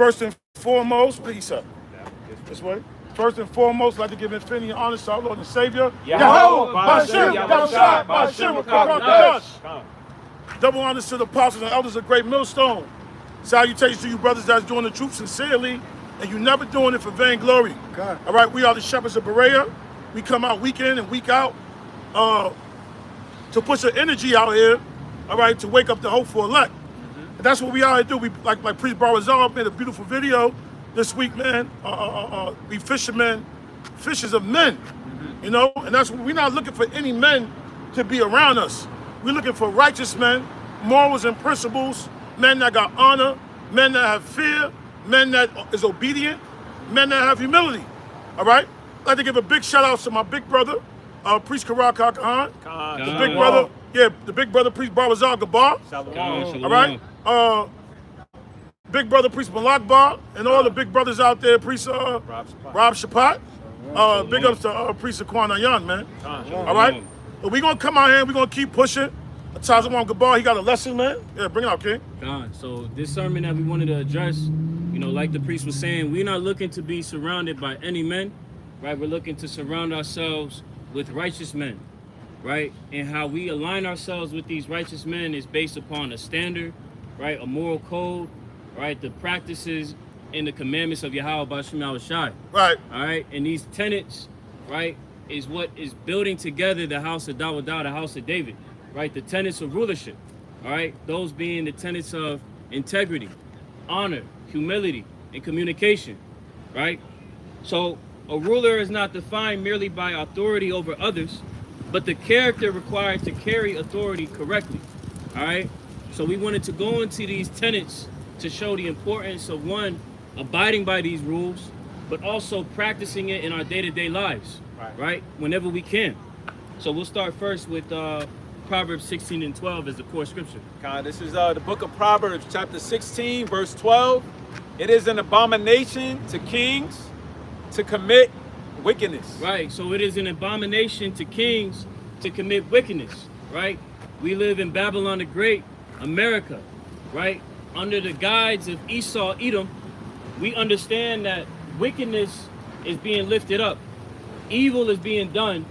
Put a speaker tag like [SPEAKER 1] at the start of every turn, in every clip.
[SPEAKER 1] First and foremost, what he said? This way. First and foremost, I'd like to give infinity and honor to our Lord and Savior. Yahweh, Bashir, Yahushua, Bashir, Kakash. Double honors to the apostles and elders of Great Millstone. Salutations to you brothers that's doing the truth sincerely, and you never doing it for vainglory. All right, we are the shepherds of Berea. We come out week in and week out to push the energy out here, all right, to wake up the hopeful elect. And that's what we out here do. We like Priest Barazal made a beautiful video this week, man. We fishermen, fishers of men, you know, and that's what we're not looking for any men to be around us. We're looking for righteous men, morals and principles, men that got honor, men that have fear, men that is obedient, men that have humility. All right? I'd like to give a big shout out to my big brother, Priest Karak Khan. The big brother, the big brother, Priest Barazal Gabar. All right? Big brother Priest Malak Bar, and all the big brothers out there, Priest Rob Shapat. Big ups to Priest Aquan Ayan, man. All right? But we're going to come out here and we're going to keep pushing. Tazawam Gabar, he got a lesson, man. Yeah, bring it out, King.
[SPEAKER 2] So this sermon that we wanted to address, you know, like the priest was saying, we're not looking to be surrounded by any men, right? We're looking to surround ourselves with righteous men, right? And how we align ourselves with these righteous men is based upon a standard, right? A moral code, right? The practices and the commandments of Yahweh Bashim Yahushai.
[SPEAKER 1] Right.
[SPEAKER 2] All right. And these tenets, right, is what is building together the house of Dawadah, the house of David, right? The tenets of rulership, all right? Those being the tenets of integrity, honor, humility, and communication, right? So a ruler is not defined merely by authority over others, but the character required to carry authority correctly, all right? So we wanted to go into these tenets to show the importance of, one, abiding by these rules, but also practicing it in our day-to-day lives, right? Whenever we can. So we'll start first with Proverbs 16 and 12 as the core scripture.
[SPEAKER 3] This is the book of Proverbs, chapter 16, verse 12. It is an abomination to kings to commit wickedness.
[SPEAKER 2] Right, so it is an abomination to kings to commit wickedness, right? We live in Babylon the Great, America, right? Under the guides of Esau, Edom, we understand that wickedness is being lifted up. Evil is being done,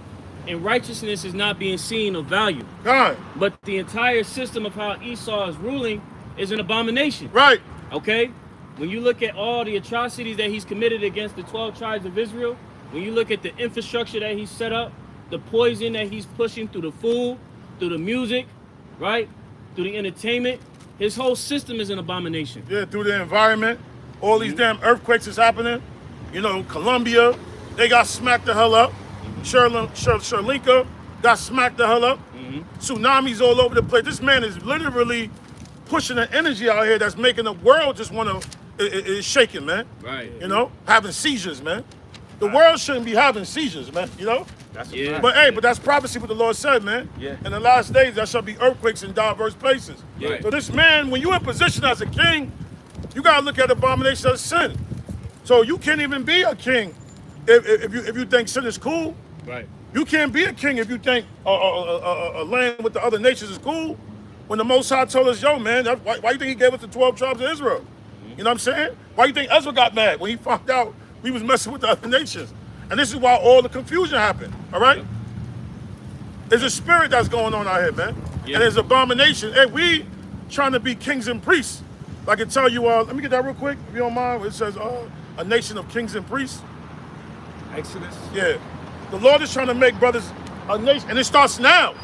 [SPEAKER 2] and righteousness is not being seen of value.
[SPEAKER 1] God.
[SPEAKER 2] But the entire system of how Esau is ruling is an abomination.
[SPEAKER 1] Right.
[SPEAKER 2] Okay? When you look at all the atrocities that he's committed against the 12 tribes of Israel, when you look at the infrastructure that he's set up, the poison that he's pushing through the food, through the music, right? Through the entertainment, his whole system is an abomination.
[SPEAKER 1] Yeah, through the environment. All these damn earthquakes is happening. You know, Colombia, they got smacked the hell up. Sri Lanka got smacked the hell up. Tsunamis all over the place. This man is literally pushing an energy out here that's making the world just want to, it's shaking, man.
[SPEAKER 2] Right.
[SPEAKER 1] You know, having seizures, man. The world shouldn't be having seizures, man, you know?
[SPEAKER 3] That's
[SPEAKER 1] But hey, but that's prophecy what the Lord said, man.
[SPEAKER 3] Yeah.
[SPEAKER 1] In the last days, there shall be earthquakes in diverse places.
[SPEAKER 2] Right.
[SPEAKER 1] So this man, when you're in position as a king, you got to look at abomination of sin. So you can't even be a king if you think sin is cool.
[SPEAKER 2] Right.
[SPEAKER 1] You can't be a king if you think a land with the other nations is cool. When the Most High told us, yo, man, why you think he gave us the 12 tribes of Israel? You know what I'm saying? Why you think Ezra got mad when he found out we was messing with the other nations? And this is why all the confusion happened, all right? There's a spirit that's going on out here, man.
[SPEAKER 2] Yeah.
[SPEAKER 1] And there's abomination. Hey, we trying to be kings and priests. I can tell you, let me get that real quick, if you don't mind. It says, a nation of kings and priests.
[SPEAKER 3] Exodus.
[SPEAKER 1] Yeah. The Lord is trying to make brothers a nation, and it starts now.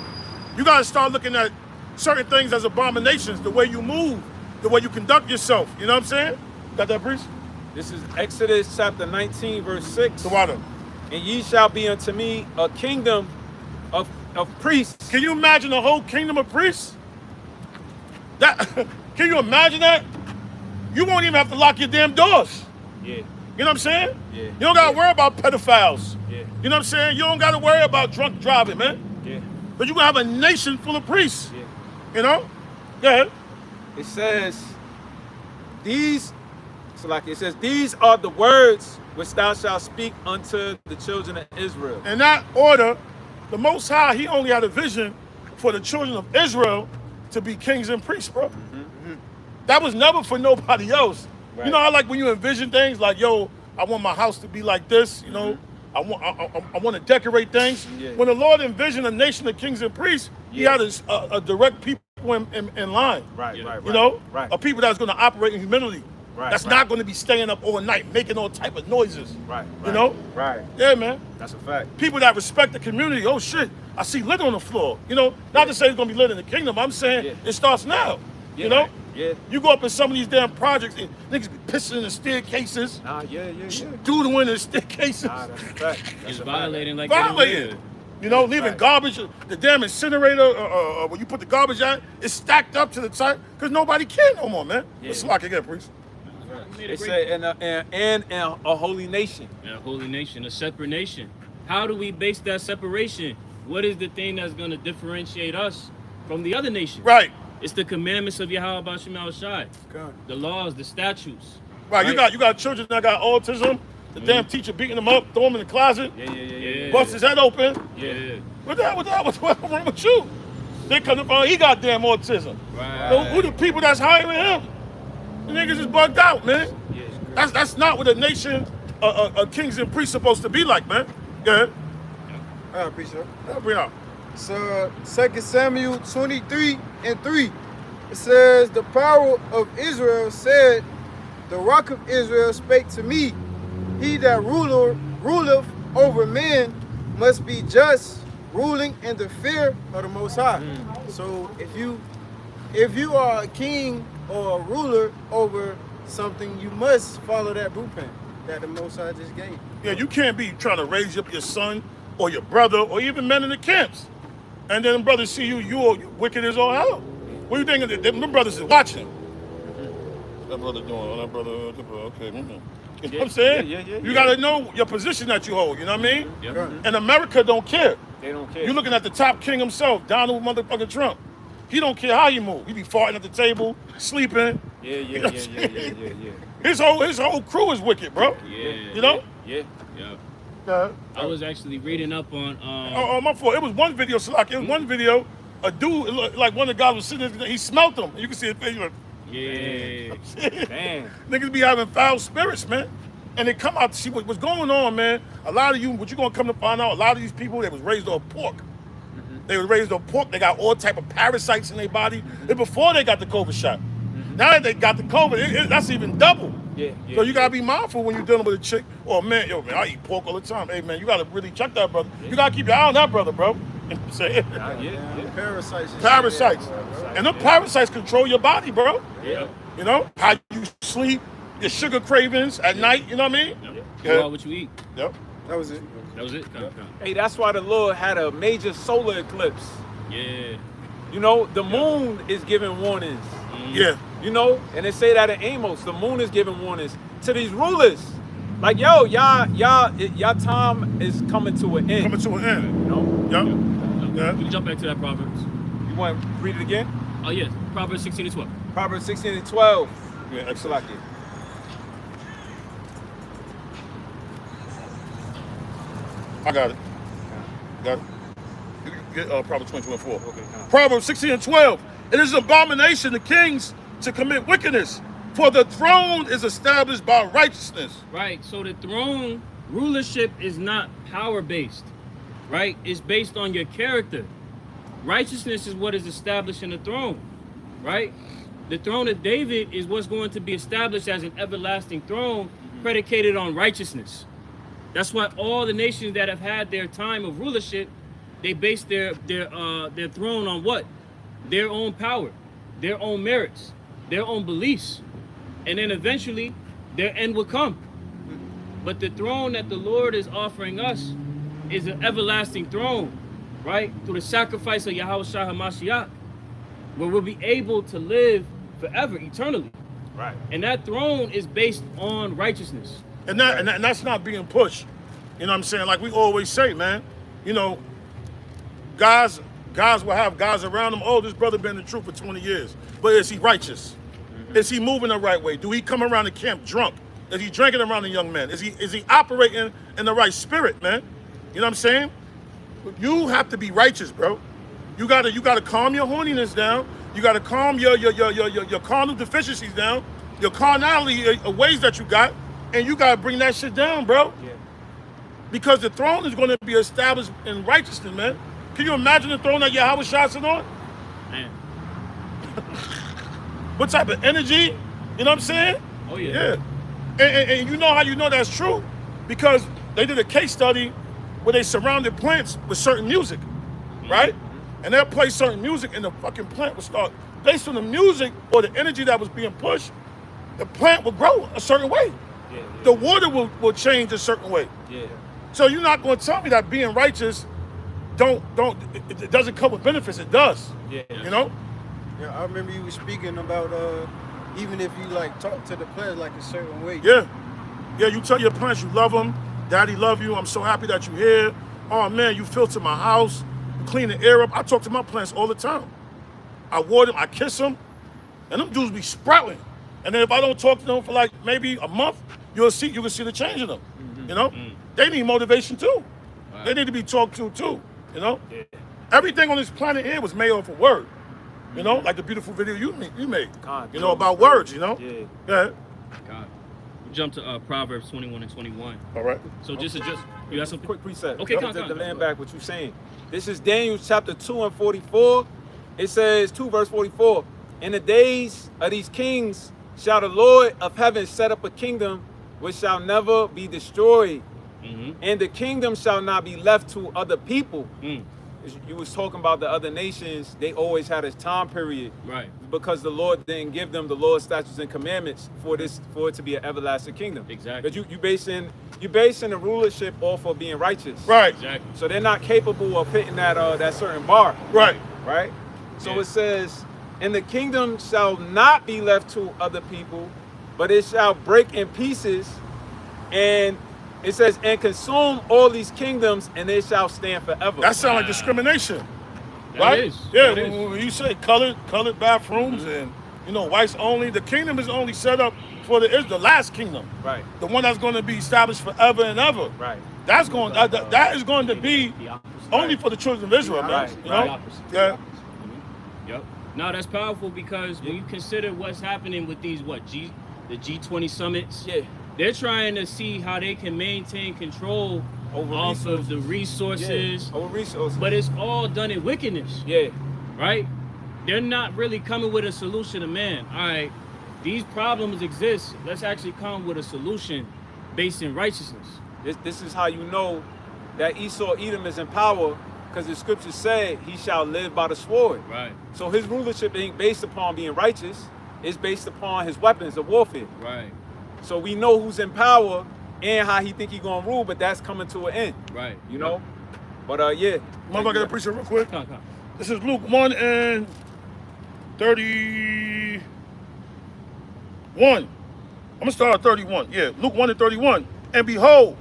[SPEAKER 1] You got to start looking at certain things as abominations, the way you move, the way you conduct yourself. You know what I'm saying? Got that, priest?
[SPEAKER 3] This is Exodus chapter 19, verse 6.
[SPEAKER 1] The water.
[SPEAKER 3] And ye shall be unto me a kingdom of priests.
[SPEAKER 1] Can you imagine a whole kingdom of priests? That can you imagine that? You won't even have to lock your damn doors.
[SPEAKER 3] Yeah.
[SPEAKER 1] You know what I'm saying?
[SPEAKER 3] Yeah.
[SPEAKER 1] You don't got to worry about pedophiles.
[SPEAKER 3] Yeah.
[SPEAKER 1] You know what I'm saying? You don't got to worry about drunk driving, man.
[SPEAKER 3] Yeah.
[SPEAKER 1] But you're going to have a nation full of priests.
[SPEAKER 3] Yeah.
[SPEAKER 1] You know? Go ahead.
[SPEAKER 3] It says, these are the words which thou shalt speak unto the children of Israel.
[SPEAKER 1] In that order, the Most High, he only had a vision for the children of Israel to be kings and priests, bro. That was never for nobody else. You know, I like when you envision things like, yo, I want my house to be like this. You know, I want to decorate things.
[SPEAKER 3] Yeah.
[SPEAKER 1] When the Lord envisioned a nation of kings and priests, He had a direct people in line.
[SPEAKER 3] Right.
[SPEAKER 1] You know, a people that's going to operate in humility. That's not going to be staying up all night making all type of noises. You know? Yeah, man.
[SPEAKER 3] That's a fact.
[SPEAKER 1] People that respect the community. Oh shit, I see lit on the floor. You know, not to say it's going to be lit in the kingdom. I'm saying it starts now. You know?
[SPEAKER 3] Yeah.
[SPEAKER 1] You go up in some of these damn projects, and niggas be pissing in the staircases. Doodling in the staircases.
[SPEAKER 3] That's a fact.
[SPEAKER 2] It's violating like
[SPEAKER 1] Violating. You know, leaving garbage, the damn incinerator, when you put the garbage out, it's stacked up to the top, because nobody care no more, man. Let's lock again, priest.
[SPEAKER 3] It said, and a holy nation.
[SPEAKER 2] A holy nation, a separate nation. How do we base that separation? What is the thing that's going to differentiate us from the other nations?
[SPEAKER 1] Right.
[SPEAKER 2] It's the commandments of Yahweh Bashim Shai. The laws, the statutes.
[SPEAKER 1] Right. You got children that got autism. The damn teacher beating them up, throw them in the closet. Bust his head open. What's wrong with you? They come up on, he got damn autism. Who the people that's hiring him? The niggas is bugged out, man. That's not what a nation, a kings and priests supposed to be like, man. Yeah.
[SPEAKER 4] I appreciate it.
[SPEAKER 1] Help me out.
[SPEAKER 4] So 2 Samuel 23:3, it says, the power of Israel said, the rock of Israel spake to me, he that ruleth over men must be just, ruling in the fear of the Most High. So if you are a king or a ruler over something, you must follow that blueprint that the Most High just gave.
[SPEAKER 1] Yeah, you can't be trying to raise up your son or your brother or even men in the camps. And then brothers see you wicked as all hell. What do you think? Them brothers is watching. That brother doing, that brother, okay. You know what I'm saying? You gotta know your position that you hold, you know what I mean? And America don't care.
[SPEAKER 3] They don't care.
[SPEAKER 1] You're looking at the top king himself, Donald motherfucking Trump. He don't care how you move. He be farting at the table, sleeping.
[SPEAKER 3] Yeah.
[SPEAKER 1] His whole crew is wicked, bro. You know?
[SPEAKER 3] Yeah.
[SPEAKER 2] I was actually reading up on
[SPEAKER 1] Oh, my fault. It was one video, Salak. It was one video. A dude, like one of the guys was sitting there, he smelt him. You can see his face. Like,
[SPEAKER 3] Man.
[SPEAKER 1] Niggas be having foul spirits, man. And they come out to see what's going on, man. A lot of you, what you gonna come to find out, a lot of these people, they was raised off pork. They was raised on pork. They got all type of parasites in their body. And before they got the COVID shot. Now that they got the COVID, that's even double. So you gotta be mindful when you're dealing with a chick. Oh man, yo man, I eat pork all the time. Hey man, you gotta really check that brother. You gotta keep your eye on that brother, bro. You know what I'm saying?
[SPEAKER 4] Parasites.
[SPEAKER 1] Parasites. And them parasites control your body, bro. You know, how you sleep, your sugar cravings at night, you know what I mean?
[SPEAKER 2] You are what you eat.
[SPEAKER 1] Yep.
[SPEAKER 4] That was it.
[SPEAKER 2] Come.
[SPEAKER 3] Hey, that's why the Lord had a major solar eclipse.
[SPEAKER 2] Yeah.
[SPEAKER 3] You know, the moon is giving warnings.
[SPEAKER 1] Yeah.
[SPEAKER 3] You know, and they say that in Amos, the moon is giving warnings to these rulers. Like, yo, y'all time is coming to an end.
[SPEAKER 1] Coming to an end.
[SPEAKER 3] You know?
[SPEAKER 1] Yeah.
[SPEAKER 2] We can jump back to that Proverbs.
[SPEAKER 3] You want to read it again?
[SPEAKER 2] Oh yes, Proverbs 16 and 12.
[SPEAKER 3] Proverbs 16 and 12.
[SPEAKER 1] Yeah, excellent. I got it. Got it. You can get Proverbs 22 and 4.
[SPEAKER 3] Okay.
[SPEAKER 1] Proverbs 16 and 12. It is an abomination to kings to commit wickedness, for the throne is established by righteousness.
[SPEAKER 2] Right. So the throne rulership is not power-based, right? It's based on your character. Righteousness is what is established in the throne, right? The throne of David is what's going to be established as an everlasting throne predicated on righteousness. That's why all the nations that have had their time of rulership, they base their throne on what? Their own power, their own merits, their own beliefs. And then eventually their end will come. But the throne that the Lord is offering us is an everlasting throne, right? Through the sacrifice of Yahweh Shai HaMashiach, where we'll be able to live forever, eternally.
[SPEAKER 3] Right.
[SPEAKER 2] And that throne is based on righteousness.
[SPEAKER 1] And that's not being pushed. You know what I'm saying? Like we always say, man, you know, guys will have guys around them. Oh, this brother been in the truth for 20 years. But is he righteous? Is he moving the right way? Do he come around the camp drunk? Is he drinking around the young men? Is he operating in the right spirit, man? You know what I'm saying? You have to be righteous, bro. You gotta calm your horniness down. You gotta calm your carnal deficiencies down. your carnality, ways that you got, and you gotta bring that shit down, bro.
[SPEAKER 3] Yeah.
[SPEAKER 1] Because the throne is gonna be established in righteousness, man. Can you imagine the throne that Yahweh Shai sit on?
[SPEAKER 2] Man.
[SPEAKER 1] What type of energy? You know what I'm saying?
[SPEAKER 2] Oh yeah.
[SPEAKER 1] Yeah. And you know how you know that's true? Because they did a case study where they surrounded plants with certain music, right? And they'll play certain music and the fucking plant will start, based on the music or the energy that was being pushed, the plant will grow a certain way.
[SPEAKER 3] Yeah.
[SPEAKER 1] The water will change a certain way.
[SPEAKER 3] Yeah.
[SPEAKER 1] So you're not going to tell me that being righteous it doesn't come with benefits. It does.
[SPEAKER 3] Yeah.
[SPEAKER 1] You know?
[SPEAKER 4] Yeah, I remember you were speaking about even if you like talk to the players like a certain way.
[SPEAKER 1] Yeah. Yeah, you tell your plants you love them. Daddy love you. I'm so happy that you're here. Oh man, you filter my house. You clean the air up. I talk to my plants all the time. I water them, I kiss them, and them dudes be sprouting. And then if I don't talk to them for like maybe a month, you can see the change in them. You know? They need motivation too.
[SPEAKER 2] Right.
[SPEAKER 1] They need to be talked to too. You know?
[SPEAKER 3] Yeah.
[SPEAKER 1] Everything on this planet here was made off of word. You know, like the beautiful video you made.
[SPEAKER 3] God,
[SPEAKER 1] You know, about words, you know?
[SPEAKER 3] Yeah.
[SPEAKER 1] Yeah.
[SPEAKER 2] God. We jump to Proverbs 21 and 21.
[SPEAKER 1] All right.
[SPEAKER 2] So just you got something?
[SPEAKER 3] Quick precept.
[SPEAKER 2] Okay, come
[SPEAKER 3] to
[SPEAKER 2] on.
[SPEAKER 3] land back what you're saying. This is Daniel chapter 2 and 44. It says 2 verse 44. In the days of these kings shall the Lord of heaven set up a kingdom which shall never be destroyed, and the kingdom shall not be left to other people. You was talking about the other nations, they always had a time period,
[SPEAKER 2] Right.
[SPEAKER 3] because the Lord didn't give them the Lord's statutes and commandments for it to be an everlasting kingdom.
[SPEAKER 2] Exactly.
[SPEAKER 3] But you basing the rulership off of being righteous.
[SPEAKER 1] Right.
[SPEAKER 2] Exactly.
[SPEAKER 3] So they're not capable of hitting that certain bar.
[SPEAKER 1] Right.
[SPEAKER 3] Right? So
[SPEAKER 2] Yeah.
[SPEAKER 3] it says, and the kingdom shall not be left to other people, but it shall break in pieces, and it says, and consume all these kingdoms, and they shall stand forever.
[SPEAKER 1] That sounds like discrimination.
[SPEAKER 2] That
[SPEAKER 1] right?
[SPEAKER 2] is.
[SPEAKER 1] Yeah,
[SPEAKER 2] That is.
[SPEAKER 1] when you say colored bathrooms and whites only, the kingdom is only set up for the last kingdom.
[SPEAKER 3] Right.
[SPEAKER 1] The one that's going to be established forever and ever.
[SPEAKER 3] Right.
[SPEAKER 1] That's going that is going to be
[SPEAKER 2] The opposite.
[SPEAKER 1] only for the children of Israel, man.
[SPEAKER 3] Right,
[SPEAKER 1] You
[SPEAKER 2] The
[SPEAKER 1] know?
[SPEAKER 2] opposite.
[SPEAKER 1] Yeah.
[SPEAKER 2] Yep. No, that's powerful because when you consider what's happening with these the G20 summits,
[SPEAKER 3] Yeah.
[SPEAKER 2] they're trying to see how they can maintain control
[SPEAKER 3] Over
[SPEAKER 2] off of the resources,
[SPEAKER 3] Over resources.
[SPEAKER 2] but it's all done in wickedness,
[SPEAKER 3] yeah.
[SPEAKER 2] right? They're not really coming with a solution to man. All right, these problems exist. Let's actually come with a solution based in righteousness.
[SPEAKER 3] This is how you know that Esau Edom is in power, because the scriptures say he shall live by the sword.
[SPEAKER 2] Right,
[SPEAKER 3] So his rulership ain't based upon being righteous. It's based upon his weapons of warfare.
[SPEAKER 2] right,
[SPEAKER 3] So we know who's in power and how he think he gonna rule, but that's coming to an end.
[SPEAKER 2] right.
[SPEAKER 3] You know? But yeah.
[SPEAKER 1] Mother, I got to preach it real quick.
[SPEAKER 2] Come.
[SPEAKER 1] This is Luke 1 and 31. I'm going to start at 31. Yeah, Luke 1 and 31. And behold,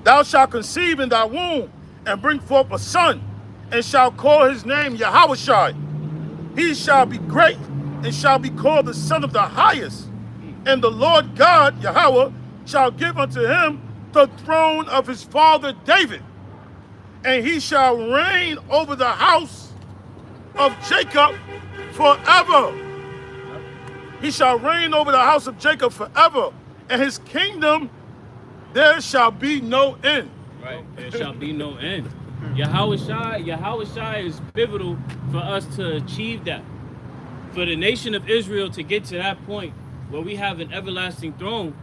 [SPEAKER 1] thou shalt conceive in thy womb and bring forth a son, and shalt call his name Yahushua. He shall be great and shall be called the Son of the Highest. And the Lord God, Yahweh, shall give unto him the throne of his father David. And he shall reign over the house of Jacob forever. He shall reign over the house of Jacob forever. And his kingdom there shall be no end.
[SPEAKER 2] Right. There shall be no end. Yahushua is pivotal for us to achieve that. For the nation of Israel to get to that point where we have an everlasting throne,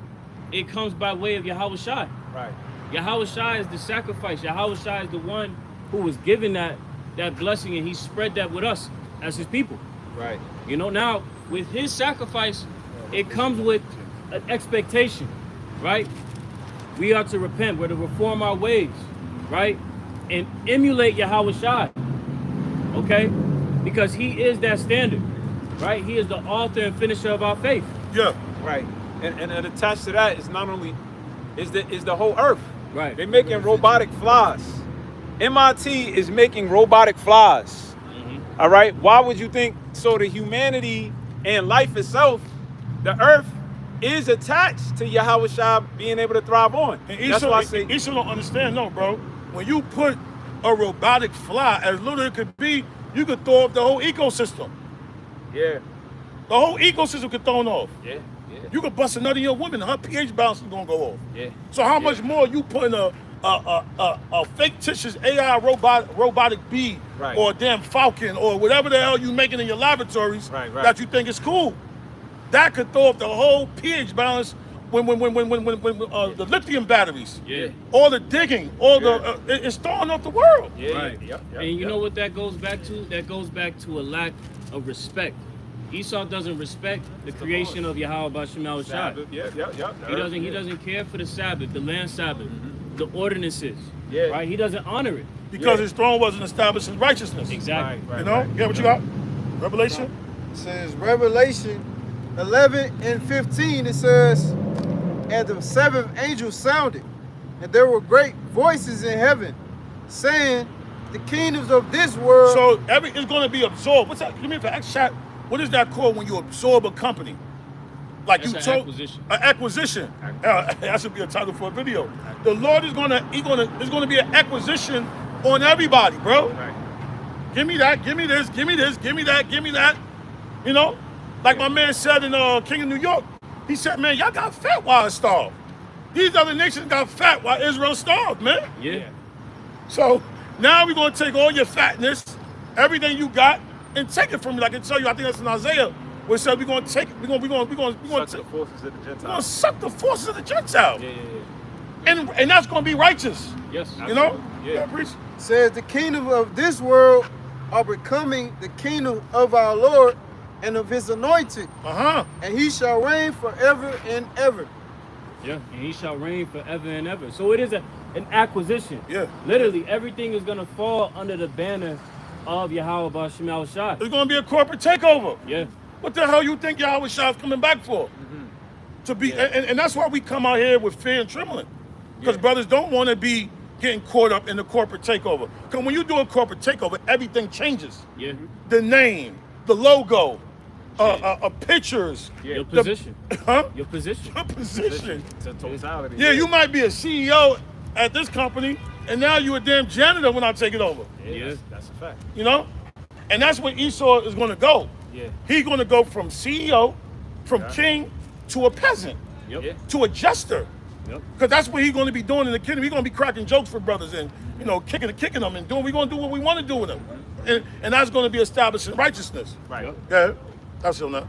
[SPEAKER 2] it comes by way of Yahushua.
[SPEAKER 3] Right.
[SPEAKER 2] Yahushua is the sacrifice. Yahushua is the one who was given that blessing, and he spread that with us as his people.
[SPEAKER 3] Right.
[SPEAKER 2] You know, now with his sacrifice, it comes with an expectation, right? We are to repent, we're to reform our ways, right? And emulate Yahushua, okay? Because he is that standard, right? He is the author and finisher of our faith.
[SPEAKER 1] Yeah.
[SPEAKER 3] Right. And attached to that is not only is the whole earth.
[SPEAKER 2] Right.
[SPEAKER 3] They're making robotic flies. MIT is making robotic flies. All right. Why would you think so? The humanity and life itself, the earth is attached to Yahushua being able to thrive on.
[SPEAKER 1] And
[SPEAKER 3] That's why I say
[SPEAKER 1] Esau don't understand, no, bro. When you put a robotic fly, as little as it could be, you could throw off the whole ecosystem.
[SPEAKER 3] yeah.
[SPEAKER 1] The whole ecosystem could thrown off.
[SPEAKER 3] Yeah.
[SPEAKER 1] You could bust another your woman, her pH balance is gonna go off.
[SPEAKER 3] Yeah.
[SPEAKER 1] So how much more you putting a fictitious AI robotic bee
[SPEAKER 3] Right.
[SPEAKER 1] or a damn falcon or whatever the hell you making in your laboratories
[SPEAKER 3] Right, right.
[SPEAKER 1] that you think is cool? That could throw up the whole pH balance when the lithium batteries,
[SPEAKER 2] Yeah.
[SPEAKER 1] all the digging, all it's throwing off the world.
[SPEAKER 3] Yeah.
[SPEAKER 2] Right.
[SPEAKER 3] Yep.
[SPEAKER 2] And you know what that goes back to? That goes back to a lack of respect. Esau doesn't respect the creation of Yahweh B'Shem Shai.
[SPEAKER 3] Sabbath. Yep.
[SPEAKER 2] He doesn't care for the Sabbath, the land Sabbath, the ordinances.
[SPEAKER 3] Yeah.
[SPEAKER 2] Right? He doesn't honor it.
[SPEAKER 1] Because
[SPEAKER 3] Yeah.
[SPEAKER 1] his throne wasn't established in righteousness.
[SPEAKER 2] Exactly.
[SPEAKER 3] Right.
[SPEAKER 1] You know? Yeah, what you got? Revelation?
[SPEAKER 4] It says Revelation 11 and 15. It says, and the seventh angel sounded, and there were great voices in heaven, saying, the kingdoms of this world.
[SPEAKER 1] So it's going to be absorbed. What's that? Give me the chat. What is that called when you absorb a company? Like
[SPEAKER 2] That's
[SPEAKER 1] you
[SPEAKER 2] an
[SPEAKER 1] told
[SPEAKER 2] acquisition.
[SPEAKER 1] An acquisition. That should be a title for a video. The Lord is there's gonna be an acquisition on everybody, bro.
[SPEAKER 3] Right.
[SPEAKER 1] Give me that. Give me this. Give me this. Give me that. Give me that. You know, like my man said in King of New York. He said, man, y'all got fat while it starved. These other nations got fat while Israel starved, man.
[SPEAKER 2] Yeah.
[SPEAKER 1] So now we're gonna take all your fatness, everything you got, and take it from you. Like I can tell you, I think that's in Isaiah, where it said we're gonna take it, we're gonna
[SPEAKER 3] Suck the forces of the
[SPEAKER 1] we're gonna
[SPEAKER 3] Gentiles.
[SPEAKER 1] suck the forces of the Gentiles.
[SPEAKER 3] Yeah.
[SPEAKER 1] And that's gonna be righteous.
[SPEAKER 2] Yes.
[SPEAKER 1] You know?
[SPEAKER 3] Yeah.
[SPEAKER 1] Preach.
[SPEAKER 4] Says the kingdom of this world are becoming the kingdom of our Lord and of his anointed, and he shall reign forever and ever.
[SPEAKER 2] Yeah. And he shall reign forever and ever. So it is an acquisition.
[SPEAKER 1] Yeah.
[SPEAKER 2] Literally, everything is going to fall under the banner of Yahweh B'Shem Shai.
[SPEAKER 1] It's gonna be a corporate takeover.
[SPEAKER 2] Yeah.
[SPEAKER 1] What the hell you think Yahweh Shai is coming back for? To be, and that's why we come out here with fear and trembling, because brothers don't want to be getting caught up in the corporate takeover. Because when you do a corporate takeover, everything changes.
[SPEAKER 2] Yeah.
[SPEAKER 1] The name, the logo, pictures,
[SPEAKER 2] Your position.
[SPEAKER 1] huh?
[SPEAKER 2] Your position.
[SPEAKER 1] Your position.
[SPEAKER 3] It's a totality.
[SPEAKER 1] Yeah, you might be a CEO at this company, and now you a damn janitor when I take it over.
[SPEAKER 2] Yeah.
[SPEAKER 3] That's a fact.
[SPEAKER 1] You know, and that's where Esau is going to go.
[SPEAKER 3] Yeah.
[SPEAKER 1] He's going to go from CEO, from king to a peasant,
[SPEAKER 2] Yep.
[SPEAKER 3] Yeah.
[SPEAKER 1] to a jester.
[SPEAKER 2] Yep.
[SPEAKER 1] Because that's what he's going to be doing in the kingdom. He's going to be cracking jokes for brothers and, you know, kicking them and we're going to do what we want to do with them. And that's going to be established in righteousness.
[SPEAKER 3] Right.
[SPEAKER 1] Yeah, that's it now.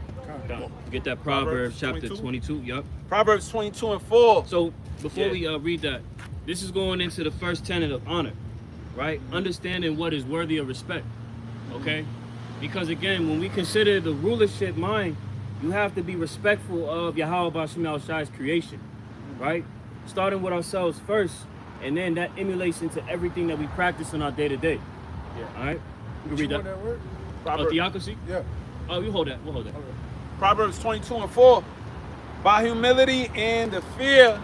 [SPEAKER 2] Get that Proverbs chapter
[SPEAKER 3] 22.
[SPEAKER 2] 22. Yup.
[SPEAKER 3] Proverbs 22 and 4.
[SPEAKER 2] So before
[SPEAKER 3] Yeah.
[SPEAKER 2] we read that, this is going into the first tenet of honor, right? Understanding what is worthy of respect, okay? Because again, when we consider the rulership mind, you have to be respectful of Yahweh B'Shem Shai's creation, right? Starting with ourselves first, and then that emulates into everything that we practice in our day-to-day.
[SPEAKER 3] Yeah.
[SPEAKER 2] All right? You can read that.
[SPEAKER 3] Proverbs,
[SPEAKER 2] Theocracy?
[SPEAKER 4] Yeah.
[SPEAKER 2] Oh, you hold that. We'll hold that.
[SPEAKER 3] Proverbs 22 and 4. By humility and the fear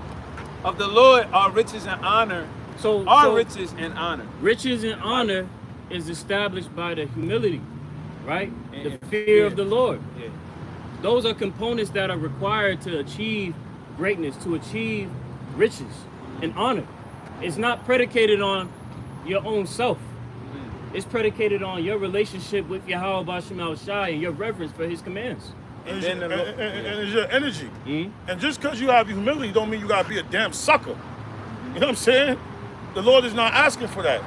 [SPEAKER 3] of the Lord are riches and honor.
[SPEAKER 2] So
[SPEAKER 3] Riches and honor.
[SPEAKER 2] riches and honor is established by the humility, right?
[SPEAKER 3] And
[SPEAKER 2] The fear of
[SPEAKER 3] fear.
[SPEAKER 2] the Lord.
[SPEAKER 3] Yeah.
[SPEAKER 2] Those are components that are required to achieve greatness, to achieve riches and honor. It's not predicated on your own self. It's predicated on your relationship with Yahweh B'Shem Shai and your reverence for his commands.
[SPEAKER 1] And,
[SPEAKER 3] then the Lord-
[SPEAKER 1] and it's your energy.
[SPEAKER 2] Mhm.
[SPEAKER 1] And just because you have humility don't mean you got to be a damn sucker. You know what I'm saying? The Lord is not asking for that.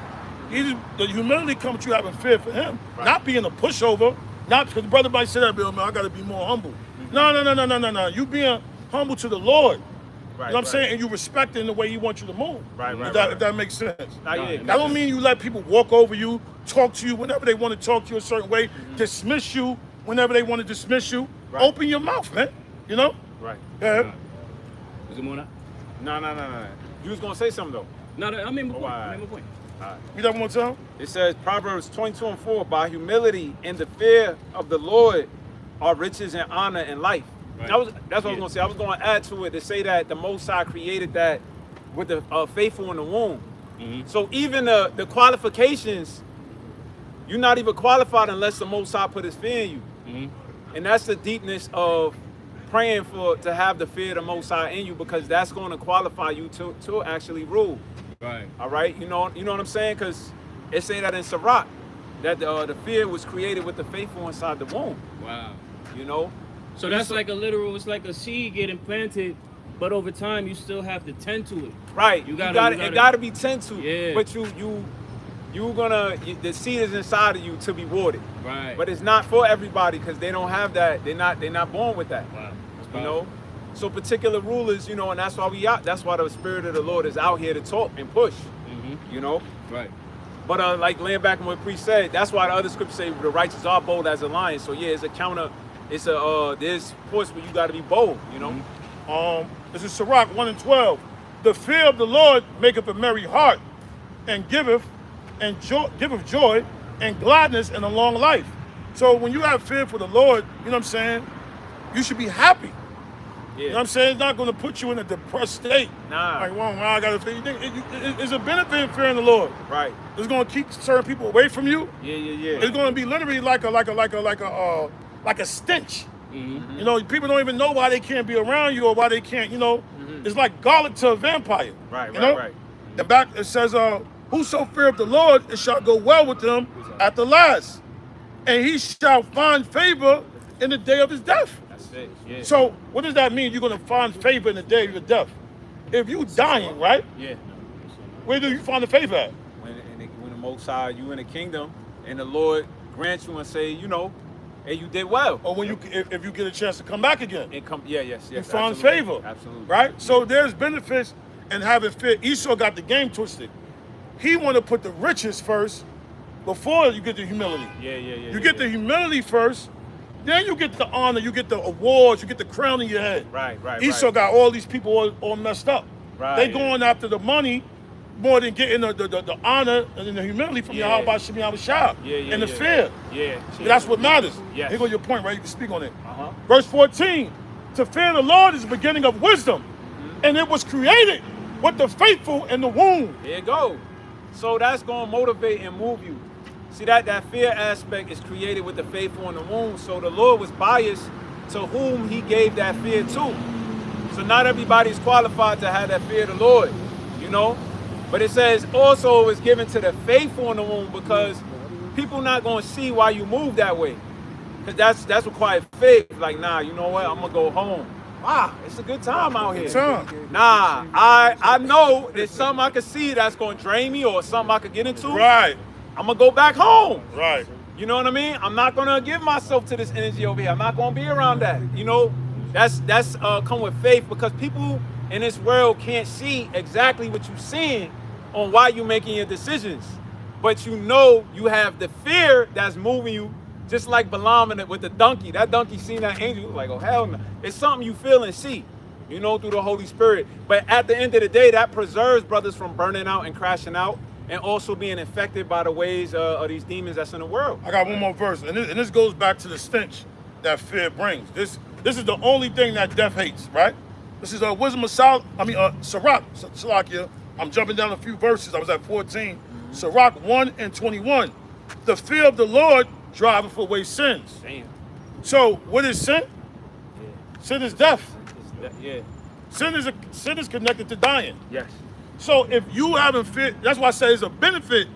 [SPEAKER 1] The humility comes to you having fear for him, not being a pushover. Not because the brother might say that, Bill, man, I got to be more humble. No. You being humble to the Lord. You know what I'm saying? And you respecting the way he wants you to move. If that makes sense. That don't mean you let people walk over you, talk to you whenever they want to talk to you a certain way, dismiss you whenever they want to dismiss you. Open your mouth, man. You know?
[SPEAKER 3] Right.
[SPEAKER 1] Yeah.
[SPEAKER 2] Is it more now?
[SPEAKER 3] No. You was going to say something, though.
[SPEAKER 2] No, I made my point.
[SPEAKER 3] why?
[SPEAKER 2] I made my point.
[SPEAKER 1] You that one more time?
[SPEAKER 3] It says, Proverbs 22 and 4, by humility and the fear of the Lord are riches and honor and life.
[SPEAKER 2] Right.
[SPEAKER 3] That's what I was going to say. I was going to add to it to say that the Most High created that with the faithful in the womb. So even the qualifications, you're not even qualified unless the Most High put his fear in you. And that's the deepness of praying to have the fear of the Most High in you, because that's going to qualify you to actually rule.
[SPEAKER 2] Right.
[SPEAKER 3] All right, you know what I'm saying? Because it say that in Sirach, that the fear was created with the faithful inside the womb.
[SPEAKER 2] Wow.
[SPEAKER 3] You know,
[SPEAKER 2] So that's like a literal, it's like a seed getting planted, but over time you still have to tend to it.
[SPEAKER 3] Right.
[SPEAKER 2] You
[SPEAKER 3] It gotta be tend to.
[SPEAKER 2] Yeah.
[SPEAKER 3] But the seed is inside of you to be watered.
[SPEAKER 2] Right.
[SPEAKER 3] But it's not for everybody because they don't have that. They're not born with that.
[SPEAKER 2] Wow. That's
[SPEAKER 3] You
[SPEAKER 2] powerful.
[SPEAKER 3] know? So particular rulers, and that's why that's why the Spirit of the Lord is out here to talk and push.
[SPEAKER 2] Right.
[SPEAKER 3] But like laying back on what Priest said, that's why the other scriptures say the righteous are bold as a lion. So yeah, there's points where you gotta be bold,
[SPEAKER 1] This is Sirach 1:12. The fear of the Lord maketh a merry heart, and giveth joy and gladness in a long life. So when you have fear for the Lord, you know what I'm saying, you should be happy.
[SPEAKER 3] Yeah.
[SPEAKER 1] You know what I'm saying? It's not going to put you in a depressed state.
[SPEAKER 3] Nah.
[SPEAKER 1] Like, well, I got to fear. It's a benefit in fearing the Lord.
[SPEAKER 3] Right.
[SPEAKER 1] It's going to keep certain people away from you.
[SPEAKER 3] Yeah.
[SPEAKER 1] It's going to be literally like a stench.
[SPEAKER 2] Mm-hmm.
[SPEAKER 1] People don't even know why they can't be around you or why they can't. It's like garlic to a vampire.
[SPEAKER 3] Right.
[SPEAKER 1] And back it says, "Whoso feareth the Lord, it shall go well with him at the last, and he shall find favor in the day of his death."
[SPEAKER 3] That's it. Yeah.
[SPEAKER 1] So what does that mean? You're going to find favor in the day of your death. If you dying, right?
[SPEAKER 3] Yeah.
[SPEAKER 1] Where do you find the favor at?
[SPEAKER 3] When the Most High, you in the kingdom, and the Lord grants you and say, hey, you did well.
[SPEAKER 1] Or when if you get a chance to come back again.
[SPEAKER 3] And come, yes.
[SPEAKER 1] You find
[SPEAKER 3] absolutely.
[SPEAKER 1] favor.
[SPEAKER 3] Absolutely.
[SPEAKER 1] Right? So there's benefits in having fear. Esau got the game twisted. He want to put the riches first before you get the humility.
[SPEAKER 3] Yeah.
[SPEAKER 1] You get the humility first, then you get the honor, you get the awards, you get the crown in your head.
[SPEAKER 3] Right.
[SPEAKER 1] Esau got all these people all messed up.
[SPEAKER 3] Right.
[SPEAKER 1] They going after the money more than getting the honor and the humility from Yahweh Shem Yahweh Shah. And the fear.
[SPEAKER 3] Yeah.
[SPEAKER 1] That's what matters.
[SPEAKER 3] Yes.
[SPEAKER 1] Here goes your point, right? You can speak on it.
[SPEAKER 3] Uh-huh.
[SPEAKER 1] Verse 14, to fear the Lord is the beginning of wisdom, and it was created with the faithful in the womb.
[SPEAKER 3] There you go. So that's going to motivate and move you. See, that fear aspect is created with the faithful in the womb. So the Lord was biased to whom he gave that fear to. So not everybody's qualified to have that fear of the Lord, But it says also it was given to the faithful in the womb because people not going to see why you move that way. Because that's required faith. Like, nah, you know what? I'm going to go home. Wow, it's a good time out here. Nah, I know there's something I can see that's going to drain me or something I could get into.
[SPEAKER 1] Right.
[SPEAKER 3] I'm going to go back home.
[SPEAKER 1] Right.
[SPEAKER 3] You know what I mean? I'm not going to give myself to this energy over here. I'm not going to be around that. That's come with faith because people in this world can't see exactly what you're seeing on why you're making your decisions. But you have the fear that's moving you, just like Balaam with the donkey. That donkey seen that angel, was like, oh, hell no. It's something you feel and see, through the Holy Spirit. But at the end of the day, that preserves brothers from burning out and crashing out and also being infected by the ways of these demons that's in the world.
[SPEAKER 1] I got one more verse, and this goes back to the stench that fear brings. This is the only thing that death hates, right? This is Wisdom of Sirach, Salakia. I'm jumping down a few verses. I was at 14. Sirach 1:21. The fear of the Lord driveth away sins.
[SPEAKER 3] Damn.
[SPEAKER 1] So what is sin?
[SPEAKER 3] Yeah.
[SPEAKER 1] Sin is death.
[SPEAKER 3] Yeah.
[SPEAKER 1] Sin is connected to dying.
[SPEAKER 3] Yes.
[SPEAKER 1] So if you haven't fear, that's why I say it's a benefit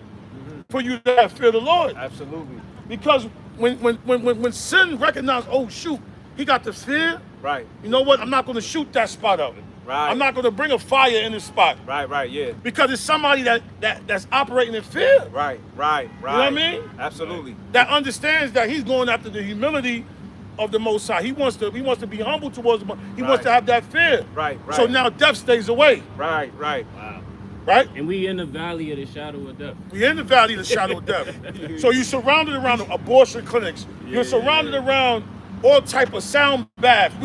[SPEAKER 1] for you to have fear of the Lord.
[SPEAKER 3] Absolutely.
[SPEAKER 1] Because when sin recognizes, oh shoot, he got the fear.
[SPEAKER 3] Right.
[SPEAKER 1] You know what? I'm not going to shoot that spot up.
[SPEAKER 3] Right.
[SPEAKER 1] I'm not going to bring a fire in this spot.
[SPEAKER 3] Right, yeah.
[SPEAKER 1] Because it's somebody that's operating in fear.
[SPEAKER 3] Right.
[SPEAKER 1] You know what I mean?
[SPEAKER 3] Absolutely.
[SPEAKER 1] That understands that he's going after the humility of the Most High. He wants to be humble towards him. He wants to have that fear.
[SPEAKER 3] Right.
[SPEAKER 1] So now death stays away.
[SPEAKER 3] Right.
[SPEAKER 2] Wow.
[SPEAKER 1] Right?
[SPEAKER 2] And we in the valley of the shadow of death.
[SPEAKER 1] We're in the valley of the shadow of death. So you're surrounded around abortion clinics. You're surrounded around all type of sound baths.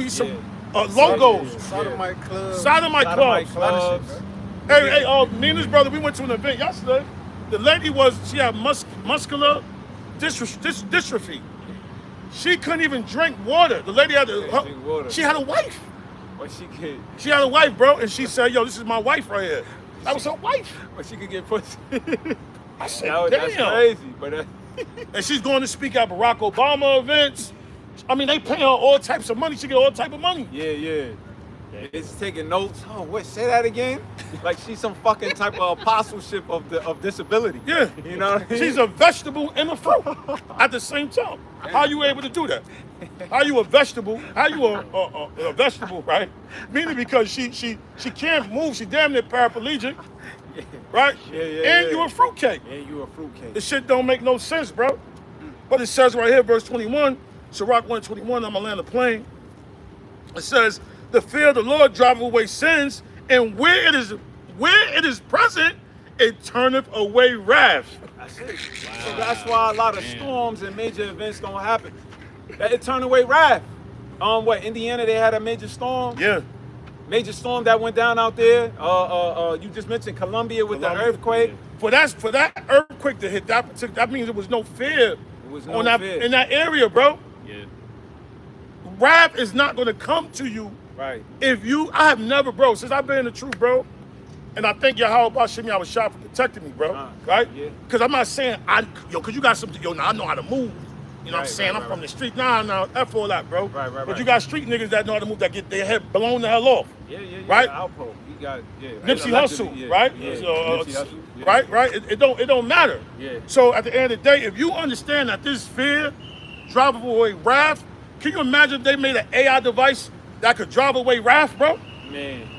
[SPEAKER 1] Logos.
[SPEAKER 4] Sodomite clubs.
[SPEAKER 1] Sodomite clubs. Hey, me and his brother, we went to an event yesterday. The lady she had muscular dystrophy. She couldn't even drink water. The lady had
[SPEAKER 3] drink water.
[SPEAKER 1] She had a wife.
[SPEAKER 3] What she could?
[SPEAKER 1] She had a wife, bro, and she said, "Yo, this is my wife right here." That was her wife.
[SPEAKER 3] What she could get pussy?
[SPEAKER 1] I said, "Damn,
[SPEAKER 3] that's crazy." But
[SPEAKER 1] and she's going to speak at Barack Obama events. I mean, they pay her all types of money. She get all type of money.
[SPEAKER 3] Yeah. It's taking notes. Oh, what? Say that again? Like she's some fucking type of apostleship of disability.
[SPEAKER 1] Yeah.
[SPEAKER 3] You know what I mean?
[SPEAKER 1] She's a vegetable and a fruit at the same time. How you able to do that? How you a vegetable? How you a vegetable, right? Meaning because she can't move. She damn near paraplegic, right? And you a fruitcake.
[SPEAKER 3] And you a fruitcake.
[SPEAKER 1] This shit don't make no sense, bro. But it says right here, verse 21, Sirach 121, I'm gonna land the plane. It says, the fear of the Lord driveth away sins, and where it is present, it turneth away wrath.
[SPEAKER 3] That's it. So that's why a lot of storms and major events don't happen. It turned away wrath. What, Indiana, they had a major storm?
[SPEAKER 1] Yeah.
[SPEAKER 3] Major storm that went down out there. You just mentioned Colombia with the earthquake.
[SPEAKER 1] For that earthquake to hit that means there was no fear in that area, bro.
[SPEAKER 2] Yeah.
[SPEAKER 1] Wrath is not gonna come to you.
[SPEAKER 3] Right.
[SPEAKER 1] I have never, bro, since I've been in the truth, bro, and I thank Yahweh about Shimmy, I was shot for protecting me, bro. Right?
[SPEAKER 3] Yeah.
[SPEAKER 1] Because I'm not saying, because you got something, now I know how to move. You know what I'm saying? I'm from the street. Nah, F all that, bro.
[SPEAKER 3] Right.
[SPEAKER 1] But you got street niggas that know how to move, that get their head blown the hell off.
[SPEAKER 3] Yeah.
[SPEAKER 1] Right?
[SPEAKER 3] Outpost. He got,
[SPEAKER 1] Nipsey Hussle, right?
[SPEAKER 3] Yeah.
[SPEAKER 1] So,
[SPEAKER 3] Nipsey Hussle. Yeah.
[SPEAKER 1] Right? It don't matter.
[SPEAKER 3] Yeah.
[SPEAKER 1] So at the end of the day, if you understand that this fear drives away wrath, can you imagine if they made an AI device that could drive away wrath, bro?
[SPEAKER 3] Man.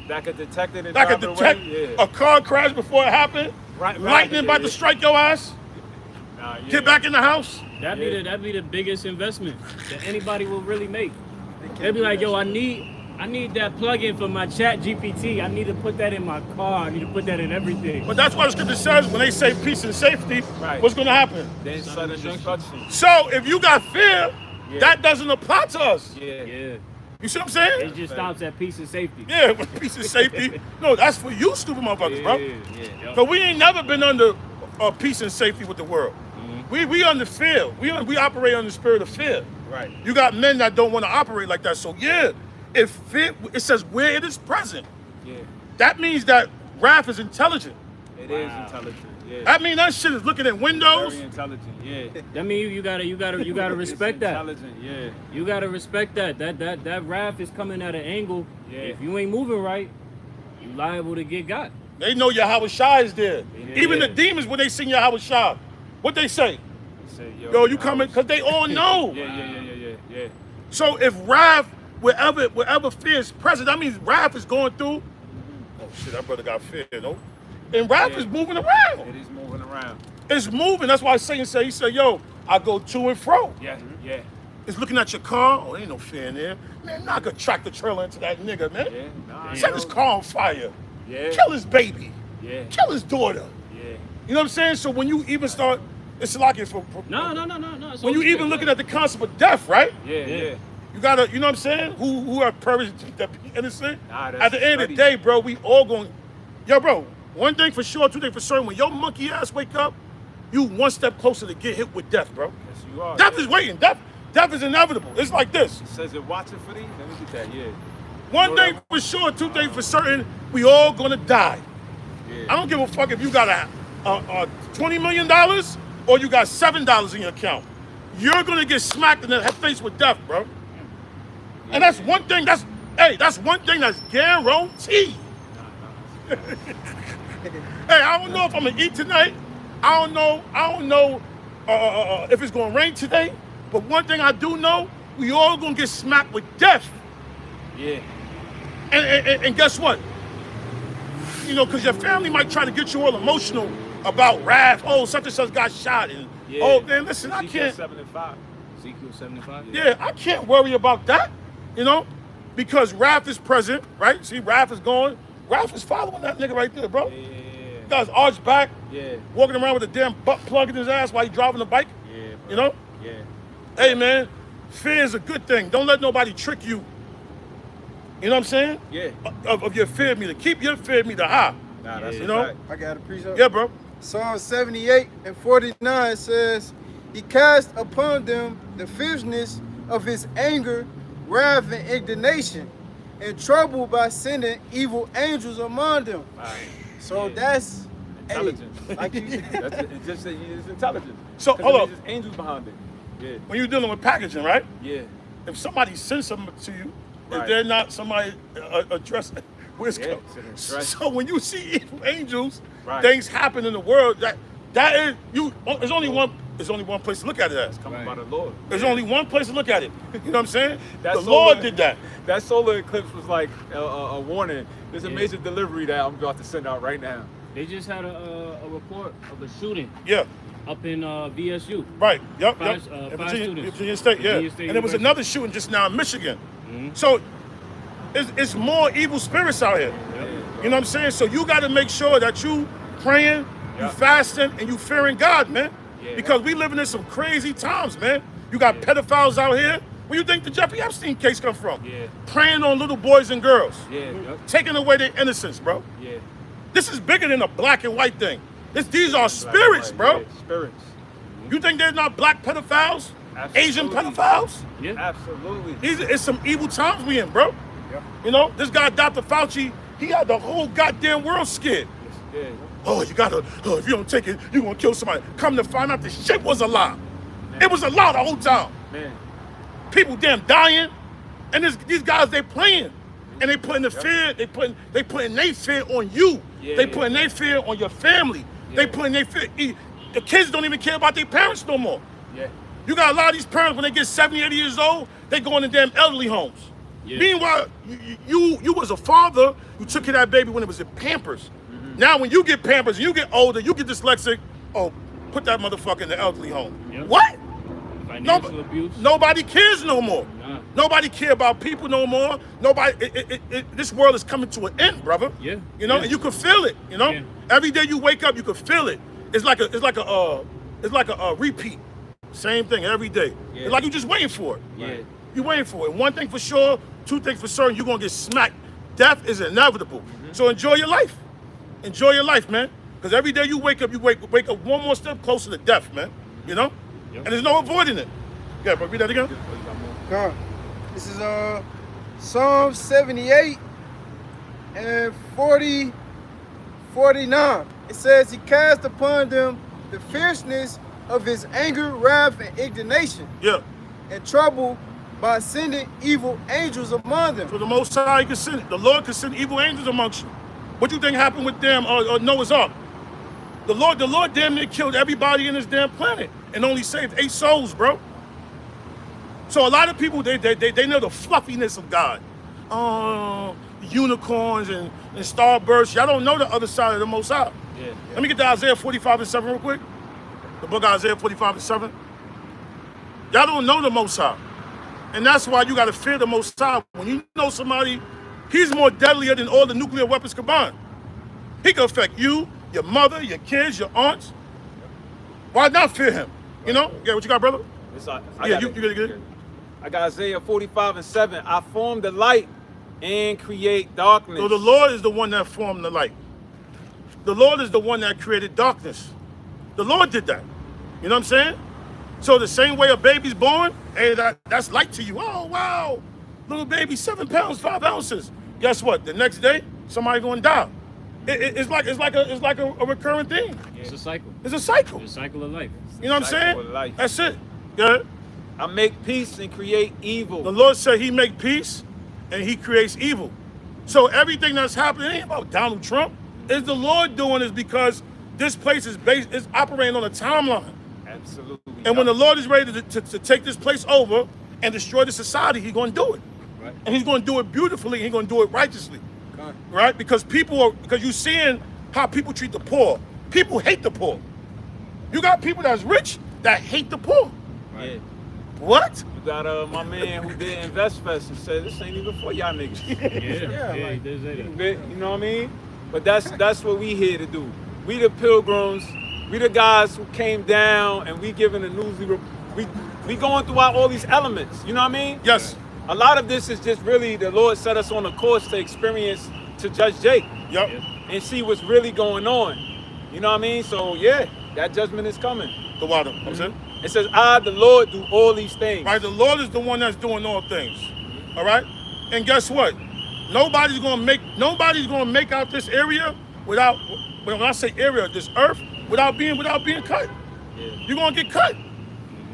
[SPEAKER 3] That could detect it and
[SPEAKER 1] That
[SPEAKER 3] drive
[SPEAKER 1] could
[SPEAKER 3] it
[SPEAKER 1] detect
[SPEAKER 3] away.
[SPEAKER 1] a car crash before it happened.
[SPEAKER 3] Right,
[SPEAKER 1] Lightning about to strike your ass. Get back in the house.
[SPEAKER 2] That'd be the biggest investment that anybody will really make. They'd be like, yo, I need that plug-in for my chat GPT. I need to put that in my car. I need to put that in everything.
[SPEAKER 1] But that's why the scripture says when they say peace and safety, what's going to happen?
[SPEAKER 3] Then sudden destruction.
[SPEAKER 1] So if you got fear, that doesn't apply to us.
[SPEAKER 2] Yeah.
[SPEAKER 1] You see what I'm saying?
[SPEAKER 2] It just stops at peace and safety.
[SPEAKER 1] Yeah, with peace and safety. No, that's for you stupid motherfuckers, bro.
[SPEAKER 2] Yeah.
[SPEAKER 1] But we ain't never been under peace and safety with the world. We under fear. We operate under the spirit of fear.
[SPEAKER 3] Right.
[SPEAKER 1] You got men that don't want to operate like that. So if fear, it says where it is present.
[SPEAKER 3] Yeah.
[SPEAKER 1] That means that wrath is intelligent.
[SPEAKER 3] It is intelligent. Yeah.
[SPEAKER 1] That means that shit is looking at windows.
[SPEAKER 3] Very intelligent. Yeah.
[SPEAKER 2] That means you gotta respect that.
[SPEAKER 3] Intelligent. Yeah.
[SPEAKER 2] You gotta respect that. That wrath is coming at an angle.
[SPEAKER 3] Yeah.
[SPEAKER 2] If you ain't moving right, you liable to get got.
[SPEAKER 1] They know Yahweh Shai is there.
[SPEAKER 3] Yeah.
[SPEAKER 1] Even the demons, when they sing Yahweh Shai, what they say?
[SPEAKER 3] Say,
[SPEAKER 1] Yo, you coming? Because they all know.
[SPEAKER 3] Yeah.
[SPEAKER 1] So if wrath, wherever fear is present, that means wrath is going through. Oh shit, that brother got fear, no? And wrath is moving around.
[SPEAKER 3] It is moving around.
[SPEAKER 1] It's moving. That's why Satan said, he said, yo, I go to and fro.
[SPEAKER 3] Yeah.
[SPEAKER 1] It's looking at your car. Oh, ain't no fear in there. Man, knock a tractor trailer into that nigga, man.
[SPEAKER 3] Yeah. Nah,
[SPEAKER 1] Set his car on fire.
[SPEAKER 3] Yeah.
[SPEAKER 1] Kill his baby.
[SPEAKER 3] Yeah.
[SPEAKER 1] Kill his daughter.
[SPEAKER 3] Yeah.
[SPEAKER 1] You know what I'm saying? So when you even start, it's like it for
[SPEAKER 2] No.
[SPEAKER 1] when you even looking at the concept of death, right?
[SPEAKER 3] Yeah.
[SPEAKER 1] You gotta, you know what I'm saying? Who have perished that be innocent?
[SPEAKER 3] Nah, that's
[SPEAKER 1] At the end of the day, bro, we all going. Yo, bro, one thing for sure, two things for certain. When your monkey ass wake up, you one step closer to get hit with death, bro.
[SPEAKER 3] Yes, you are.
[SPEAKER 1] Death is waiting. Death is inevitable. It's like this.
[SPEAKER 3] It says it watching for thee. Let me get that. Yeah.
[SPEAKER 1] One thing for sure, two things for certain. We all gonna die.
[SPEAKER 3] Yeah.
[SPEAKER 1] I don't give a fuck if you got a $20 million or you got $7 in your account. You're gonna get smacked in the face with death, bro. And that's one thing. That's one thing that's guaranteed. Hey, I don't know if I'm gonna eat tonight. I don't know if it's gonna rain today. But one thing I do know, we all gonna get smacked with death.
[SPEAKER 3] Yeah.
[SPEAKER 1] And guess what? You know, because your family might try to get you all emotional about wrath. Oh, such and such got shot. And oh, man, listen, I
[SPEAKER 3] Ezekiel
[SPEAKER 1] can't.
[SPEAKER 3] 7:5.
[SPEAKER 2] Ezekiel 75.
[SPEAKER 1] Yeah, I can't worry about that. You know, because wrath is present, right? See, wrath is going. Wrath is following that nigga right there, bro.
[SPEAKER 3] Yeah.
[SPEAKER 1] Guy's arched back,
[SPEAKER 3] Yeah.
[SPEAKER 1] walking around with a damn butt plug in his ass while he's driving the bike.
[SPEAKER 3] Yeah. Bro.
[SPEAKER 1] You know?
[SPEAKER 3] Yeah.
[SPEAKER 1] Hey, man, fear is a good thing. Don't let nobody trick you. You know what I'm saying?
[SPEAKER 3] Yeah.
[SPEAKER 1] Of your fear meter. Keep your fear meter high.
[SPEAKER 3] Nah, that's
[SPEAKER 1] You
[SPEAKER 3] a
[SPEAKER 1] know?
[SPEAKER 3] fact.
[SPEAKER 4] I got a precept.
[SPEAKER 1] Yeah, bro.
[SPEAKER 4] Psalm 78:49 says, He cast upon them the fierceness of his anger, wrath, and indignation, and troubled by sending evil angels among them.
[SPEAKER 3] Right.
[SPEAKER 4] So
[SPEAKER 3] Yeah.
[SPEAKER 4] that's
[SPEAKER 3] Intelligent.
[SPEAKER 4] Hey, like you,
[SPEAKER 3] It's just it's intelligent.
[SPEAKER 1] So,
[SPEAKER 3] 'Cause
[SPEAKER 1] hold
[SPEAKER 3] there's
[SPEAKER 1] up.
[SPEAKER 3] just angels behind it. Yeah.
[SPEAKER 1] When you're dealing with packaging, right?
[SPEAKER 3] Yeah.
[SPEAKER 1] If somebody sends something to you
[SPEAKER 3] Right.
[SPEAKER 1] Is there not somebody addressing where's
[SPEAKER 3] Yeah,
[SPEAKER 1] so,
[SPEAKER 3] right.
[SPEAKER 1] so when you see evil angels,
[SPEAKER 3] Right.
[SPEAKER 1] things happen in the world. That is you. There's only one. There's only one place to look at it as.
[SPEAKER 3] Coming
[SPEAKER 2] Right.
[SPEAKER 3] by the Lord.
[SPEAKER 1] There's only one place to look at it. You know what I'm saying?
[SPEAKER 3] That
[SPEAKER 1] The
[SPEAKER 3] solar-
[SPEAKER 1] Lord did that.
[SPEAKER 3] That solar eclipse was like a warning. There's a
[SPEAKER 2] Yeah.
[SPEAKER 3] major delivery that I'm about to send out right now.
[SPEAKER 2] They just had a report of a shooting
[SPEAKER 1] Yeah.
[SPEAKER 2] up in VSU.
[SPEAKER 1] Right. Yep.
[SPEAKER 2] Five-
[SPEAKER 1] Yep.
[SPEAKER 2] five
[SPEAKER 1] In Virginia,
[SPEAKER 2] students.
[SPEAKER 1] Virginia State. Yeah.
[SPEAKER 2] Virginia State
[SPEAKER 1] And there was
[SPEAKER 2] University.
[SPEAKER 1] another shooting just now in Michigan.
[SPEAKER 2] Mhm.
[SPEAKER 1] So it's more evil spirits out here.
[SPEAKER 2] Yep.
[SPEAKER 1] You know what I'm saying? So you got to make sure that you praying, you
[SPEAKER 3] Yeah.
[SPEAKER 1] fasting, and you fearing God, man.
[SPEAKER 3] Yeah.
[SPEAKER 1] Because we living in some crazy times, man. You got pedophiles out here. Where you think the Jeffrey Epstein case come from?
[SPEAKER 3] Yeah.
[SPEAKER 1] Preying on little boys and girls.
[SPEAKER 3] Yeah. Yep.
[SPEAKER 1] Taking away their innocence, bro.
[SPEAKER 3] Yeah.
[SPEAKER 1] This is bigger than a black and white thing. These are
[SPEAKER 3] Black
[SPEAKER 1] spirits,
[SPEAKER 3] and white,
[SPEAKER 1] bro.
[SPEAKER 3] yeah, spirits.
[SPEAKER 1] You think there's not black pedophiles? Asian
[SPEAKER 3] Absolutely.
[SPEAKER 1] pedophiles?
[SPEAKER 2] Yeah.
[SPEAKER 3] Absolutely.
[SPEAKER 1] It's some evil times we in, bro.
[SPEAKER 3] Yeah.
[SPEAKER 1] You know, this guy, Dr. Fauci, he had the whole goddamn world scared.
[SPEAKER 3] Yeah.
[SPEAKER 1] Oh, you gotta, if you don't take it, you're gonna kill somebody. Come to find out the shit was a lie. It was a lie the whole time.
[SPEAKER 3] Man.
[SPEAKER 1] People damn dying, and these guys, they playing. And they putting the fear, they putting their fear on you.
[SPEAKER 3] Yeah,
[SPEAKER 1] They
[SPEAKER 3] yeah.
[SPEAKER 1] putting their fear on your family. They
[SPEAKER 3] Yeah.
[SPEAKER 1] putting their fear, the kids don't even care about their parents no more.
[SPEAKER 3] Yeah.
[SPEAKER 1] You got a lot of these parents, when they get 70, 80 years old, they go in the damn elderly homes.
[SPEAKER 2] Yeah.
[SPEAKER 1] Meanwhile, you was a father, you took care of that baby when it was in Pampers. Now when you get Pampers, you get older, you get dyslexic, oh, put that motherfucker in the elderly home.
[SPEAKER 2] Yep.
[SPEAKER 1] What?
[SPEAKER 2] Financial abuse.
[SPEAKER 1] Nobody cares no more.
[SPEAKER 2] Nah.
[SPEAKER 1] Nobody care about people no more. Nobody. This world is coming to an end, brother.
[SPEAKER 2] Yeah.
[SPEAKER 1] You know,
[SPEAKER 2] Yeah.
[SPEAKER 1] and you can feel it. You know,
[SPEAKER 2] Yeah.
[SPEAKER 1] every day you wake up, you can feel it. It's like a repeat. Same thing every day.
[SPEAKER 3] Yeah.
[SPEAKER 1] It's like you just waiting for it.
[SPEAKER 3] Yeah.
[SPEAKER 1] You waiting for it. One thing for sure, two things for certain, you're gonna get smacked. Death is inevitable. So enjoy your life. Enjoy your life, man. Because every day you wake up one more step closer to death, man. You know?
[SPEAKER 2] Yep.
[SPEAKER 1] And there's no avoiding it. Yeah, but read that again.
[SPEAKER 4] Come. This is Psalm 78 and 49. It says, He cast upon them the fierceness of His anger, wrath, and indignation,
[SPEAKER 1] Yeah.
[SPEAKER 4] and trouble by sending evil angels among them.
[SPEAKER 1] So the Most High can send, the Lord can send evil angels amongst you. What you think happened with them Noah's Ark? The Lord damn near killed everybody in this damn planet and only saved 8 souls, bro. So a lot of people, they know the fluffiness of God. Unicorns and starbursts. Y'all don't know the other side of the Most High.
[SPEAKER 3] Yeah.
[SPEAKER 1] Let me get to Isaiah 45 and 7 real quick. The book of Isaiah 45 and 7. Y'all don't know the Most High. And that's why you got to fear the Most High. When you know somebody, he's more deadlier than all the nuclear weapons combined. He can affect you, your mother, your kids, your aunts. Why not fear him? You know? Yeah, what you got, brother?
[SPEAKER 3] Yeah,
[SPEAKER 1] you get it.
[SPEAKER 3] I got Isaiah 45 and 7. I form the light and create darkness.
[SPEAKER 1] So the Lord is the one that formed the light. The Lord is the one that created darkness. The Lord did that. You know what I'm saying? So the same way a baby's born, hey, that's light to you. Oh, wow. Little baby, 7 pounds, 5 ounces. Guess what? The next day, somebody gonna die. It's like a recurring thing.
[SPEAKER 2] It's a cycle.
[SPEAKER 1] It's a cycle.
[SPEAKER 2] It's a cycle of life.
[SPEAKER 1] You know what I'm
[SPEAKER 3] Cycle
[SPEAKER 1] saying?
[SPEAKER 3] of life.
[SPEAKER 1] That's it. Yeah.
[SPEAKER 3] I make peace and create evil.
[SPEAKER 1] The Lord said he make peace and he creates evil. So everything that's happening ain't about Donald Trump. It's the Lord doing this because this place is operating on a timeline.
[SPEAKER 3] Absolutely.
[SPEAKER 1] And when the Lord is ready to take this place over and destroy the society, he's going to do it.
[SPEAKER 2] Right.
[SPEAKER 1] And he's going to do it beautifully. He's going to do it righteously.
[SPEAKER 3] Okay.
[SPEAKER 1] Right? Because you're seeing how people treat the poor. People hate the poor. You got people that's rich that hate the poor.
[SPEAKER 3] Yeah.
[SPEAKER 1] What?
[SPEAKER 3] You got my man who did InvestFest and said this ain't even for y'all niggas.
[SPEAKER 2] Yeah.
[SPEAKER 3] like,
[SPEAKER 2] he did say that.
[SPEAKER 3] You know what I mean? But that's what we here to do. We the pilgrims. We the guys who came down and we giving the news. We going throughout all these elements. You know what I mean?
[SPEAKER 1] Yes.
[SPEAKER 3] A lot of this is just really the Lord set us on a course to experience, to judge Jake
[SPEAKER 1] Yep.
[SPEAKER 3] and see what's really going on. You know what I mean? So yeah, that judgment is coming.
[SPEAKER 1] The water. I'm saying?
[SPEAKER 3] It says, I, the Lord, do all these things.
[SPEAKER 1] Right? The Lord is the one that's doing all things. All right? And guess what? Nobody's gonna make out this area without, when I say area, this earth, without being cut.
[SPEAKER 3] Yeah.
[SPEAKER 1] You're gonna get cut.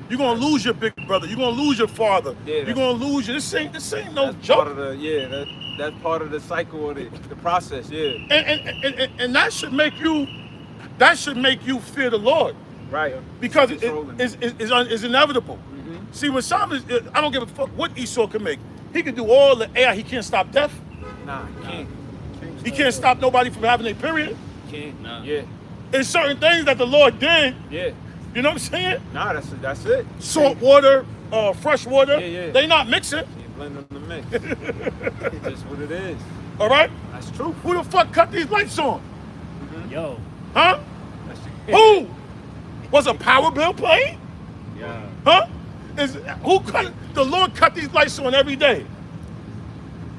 [SPEAKER 1] You're gonna lose your big brother. You're gonna lose your father.
[SPEAKER 3] Yeah,
[SPEAKER 1] You're gonna lose your. This ain't no
[SPEAKER 3] That's
[SPEAKER 1] joke.
[SPEAKER 3] part of the that's part of the cycle of the process. Yeah.
[SPEAKER 1] And that should make you fear the Lord.
[SPEAKER 3] Right.
[SPEAKER 1] Because
[SPEAKER 3] Controlling.
[SPEAKER 1] it's inevitable. See, when Solomon, I don't give a fuck what Esau can make. He can do all the AI. He can't stop death.
[SPEAKER 3] Nah, he can't.
[SPEAKER 1] He can't stop nobody from having a period.
[SPEAKER 3] Can't.
[SPEAKER 2] Nah.
[SPEAKER 3] Yeah.
[SPEAKER 1] There's certain things that the Lord did.
[SPEAKER 3] Yeah.
[SPEAKER 1] You know what I'm saying?
[SPEAKER 3] Nah, that's it.
[SPEAKER 1] Salt water, fresh water.
[SPEAKER 3] Yeah.
[SPEAKER 1] They not mixing.
[SPEAKER 3] You blend them to mix. It's just what it is.
[SPEAKER 1] All right?
[SPEAKER 3] That's true.
[SPEAKER 1] Who the fuck cut these lights on?
[SPEAKER 2] Yo.
[SPEAKER 1] Huh? Who? Was a power bill playing?
[SPEAKER 2] Yeah.
[SPEAKER 1] Huh? Who cut? The Lord cut these lights on every day.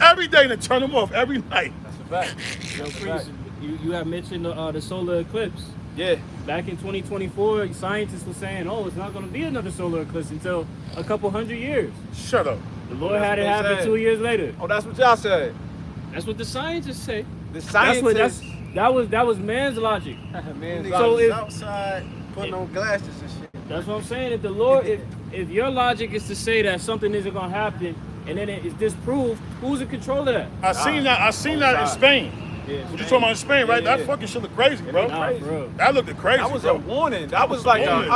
[SPEAKER 1] Every day to turn them off every night.
[SPEAKER 3] That's a fact.
[SPEAKER 2] Yo,
[SPEAKER 3] That's a
[SPEAKER 2] Priest,
[SPEAKER 3] fact.
[SPEAKER 2] you have mentioned the solar eclipse.
[SPEAKER 3] Yeah.
[SPEAKER 2] Back in 2024, scientists were saying, oh, it's not going to be another solar eclipse until a couple hundred years.
[SPEAKER 1] Shut up.
[SPEAKER 2] The Lord
[SPEAKER 3] That's
[SPEAKER 2] had
[SPEAKER 3] what
[SPEAKER 2] it
[SPEAKER 3] they
[SPEAKER 2] happen
[SPEAKER 3] said.
[SPEAKER 2] 2 years later.
[SPEAKER 3] Oh, that's what y'all said.
[SPEAKER 2] That's what the scientists say.
[SPEAKER 3] The
[SPEAKER 2] That's
[SPEAKER 3] scientists.
[SPEAKER 2] that was man's logic.
[SPEAKER 3] Man,
[SPEAKER 4] Niggas
[SPEAKER 2] So if-
[SPEAKER 4] outside putting on glasses and shit.
[SPEAKER 2] That's what I'm saying. If the Lord, if your logic is to say that something isn't going to happen and then it is disproved, who's in control of that?
[SPEAKER 1] I seen that in Spain.
[SPEAKER 3] Yeah,
[SPEAKER 1] What you talking about in Spain, right?
[SPEAKER 3] Yeah,
[SPEAKER 1] That fucking shit look crazy, bro.
[SPEAKER 2] Nah,
[SPEAKER 3] crazy.
[SPEAKER 2] bro.
[SPEAKER 1] That looked crazy,
[SPEAKER 3] That was
[SPEAKER 1] bro.
[SPEAKER 3] a warning. That was like
[SPEAKER 1] warning.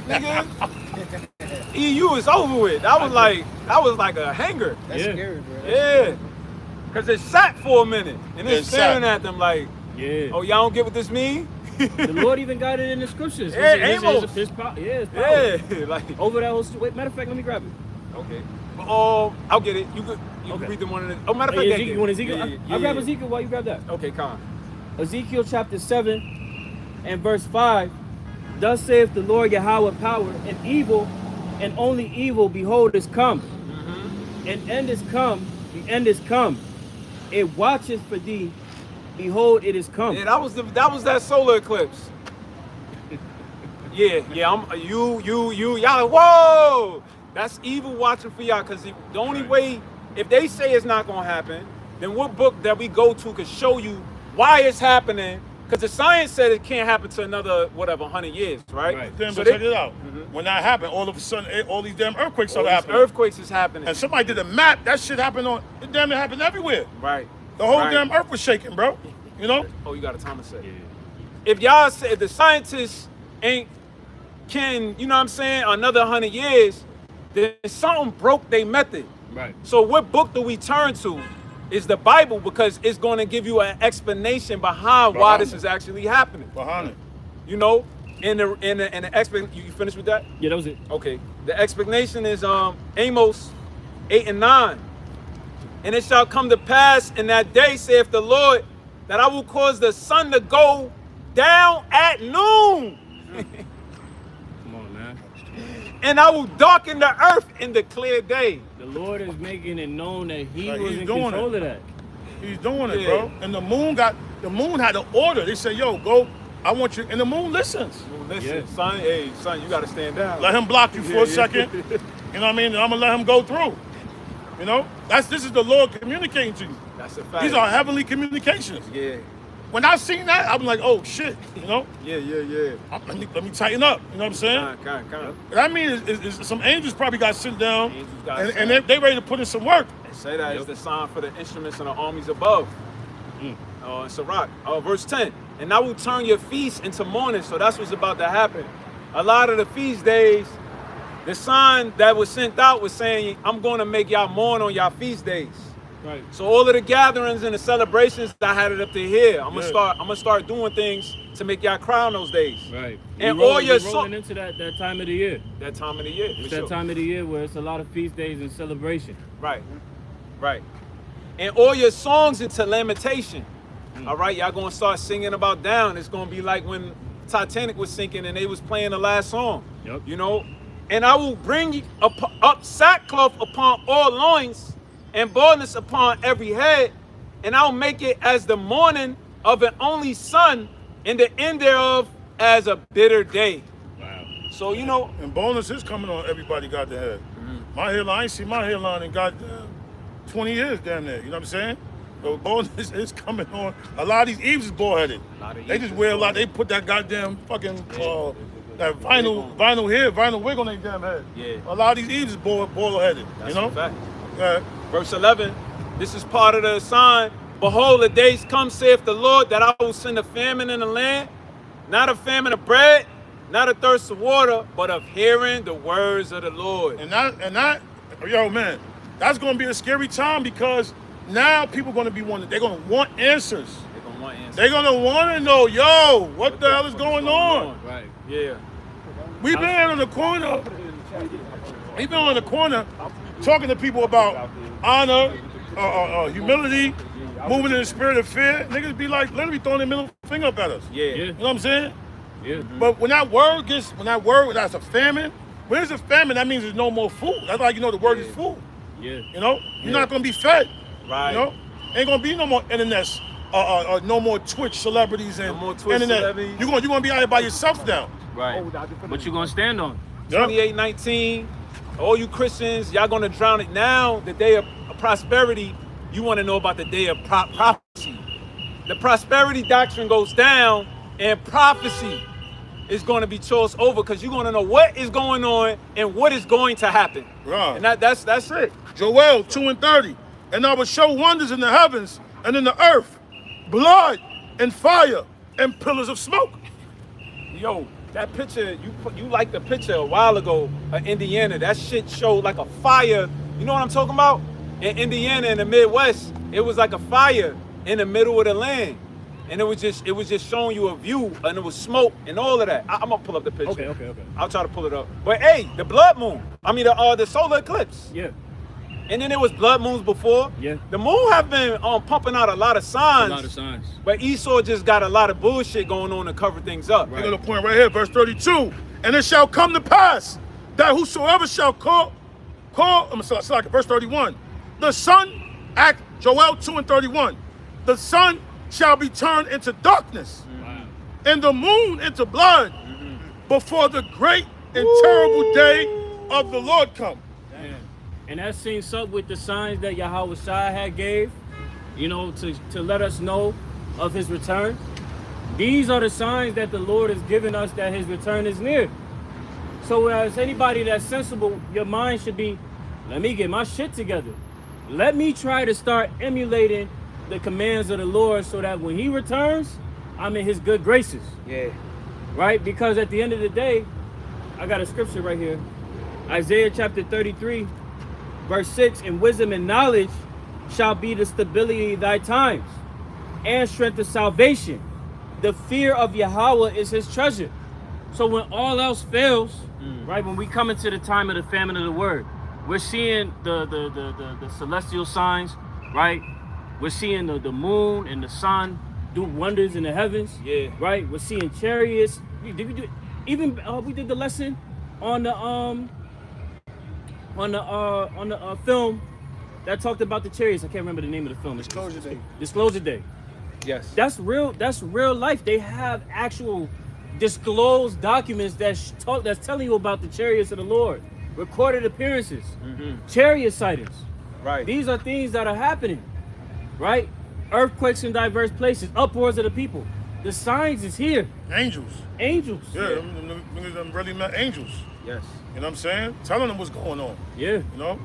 [SPEAKER 3] nigga. EU is over with. That was like a hanger.
[SPEAKER 4] That's
[SPEAKER 2] Yeah.
[SPEAKER 4] scary, bro.
[SPEAKER 3] Yeah. Cause it sat for a minute and
[SPEAKER 1] It
[SPEAKER 3] then staring
[SPEAKER 1] sat.
[SPEAKER 3] at them like,
[SPEAKER 2] Yeah.
[SPEAKER 3] oh, y'all don't get what this mean?
[SPEAKER 2] The Lord even got it in the scriptures.
[SPEAKER 3] Yeah,
[SPEAKER 2] His
[SPEAKER 3] Amos.
[SPEAKER 2] power. Yeah, his power.
[SPEAKER 3] Yeah. Like,
[SPEAKER 2] Over that whole. Wait, matter of fact, let me grab it.
[SPEAKER 3] okay. I'll get it. You
[SPEAKER 2] Okay.
[SPEAKER 3] can read the one in the. Oh, matter of fact,
[SPEAKER 2] Ezekiel, you want Ezekiel? I'll grab
[SPEAKER 3] yeah.
[SPEAKER 2] Ezekiel while you grab that.
[SPEAKER 3] Okay, Con.
[SPEAKER 2] Ezekiel chapter 7 and verse 5. Thus saith the Lord Yahweh power, and evil, and only evil, behold, is come. And end is come, the end is come. It watcheth for thee, behold, it is come.
[SPEAKER 3] Yeah, that was that solar eclipse. yeah. I'm y'all. Whoa, that's evil watching for y'all. Cause the only way, if they say it's not gonna happen, then what book that we go to could show you why it's happening? Cause the science said it can't happen to another 100 years, right?
[SPEAKER 2] Right.
[SPEAKER 1] Then,
[SPEAKER 3] So
[SPEAKER 1] but
[SPEAKER 3] they-
[SPEAKER 1] check it out. When that happened, all of a sudden, all these damn earthquakes
[SPEAKER 3] all
[SPEAKER 1] started
[SPEAKER 3] these
[SPEAKER 1] happening.
[SPEAKER 3] earthquakes is happening.
[SPEAKER 1] And somebody did a map. That shit happened it damn near happened everywhere.
[SPEAKER 3] Right.
[SPEAKER 1] The whole
[SPEAKER 3] Right.
[SPEAKER 1] damn earth was shaking, bro. You know?
[SPEAKER 3] Oh, you got a timer set. If y'all say if the scientists can, you know what I'm saying, another 100 years, then something broke their method.
[SPEAKER 2] Right.
[SPEAKER 3] So what book do we turn to? Is the Bible, because it's going to give you an explanation behind why this is actually happening.
[SPEAKER 1] Behind it.
[SPEAKER 3] You know, and the explanation. You finished with that?
[SPEAKER 2] Yeah, that was it.
[SPEAKER 3] Okay. The explanation is Amos 8 and 9. And it shall come to pass in that day, saith the Lord, that I will cause the sun to go down at noon,
[SPEAKER 2] Come on, man.
[SPEAKER 3] and I will darken the earth in the clear day.
[SPEAKER 2] The Lord is making it known that He
[SPEAKER 1] Like,
[SPEAKER 2] was
[SPEAKER 1] he's
[SPEAKER 2] in
[SPEAKER 1] doing
[SPEAKER 2] control
[SPEAKER 1] it.
[SPEAKER 2] of that.
[SPEAKER 1] He's doing it,
[SPEAKER 3] Yeah.
[SPEAKER 1] bro. And the moon had an order. They said, yo, go, I want you. And the moon listens.
[SPEAKER 3] Well, listen,
[SPEAKER 2] Yeah.
[SPEAKER 3] son, hey, son, you got to stand down.
[SPEAKER 1] Let him block you for
[SPEAKER 3] Yeah,
[SPEAKER 1] a
[SPEAKER 3] yeah.
[SPEAKER 1] second. You know what I mean? And I'm going to let him go through. You know? This is the Lord communicating to you.
[SPEAKER 3] That's a fact.
[SPEAKER 1] These are heavenly communications.
[SPEAKER 3] Yeah,
[SPEAKER 1] When I seen that, I'm like, oh, shit. You know?
[SPEAKER 3] yeah.
[SPEAKER 1] Let me tighten up. You know what I'm saying?
[SPEAKER 3] Con.
[SPEAKER 1] That means is some angels probably got sit down
[SPEAKER 3] Angels got
[SPEAKER 1] and,
[SPEAKER 3] sit
[SPEAKER 1] and
[SPEAKER 3] down.
[SPEAKER 1] they ready to put in some work.
[SPEAKER 3] They say that is the sign for the instruments and the armies above. Sirach, verse 10. And I will turn your feasts into mourning. So that's what's about to happen. A lot of the feast days, the sign that was sent out was saying, I'm going to make y'all mourn on y'all feast days.
[SPEAKER 2] Right.
[SPEAKER 3] So all of the gatherings and the celebrations, I had it up to here. I'm
[SPEAKER 1] Yeah.
[SPEAKER 3] gonna start doing things to make y'all cry on those days.
[SPEAKER 2] Right.
[SPEAKER 3] And
[SPEAKER 2] We
[SPEAKER 3] all your
[SPEAKER 2] rolling into that time of the year.
[SPEAKER 3] That time of the year.
[SPEAKER 2] It's
[SPEAKER 3] for
[SPEAKER 2] that
[SPEAKER 3] sure.
[SPEAKER 2] time of the year where it's a lot of feast days and celebration.
[SPEAKER 3] Right. And all your songs into lamentation. All right, y'all gonna start singing about down. It's gonna be like when Titanic was sinking and they was playing the last song.
[SPEAKER 2] Yep.
[SPEAKER 3] You know, and I will bring up sackcloth upon all loins and baldness upon every head, and I'll make it as the morning of an only son, and the end thereof as a bitter day.
[SPEAKER 2] Wow.
[SPEAKER 3] So you know,
[SPEAKER 1] And bonus is coming on everybody got the head. My hairline, I ain't seen my hairline in goddamn 20 years damn near. You know what I'm saying? So bonus is coming on. A lot of these Eves is bald headed.
[SPEAKER 3] lot of
[SPEAKER 1] They
[SPEAKER 3] Eves
[SPEAKER 1] just
[SPEAKER 3] is
[SPEAKER 1] wear a lot.
[SPEAKER 3] bald-headed.
[SPEAKER 1] They put that goddamn fucking that That vinyl here, vinyl wig on their damn head.
[SPEAKER 3] Yeah.
[SPEAKER 1] A lot of these Eves is bald-headed,
[SPEAKER 3] That's
[SPEAKER 1] you know?
[SPEAKER 3] a fact.
[SPEAKER 1] Yeah.
[SPEAKER 3] Verse 11, this is part of the sign. Behold, the days come, saith the Lord, that I will send a famine in the land, not a famine of bread, not a thirst of water, but of hearing the words of the Lord.
[SPEAKER 1] And that, yo, man, that's going to be a scary time because now people going to be they're going to want answers.
[SPEAKER 3] They're going to want answers.
[SPEAKER 1] They're going to want to know, yo, what the hell is going on?
[SPEAKER 2] Right.
[SPEAKER 3] Yeah.
[SPEAKER 1] We've been on the corner. We've been on the corner talking to people about honor, humility, moving in the spirit of fear. Niggas be like literally throwing their middle finger up at us.
[SPEAKER 3] Yeah.
[SPEAKER 2] Yeah.
[SPEAKER 1] You know what I'm saying?
[SPEAKER 2] Yeah.
[SPEAKER 1] But when that word that's a famine, when there's a famine, that means there's no more food. That's like, you know, the word is food.
[SPEAKER 2] Yeah.
[SPEAKER 1] You know? You're not going to be fed.
[SPEAKER 3] Right.
[SPEAKER 1] You know? Ain't going to be no more internets, no more Twitch celebrities and
[SPEAKER 3] No more Twitch
[SPEAKER 1] internet.
[SPEAKER 3] celebrities.
[SPEAKER 1] You're going to be out here by yourself now.
[SPEAKER 2] Right. What you gonna stand on?
[SPEAKER 1] Yeah.
[SPEAKER 3] 28:19, all you Christians, y'all gonna drown it now. The day of prosperity, you want to know about the day of prophecy. The prosperity doctrine goes down, and prophecy is going to be chose over because you're going to know what is going on and what is going to happen.
[SPEAKER 1] Right.
[SPEAKER 3] And that's it.
[SPEAKER 1] Joel 2:30. And I will show wonders in the heavens and in the earth, blood and fire and pillars of smoke.
[SPEAKER 3] Yo, that picture, you liked the picture a while ago of Indiana. That shit showed like a fire. You know what I'm talking about? In Indiana, in the Midwest, it was like a fire in the middle of the land. And it was just showing you a view, and it was smoke and all of that. I'm gonna pull up the picture.
[SPEAKER 2] Okay.
[SPEAKER 3] I'll try to pull it up. But hey, the blood moon. I mean the solar eclipse.
[SPEAKER 2] Yeah.
[SPEAKER 3] And then there was blood moons before.
[SPEAKER 2] Yeah.
[SPEAKER 3] The moon have been pumping out a lot of signs.
[SPEAKER 2] A lot of signs.
[SPEAKER 3] But Esau just got a lot of bullshit going on to cover things up.
[SPEAKER 1] Look at the point right here, verse 32. And it shall come to pass that whosoever shall verse 31. The sun, Joel 2:31. The sun shall be turned into darkness, and the moon into blood, before the great and terrible day of the Lord come.
[SPEAKER 2] Yeah. And that syncs up with the signs that Yahweh Shai had gave, you know, to let us know of his return. These are the signs that the Lord has given us that his return is near. So as anybody that's sensible, your mind should be, let me get my shit together. Let me try to start emulating the commands of the Lord so that when he returns, I'm in his good graces.
[SPEAKER 3] Yeah.
[SPEAKER 2] Right? Because at the end of the day, I got a scripture right here. Isaiah chapter 33, verse 6, and wisdom and knowledge shall be the stability of thy times, and strength of salvation. The fear of Yahweh is his treasure. So when all else fails, right, when we come into the time of the famine of the word, we're seeing the celestial signs, right? We're seeing the moon and the sun do wonders in the heavens.
[SPEAKER 3] Yeah.
[SPEAKER 2] Right? We're seeing chariots. We did the lesson on the film that talked about the chariots. I can't remember the name of the film.
[SPEAKER 4] Disclosure Day.
[SPEAKER 2] Disclosure Day.
[SPEAKER 3] Yes.
[SPEAKER 2] That's real life. They have actual disclosed documents that's telling you about the chariots of the Lord, recorded appearances, chariot sightings.
[SPEAKER 3] Right.
[SPEAKER 2] These are things that are happening, right? Earthquakes in diverse places, uproars of the people. The signs is here.
[SPEAKER 1] Angels.
[SPEAKER 2] Angels.
[SPEAKER 1] Yeah, them really met angels.
[SPEAKER 3] Yes.
[SPEAKER 1] You know what I'm saying? Telling them what's going on.
[SPEAKER 2] Yeah.
[SPEAKER 1] You know?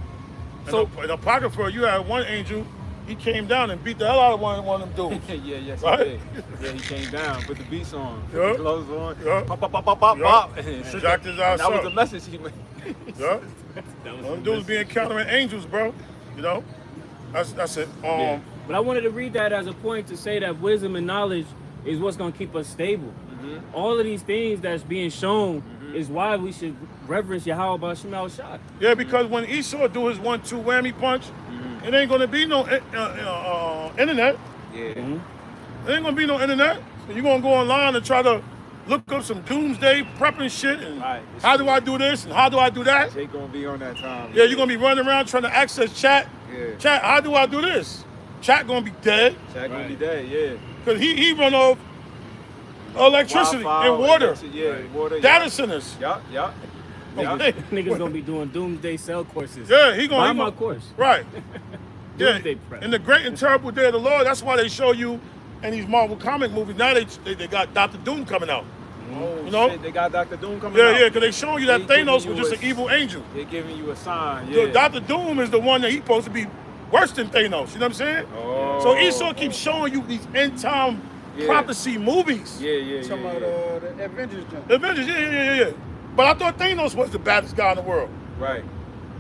[SPEAKER 2] So-
[SPEAKER 1] in Apocrypha, you had one angel, he came down and beat the hell out of one of them dudes.
[SPEAKER 3] Yes,
[SPEAKER 1] Right?
[SPEAKER 3] he did. Yeah, he came down, put the beats on, put
[SPEAKER 1] Yeah.
[SPEAKER 3] the gloves on,
[SPEAKER 1] Yeah.
[SPEAKER 3] pop, pop, pop, pop, pop,
[SPEAKER 1] Yeah.
[SPEAKER 3] pop.
[SPEAKER 1] And jacked his ass
[SPEAKER 3] That was
[SPEAKER 1] up.
[SPEAKER 3] the message he made.
[SPEAKER 1] Yeah?
[SPEAKER 2] That was
[SPEAKER 1] Them
[SPEAKER 2] the
[SPEAKER 1] dudes
[SPEAKER 2] message.
[SPEAKER 1] be encountering angels, bro. You know? That's it.
[SPEAKER 2] Yeah. But I wanted to read that as a point to say that wisdom and knowledge is what's going to keep us stable. All of these things that's being shown is why we should reverence Yahweh B'Shem Al Shai.
[SPEAKER 1] Yeah, because when Esau do his 1-2 whammy punch, it ain't gonna be no internet.
[SPEAKER 3] Yeah.
[SPEAKER 1] There ain't gonna be no internet. So you're gonna go online and try to look up some doomsday prepping shit and
[SPEAKER 3] Right.
[SPEAKER 1] how do I do this and how do I do that?
[SPEAKER 3] Jake gonna be on that time.
[SPEAKER 1] Yeah, you're gonna be running around trying to access chat.
[SPEAKER 3] Yeah.
[SPEAKER 1] Chat, how do I do this? Chat gonna be dead
[SPEAKER 3] Jack gonna be
[SPEAKER 2] Right.
[SPEAKER 3] dead, yeah.
[SPEAKER 1] because he run off electricity
[SPEAKER 3] Wi-Fi,
[SPEAKER 1] and water,
[SPEAKER 3] yeah, water.
[SPEAKER 1] data centers.
[SPEAKER 3] Yeah.
[SPEAKER 2] Niggas going to be doing doomsday cell courses.
[SPEAKER 1] Yeah, he gonna
[SPEAKER 2] Buy
[SPEAKER 1] he
[SPEAKER 2] my
[SPEAKER 1] gonna-
[SPEAKER 2] course.
[SPEAKER 1] Right. Yeah,
[SPEAKER 2] Doomsday prep.
[SPEAKER 1] in the great and terrible day of the Lord, that's why they show you in these Marvel comic movies. Now they got Dr. Doom coming out.
[SPEAKER 3] Oh,
[SPEAKER 1] You know?
[SPEAKER 3] shit, they got Dr. Doom coming
[SPEAKER 1] Yeah,
[SPEAKER 3] out.
[SPEAKER 1] yeah, because they showing you that
[SPEAKER 3] They giving
[SPEAKER 1] Thanos
[SPEAKER 3] you
[SPEAKER 1] was just
[SPEAKER 3] a-
[SPEAKER 1] an evil angel.
[SPEAKER 3] They're giving you a sign,
[SPEAKER 1] So
[SPEAKER 3] yeah.
[SPEAKER 1] Dr. Doom is the one that he's supposed to be worse than Thanos. You know what I'm saying?
[SPEAKER 3] Oh.
[SPEAKER 1] So Esau keeps showing you these end time
[SPEAKER 3] Yeah.
[SPEAKER 1] prophecy movies.
[SPEAKER 3] Yeah.
[SPEAKER 4] Talking about the Avengers jump.
[SPEAKER 1] The Avengers, yeah. But I thought Thanos was the baddest guy in the world.
[SPEAKER 3] Right.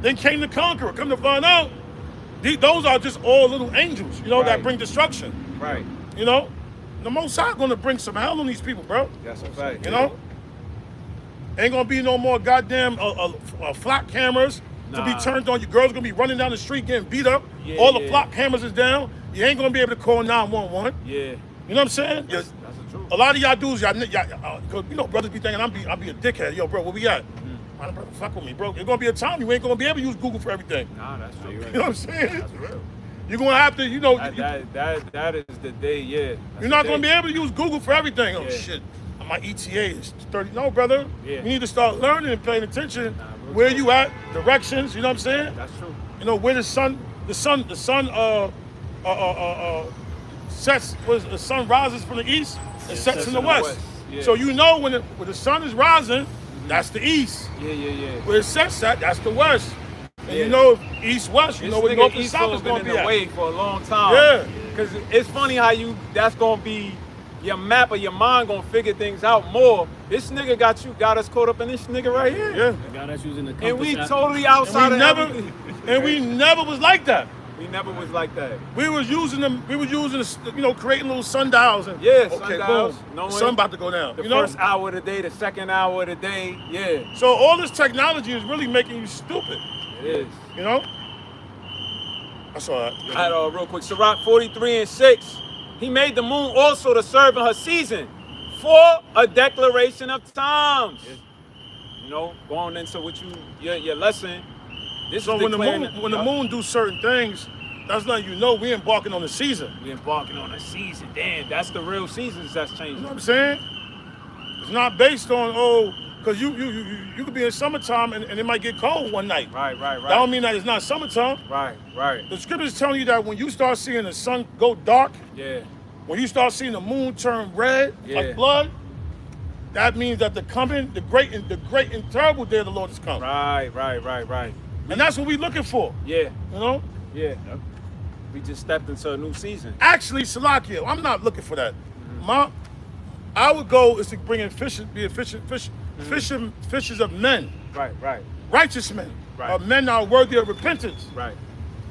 [SPEAKER 1] Then came the Conqueror. Come to find out, those are just all little angels, you know, that
[SPEAKER 3] Right.
[SPEAKER 1] bring destruction.
[SPEAKER 3] Right.
[SPEAKER 1] You know? The Most High gonna bring some hell on these people, bro.
[SPEAKER 3] That's a fact.
[SPEAKER 1] You know? Ain't gonna be no more goddamn flock cameras to be
[SPEAKER 3] Nah.
[SPEAKER 1] turned on. Your girl's gonna be running down the street getting beat up.
[SPEAKER 3] Yeah,
[SPEAKER 1] All the
[SPEAKER 3] yeah.
[SPEAKER 1] flock cameras is down. You ain't gonna be able to call 911.
[SPEAKER 3] Yeah.
[SPEAKER 1] You know what I'm saying?
[SPEAKER 3] That's the truth.
[SPEAKER 1] A lot of y'all dudes, cause you know, brothers be thinking I'll be a dickhead. Yo, bro, where we at? My brother, fuck with me, bro. There's gonna be a time you ain't gonna be able to use Google for everything.
[SPEAKER 3] Nah, that's true.
[SPEAKER 1] You know what I'm saying?
[SPEAKER 3] That's real.
[SPEAKER 1] You're gonna have to, you know,
[SPEAKER 3] That is the day, yeah. That's
[SPEAKER 1] you're not
[SPEAKER 3] the
[SPEAKER 1] gonna be
[SPEAKER 3] day.
[SPEAKER 1] able to use Google for everything. Oh
[SPEAKER 3] Yeah.
[SPEAKER 1] shit, my ETA is 30. No, brother.
[SPEAKER 3] Yeah.
[SPEAKER 1] You need to start learning and paying attention.
[SPEAKER 3] real
[SPEAKER 1] Where
[SPEAKER 3] talk.
[SPEAKER 1] you at? Directions. You know what I'm saying?
[SPEAKER 3] That's true.
[SPEAKER 1] You know where the sun sets. The sun rises from the east and sets in the west.
[SPEAKER 3] Yeah.
[SPEAKER 1] So you know when the sun is rising, that's the east.
[SPEAKER 3] Yeah.
[SPEAKER 1] Where it sets at, that's the west. And
[SPEAKER 3] Yeah.
[SPEAKER 1] you know if east west, you
[SPEAKER 3] This
[SPEAKER 1] know where
[SPEAKER 3] nigga
[SPEAKER 1] north and
[SPEAKER 3] Esau
[SPEAKER 1] south is
[SPEAKER 3] been
[SPEAKER 1] gonna
[SPEAKER 3] in
[SPEAKER 1] be
[SPEAKER 3] the
[SPEAKER 1] at.
[SPEAKER 3] way for a long time.
[SPEAKER 1] Yeah.
[SPEAKER 3] Cause it's funny how that's gonna be your map of your mind gonna figure things out more. This nigga got us caught up in this nigga right here.
[SPEAKER 1] Yeah.
[SPEAKER 2] The guy that's using the compass
[SPEAKER 3] And we
[SPEAKER 2] app.
[SPEAKER 3] totally outside of everything.
[SPEAKER 1] We never was like that.
[SPEAKER 3] We never was like that.
[SPEAKER 1] We was using them. We was using, you know, creating little sundials and
[SPEAKER 3] Yeah,
[SPEAKER 1] okay,
[SPEAKER 3] sundials,
[SPEAKER 1] boom,
[SPEAKER 3] knowing
[SPEAKER 1] sun about to go down.
[SPEAKER 3] The
[SPEAKER 1] You know,
[SPEAKER 3] first hour of the day, the second hour of the day, yeah,
[SPEAKER 1] so all this technology is really making you stupid.
[SPEAKER 3] it is.
[SPEAKER 1] You know, I saw that.
[SPEAKER 3] All right, real quick. Sirach 43:6. He made the moon also to serve in her season for a declaration of times. You know, going into what your lesson. This
[SPEAKER 1] So
[SPEAKER 3] is
[SPEAKER 1] when the
[SPEAKER 3] declaring
[SPEAKER 1] moon do certain things, that's letting you know we embarking on the season.
[SPEAKER 3] we embarking on a season. Damn, that's the real seasons that's
[SPEAKER 1] You
[SPEAKER 3] changing.
[SPEAKER 1] know what I'm saying? It's not based on because you could be in summertime and it might get cold one night.
[SPEAKER 3] Right.
[SPEAKER 1] That don't mean that it's not summertime.
[SPEAKER 3] Right.
[SPEAKER 1] The scriptures telling you that when you start seeing the sun go dark,
[SPEAKER 3] Yeah.
[SPEAKER 1] when you start seeing the moon turn red
[SPEAKER 3] Yeah.
[SPEAKER 1] like blood, that means that the great and terrible day of the Lord is coming.
[SPEAKER 3] Right.
[SPEAKER 1] And that's what we're looking for.
[SPEAKER 3] Yeah.
[SPEAKER 1] You know?
[SPEAKER 3] Yeah. We just stepped into a new season.
[SPEAKER 1] Actually, Salakia, I'm not looking for that. Our goal is to bring in fishers of men,
[SPEAKER 3] Right.
[SPEAKER 1] righteous men,
[SPEAKER 3] Right.
[SPEAKER 1] men that are worthy of repentance.
[SPEAKER 3] Right.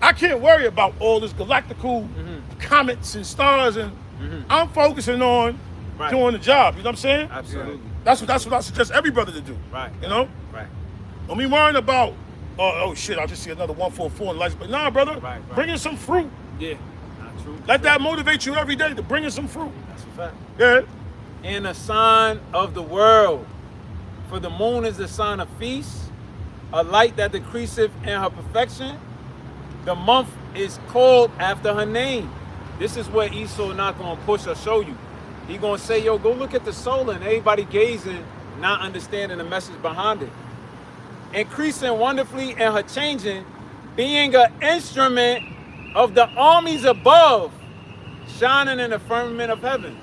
[SPEAKER 1] I can't worry about all this galactical comets and stars, and I'm focusing on
[SPEAKER 3] Right.
[SPEAKER 1] doing the job. You know what I'm saying?
[SPEAKER 3] Absolutely.
[SPEAKER 1] That's what I suggest every brother to do.
[SPEAKER 3] Right.
[SPEAKER 1] You know?
[SPEAKER 3] Right.
[SPEAKER 1] Don't be worrying about, oh shit, I just see another 144 in lights. But nah, brother,
[SPEAKER 3] Right.
[SPEAKER 1] bring in some fruit.
[SPEAKER 3] Yeah. Not true.
[SPEAKER 1] Let that motivate you every day to bring in some fruit.
[SPEAKER 3] That's a fact.
[SPEAKER 1] Yeah.
[SPEAKER 3] And a sign of the world. For the moon is the sign of feast, a light that decreaseth in her perfection. The month is called after her name. This is what Esau not gonna push or show you. He gonna say, yo, go look at the solar, and everybody gazing, not understanding the message behind it. Increasing wonderfully in her changing, being an instrument of the armies above, shining in the firmament of heaven.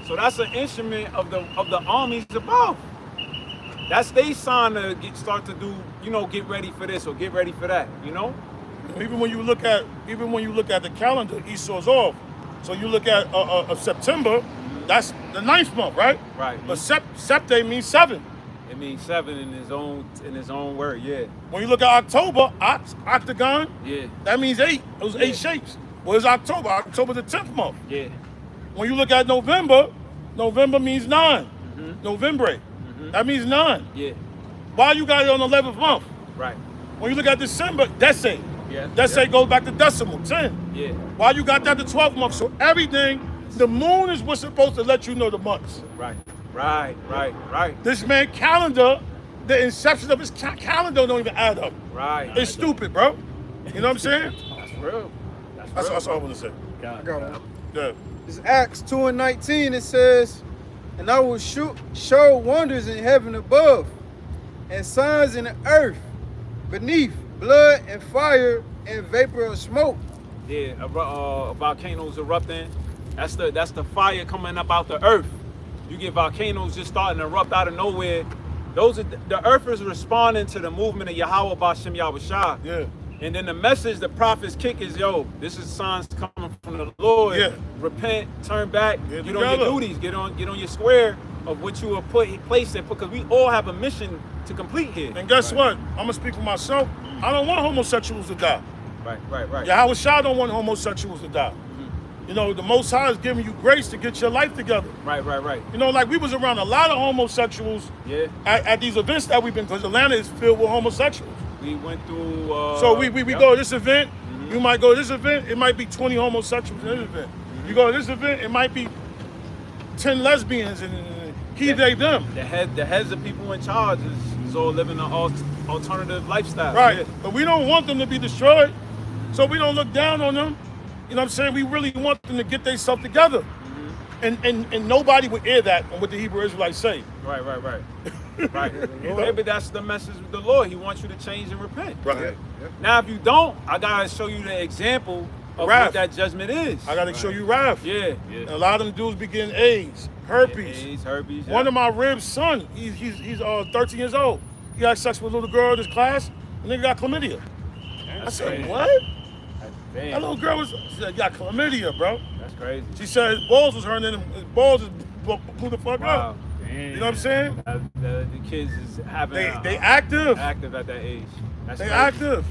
[SPEAKER 3] So that's an instrument of the armies above. That's they sign to start to do, get ready for this or get ready for that,
[SPEAKER 1] Even when you look at the calendar, Esau's off. So you look at September, that's the 9th month, right?
[SPEAKER 3] Right.
[SPEAKER 1] But Septe means 7.
[SPEAKER 3] It means 7 in his own word, yeah.
[SPEAKER 1] When you look at October, octagon,
[SPEAKER 3] Yeah.
[SPEAKER 1] that means 8. Those 8
[SPEAKER 3] Yeah.
[SPEAKER 1] shapes. Well, it's October. October's the 10th month.
[SPEAKER 3] Yeah.
[SPEAKER 1] When you look at November means 9. November. That means 9.
[SPEAKER 3] Yeah.
[SPEAKER 1] Why you got it on the 11th month?
[SPEAKER 3] Right.
[SPEAKER 1] When you look at December, Dece.
[SPEAKER 3] Yeah.
[SPEAKER 1] Dece goes back to decimal, 10.
[SPEAKER 3] Yeah.
[SPEAKER 1] Why you got that the 12th month? So everything, the moon is what's supposed to let you know the months.
[SPEAKER 3] Right.
[SPEAKER 1] This man calendar, the inception of his calendar don't even add up.
[SPEAKER 3] Right.
[SPEAKER 1] It's stupid, bro. You know what I'm saying?
[SPEAKER 3] That's real.
[SPEAKER 1] That's all I want to say.
[SPEAKER 4] I got one.
[SPEAKER 1] Yeah.
[SPEAKER 4] It's Acts 2:19. It says, "And I will show wonders in heaven above, and signs in the earth beneath, blood and fire and vapor of smoke."
[SPEAKER 3] Yeah. Volcanoes erupting. That's the fire coming up out the earth. You get volcanoes just starting to erupt out of nowhere. Those are the earth is responding to the movement of Yahweh Bashem Yahushua.
[SPEAKER 1] Yeah.
[SPEAKER 3] And then the message the prophets kick is, yo, this is signs coming from the Lord.
[SPEAKER 1] Yeah.
[SPEAKER 3] Repent, turn back,
[SPEAKER 1] Get
[SPEAKER 3] get on
[SPEAKER 1] together.
[SPEAKER 3] your duties, get on your square of what you were placed in, because we all have a mission to complete here.
[SPEAKER 1] And guess what? I'm gonna speak for myself. I don't want homosexuals to die.
[SPEAKER 3] Right.
[SPEAKER 1] Yahweh Shah don't want homosexuals to die. You know, the Most High is giving you grace to get your life together.
[SPEAKER 3] Right.
[SPEAKER 1] You know, like we was around a lot of homosexuals
[SPEAKER 3] Yeah.
[SPEAKER 1] at these events that we've been, because Atlanta is filled with homosexuals.
[SPEAKER 3] We went through.
[SPEAKER 1] So we
[SPEAKER 3] yep.
[SPEAKER 1] go to this event. You might go to this event. It might be 20 homosexuals in this event. You go to this event. It might be 10 lesbians and he, they, them.
[SPEAKER 3] The heads of people in charge is all living an alternative lifestyle.
[SPEAKER 1] Right.
[SPEAKER 3] Yeah.
[SPEAKER 1] But we don't want them to be destroyed. So we don't look down on them. You know what I'm saying? We really want them to get themselves together. And nobody would hear that on what the Hebrew Israelites say.
[SPEAKER 3] Right. Right. Maybe that's the message of the Lord. He wants you to change and repent.
[SPEAKER 1] Right.
[SPEAKER 3] Now, if you don't, I gotta show you the example of
[SPEAKER 1] Wrath.
[SPEAKER 3] what that judgment is.
[SPEAKER 1] I got to show you wrath.
[SPEAKER 3] Yeah.
[SPEAKER 1] And a lot of them dudes be getting AIDS, herpes.
[SPEAKER 3] AIDS, herpes.
[SPEAKER 1] One of my ribs' son, he's 13 years old. He had sex with a little girl in his class, and then he got chlamydia. I said,
[SPEAKER 3] crazy.
[SPEAKER 1] what?
[SPEAKER 3] Damn.
[SPEAKER 1] That little girl she said, got chlamydia, bro.
[SPEAKER 3] That's crazy.
[SPEAKER 1] She said his balls was hurting, and his balls just blew the fuck
[SPEAKER 3] Wow.
[SPEAKER 1] up.
[SPEAKER 2] Damn.
[SPEAKER 1] You know what I'm saying?
[SPEAKER 3] The kids is having
[SPEAKER 1] They active.
[SPEAKER 3] active at that age. That's
[SPEAKER 1] They
[SPEAKER 3] crazy.
[SPEAKER 1] active.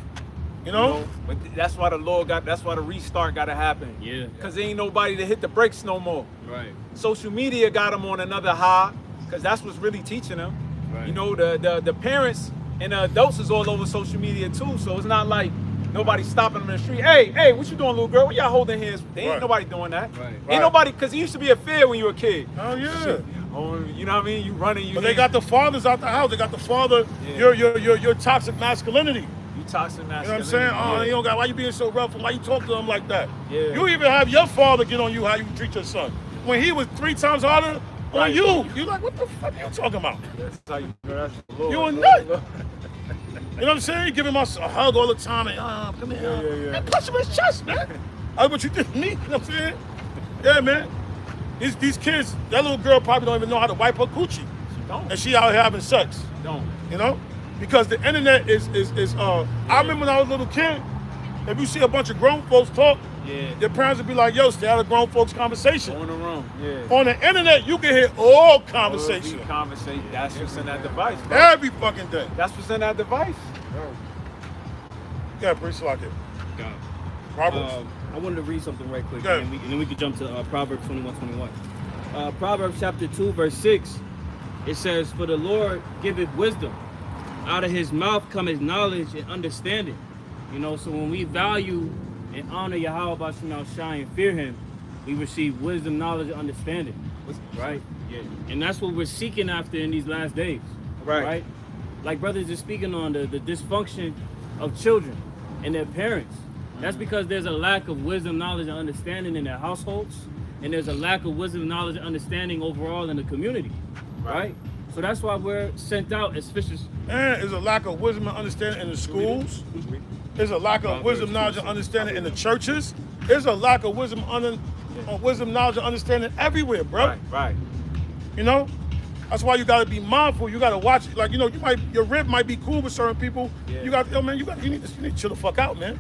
[SPEAKER 1] You know?
[SPEAKER 3] But that's why that's why the restart got to happen.
[SPEAKER 2] Yeah.
[SPEAKER 3] Because there ain't nobody to hit the brakes no more.
[SPEAKER 2] Right.
[SPEAKER 3] Social media got them on another high, because that's what's really teaching them.
[SPEAKER 2] Right.
[SPEAKER 3] You know, the parents and the adults is all over social media too, so it's not like nobody's stopping them in the street. Hey, what you doing, little girl? What y'all holding hands? They ain't
[SPEAKER 1] Right.
[SPEAKER 3] nobody doing that.
[SPEAKER 2] Right.
[SPEAKER 3] Ain't nobody, because it used to be a fear when you were a kid.
[SPEAKER 1] Oh, yeah.
[SPEAKER 3] Shit. Oh, you know what I mean? You running, you
[SPEAKER 1] But they got the fathers out the house. They got the father,
[SPEAKER 3] Yeah.
[SPEAKER 1] your toxic masculinity.
[SPEAKER 3] you toxic
[SPEAKER 1] You know what I'm
[SPEAKER 3] masculinity.
[SPEAKER 1] saying? Oh,
[SPEAKER 3] Yeah.
[SPEAKER 1] you don't got, why you being so rough? And why you talk to him like that?
[SPEAKER 3] Yeah.
[SPEAKER 1] You even have your father get on you how you treat your son. When he was 3 times harder on
[SPEAKER 3] Right.
[SPEAKER 1] you, you like, what the fuck are you talking about?
[SPEAKER 3] That's how you know that's the Lord.
[SPEAKER 1] You a nut. You know what I'm saying? You give him a hug all the time and, come here.
[SPEAKER 3] Yeah.
[SPEAKER 1] Man, punch him in his chest, man. That's what you did to me. You know what I'm saying? Yeah, man. These kids, that little girl probably don't even know how to wipe her coochie.
[SPEAKER 3] Don't.
[SPEAKER 1] And she out here having sex.
[SPEAKER 3] Don't.
[SPEAKER 1] You know? Because the internet is I remember when I was a little kid, if you see a bunch of grown folks talk,
[SPEAKER 3] Yeah.
[SPEAKER 1] their parents would be like, yo, stay out of grown folks' conversation.
[SPEAKER 3] Go in the room. Yeah.
[SPEAKER 1] On the internet, you can hear all conversation.
[SPEAKER 3] Conversation. That's what's in that device, bro.
[SPEAKER 1] Every fucking day.
[SPEAKER 3] That's what's in that device.
[SPEAKER 1] Yeah, pretty like it.
[SPEAKER 2] God.
[SPEAKER 1] Proverbs.
[SPEAKER 2] I wanted to read something right quick,
[SPEAKER 1] Okay.
[SPEAKER 2] and then we could jump to Proverbs 21:21. Proverbs chapter 2, verse 6. It says, "For the Lord giveth wisdom; out of his mouth cometh knowledge and understanding." You know, so when we value and honor Yahweh Bashim Shai and fear him, we receive wisdom, knowledge, and understanding. Right?
[SPEAKER 3] Yeah.
[SPEAKER 2] And that's what we're seeking after in these last days.
[SPEAKER 3] Right.
[SPEAKER 2] Like brothers are speaking on the dysfunction of children and their parents. That's because there's a lack of wisdom, knowledge, and understanding in their households. And there's a lack of wisdom, knowledge, and understanding overall in the community. Right? So that's why we're sent out as fishers.
[SPEAKER 1] And there's a lack of wisdom and understanding in the schools. There's a lack of wisdom, knowledge, and understanding in the churches. There's a lack of wisdom, knowledge, and understanding everywhere, bro.
[SPEAKER 3] Right.
[SPEAKER 1] You know? That's why you gotta be mindful. You gotta watch. Like, you know, your rib might be cool with certain people.
[SPEAKER 3] Yeah.
[SPEAKER 1] You got, you need to chill the fuck out, man.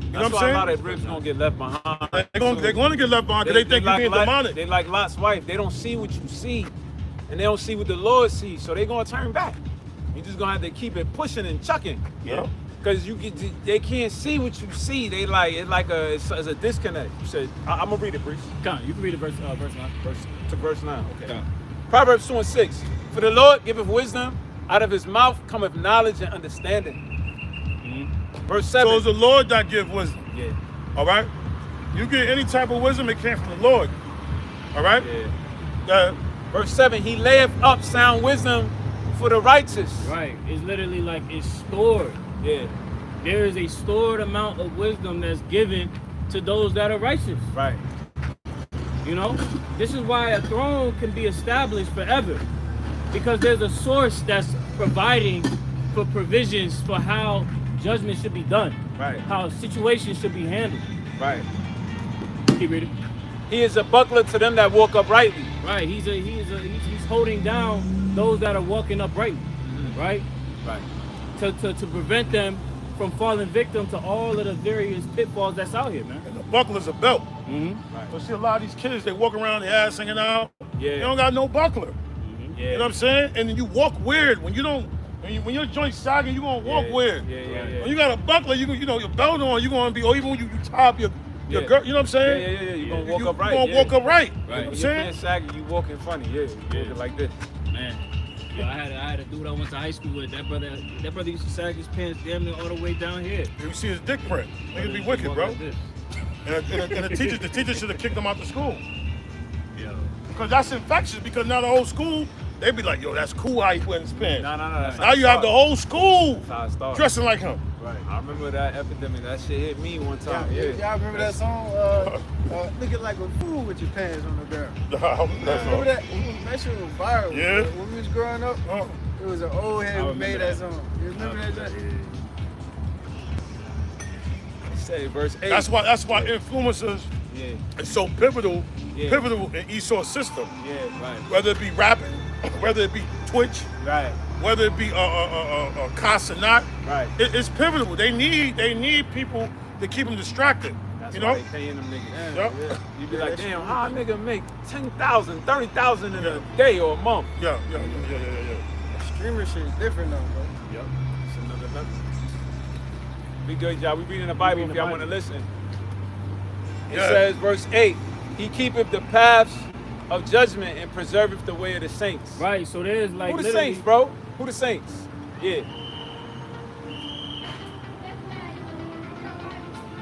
[SPEAKER 1] You know
[SPEAKER 3] That's
[SPEAKER 1] what
[SPEAKER 3] why
[SPEAKER 1] I'm
[SPEAKER 3] a lot
[SPEAKER 1] saying?
[SPEAKER 3] of ribs gonna get left behind.
[SPEAKER 1] They're gonna get left behind because they think you're being demonic.
[SPEAKER 3] They like Lot's wife. They don't see what you see, and they don't see what the Lord sees. So they're gonna turn back. You just gonna have to keep it pushing and chucking.
[SPEAKER 1] Yeah.
[SPEAKER 3] Because they can't see what you see. They like it's a disconnect. You said I'm gonna read it, Brees.
[SPEAKER 2] Come on, you can read the verse 9.
[SPEAKER 3] Verse 9. Okay.
[SPEAKER 2] Come.
[SPEAKER 3] Proverbs 2:6. For the Lord giveth wisdom; out of his mouth cometh knowledge and understanding. Verse 7.
[SPEAKER 1] So it's the Lord that gives wisdom.
[SPEAKER 3] Yeah.
[SPEAKER 1] All right? You get any type of wisdom, it came from the Lord. All right?
[SPEAKER 3] Yeah. Verse 7. He layeth up sound wisdom for the righteous.
[SPEAKER 2] Right. It's literally like it's stored.
[SPEAKER 3] Yeah.
[SPEAKER 2] There is a stored amount of wisdom that's given to those that are righteous.
[SPEAKER 3] Right.
[SPEAKER 2] You know? This is why a throne can be established forever. Because there's a source that's providing for provisions for how judgment should be done.
[SPEAKER 3] Right.
[SPEAKER 2] How situations should be handled.
[SPEAKER 3] Right.
[SPEAKER 2] Keep reading.
[SPEAKER 3] He is a buckler to them that walk uprightly.
[SPEAKER 2] Right, he's holding down those that are walking upright, right?
[SPEAKER 3] Right.
[SPEAKER 2] To prevent them from falling victim to all of the various pitfalls that's out here, man.
[SPEAKER 1] And the buckler's a belt.
[SPEAKER 2] Mm-hmm.
[SPEAKER 3] Right.
[SPEAKER 1] So see a lot of these kids, they walk around, their ass hanging out.
[SPEAKER 3] Yeah.
[SPEAKER 1] They don't got no buckler.
[SPEAKER 3] Yeah.
[SPEAKER 1] You know what I'm saying? And then you walk weird when you don't. When your joint sagging, you gonna walk weird.
[SPEAKER 3] Yeah.
[SPEAKER 1] When you got a buckler, you know your belt on, you gonna be, or even when you tie up your girl, you know what I'm saying?
[SPEAKER 3] Yeah. You gonna walk upright.
[SPEAKER 1] You gonna walk upright. You know what I'm
[SPEAKER 3] Your
[SPEAKER 1] saying?
[SPEAKER 3] pants saggy, you walking funny. Yeah. You walking like this.
[SPEAKER 2] Man, yo, I had a dude I went to high school with. That brother used to sag his pants damn near all the way down here.
[SPEAKER 1] You see his dick print. Niggas be wicked, bro.
[SPEAKER 2] Like this.
[SPEAKER 1] And the teacher should have kicked him out the school.
[SPEAKER 2] Yo.
[SPEAKER 1] Because that's infectious, because now the whole school, they be like, yo, that's cool how he put his pants.
[SPEAKER 3] No. That's
[SPEAKER 1] Now you have the whole school
[SPEAKER 3] That's how it started.
[SPEAKER 1] dressing like him.
[SPEAKER 3] Right. I remember that epidemic. That shit hit me one time. Yeah.
[SPEAKER 4] Y'all remember that song? Looking like a fool with your pants on the ground. Remember that? That shit was viral.
[SPEAKER 1] Yeah.
[SPEAKER 4] When we was growing up, it was an old head who made that song. You remember that?
[SPEAKER 3] Say verse 8.
[SPEAKER 1] That's why influencers is so pivotal in Esau's system.
[SPEAKER 3] Yeah, right.
[SPEAKER 1] Whether it be rapping, whether it be Twitch,
[SPEAKER 3] Right.
[SPEAKER 1] whether it be Casa not,
[SPEAKER 3] Right.
[SPEAKER 1] it's pivotal. They need people to keep them distracted.
[SPEAKER 3] That's
[SPEAKER 1] you
[SPEAKER 3] why
[SPEAKER 1] know?
[SPEAKER 3] they paying them niggas.
[SPEAKER 1] Yep.
[SPEAKER 3] You be like, damn, how a nigga make 10,000, 30,000 in a day or a month?
[SPEAKER 1] Yeah.
[SPEAKER 4] Streamer shit is different though, bro.
[SPEAKER 3] Yep. It's another level. Be good, y'all. We reading the Bible if y'all want to listen. It says, verse 8, he keepeth the paths of judgment and preserveth the way of the saints.
[SPEAKER 2] Right, so there's like
[SPEAKER 3] Who the
[SPEAKER 2] literally-
[SPEAKER 3] saints, bro? Who the saints? Yeah.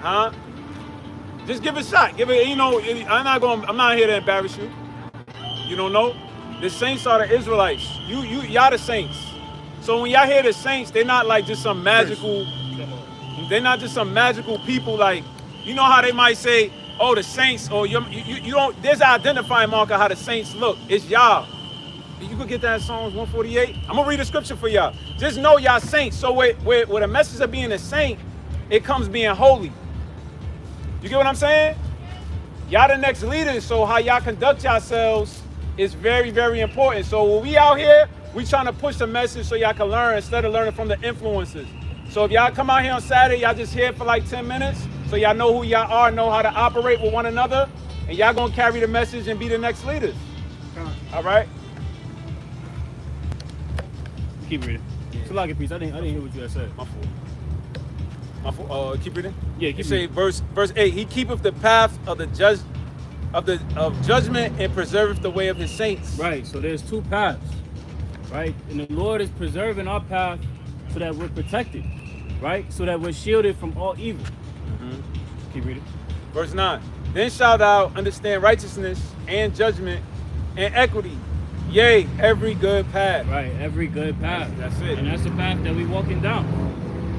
[SPEAKER 3] Huh? Just give it a shot. Give it, I'm not here to embarrass you. You don't know? The saints are the Israelites. Y'all the saints. So when y'all hear the saints, they're not like just some magical, they're not just some magical people like, you know how they might say, oh, the saints, or you don't, there's an identifying marker how the saints look. It's y'all. You could get that in Psalms 148. I'm gonna read the scripture for y'all. Just know y'all saints. So with a message of being a saint, it comes being holy. You get what I'm saying? Y'all the next leaders, so how y'all conduct yourselves is very, very important. So when we out here, we trying to push the message so y'all can learn instead of learning from the influencers. So if y'all come out here on Saturday, y'all just here for like 10 minutes, so y'all know who y'all are, know how to operate with one another, and y'all gonna carry the message and be the next leaders. All right?
[SPEAKER 2] Keep reading. It's a lot of piece. I didn't hear what you had said.
[SPEAKER 3] My fault. Keep reading.
[SPEAKER 2] Yeah,
[SPEAKER 3] You
[SPEAKER 2] keep
[SPEAKER 3] say verse 8. He keepeth the path of the judgment and preserveth the way of his saints.
[SPEAKER 2] Right, so there's two paths, right? And the Lord is preserving our path so that we're protected, right? So that we're shielded from all evil. Keep reading.
[SPEAKER 3] Verse 9. Then shalt thou understand righteousness and judgment and equity, yea, every good path.
[SPEAKER 2] Right, every good path.
[SPEAKER 3] That's it.
[SPEAKER 2] And that's the path that we're walking down.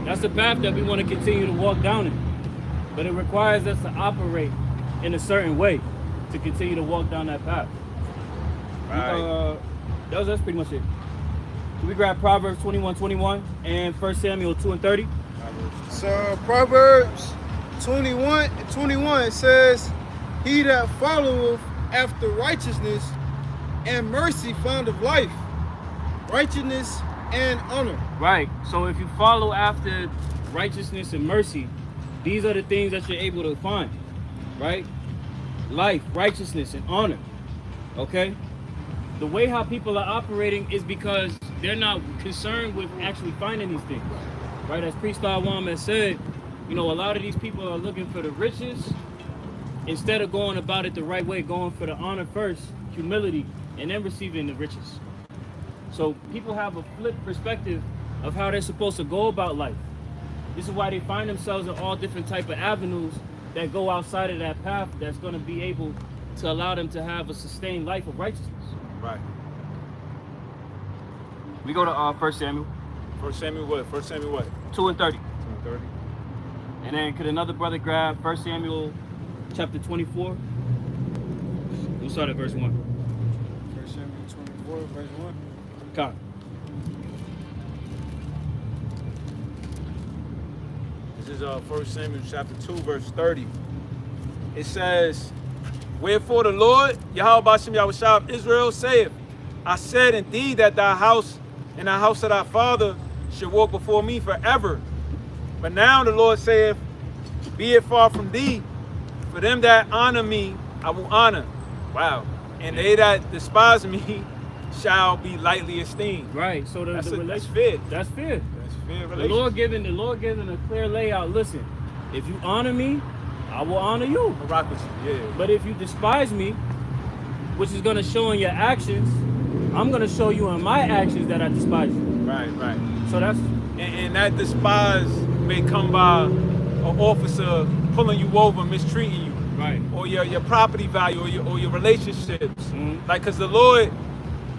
[SPEAKER 2] That's the path that we want to continue to walk down in. But it requires us to operate in a certain way to continue to walk down that path.
[SPEAKER 3] Right.
[SPEAKER 2] That's pretty much it. We grab Proverbs 21:21 and 1 Samuel 2:30.
[SPEAKER 4] So Proverbs 21:21 it says, he that followeth after righteousness and mercy findeth life, righteousness and honor.
[SPEAKER 2] Right. So if you follow after righteousness and mercy, these are the things that you're able to find. Right? Life, righteousness, and honor. Okay? The way how people are operating is because they're not concerned with actually finding these things. Right? As Priest Awam has said, a lot of these people are looking for the riches instead of going about it the right way, going for the honor first, humility, and then receiving the riches. So people have a flipped perspective of how they're supposed to go about life. This is why they find themselves in all different type of avenues that go outside of that path that's going to be able to allow them to have a sustained life of righteousness.
[SPEAKER 3] Right.
[SPEAKER 2] We go to 1 Samuel.
[SPEAKER 3] 1 Samuel what? 1 Samuel what?
[SPEAKER 2] 2:30.
[SPEAKER 3] 2:30.
[SPEAKER 2] And then could another brother grab 1 Samuel chapter 24? We'll start at verse 1.
[SPEAKER 4] 1 Samuel 24, verse 1.
[SPEAKER 2] Come.
[SPEAKER 3] This is 1 Samuel chapter 2, verse 30. It says, Wherefore the Lord, Yahweh Bashem Yahushua of Israel, saith, I said indeed that thy house and the house of thy father should walk before me forever. But now the Lord saith, be it far from thee, for them that honor me, I will honor. Wow. And they that despise me shall be lightly esteemed.
[SPEAKER 2] Right. So
[SPEAKER 3] That's
[SPEAKER 2] the
[SPEAKER 3] that's fair.
[SPEAKER 2] That's fair.
[SPEAKER 3] That's fair
[SPEAKER 2] The
[SPEAKER 3] relation.
[SPEAKER 2] Lord giving a clear layout. Listen, if you honor me, I will honor you.
[SPEAKER 3] I'll rock with you. Yeah.
[SPEAKER 2] But if you despise me, which is going to show in your actions, I'm going to show you in my actions that I despise you.
[SPEAKER 3] Right, right.
[SPEAKER 2] So that's
[SPEAKER 3] And that despise may come by an officer pulling you over, mistreating you,
[SPEAKER 2] right.
[SPEAKER 3] or your property value, or your relationships.
[SPEAKER 2] Mhm.
[SPEAKER 3] Like, cause the Lord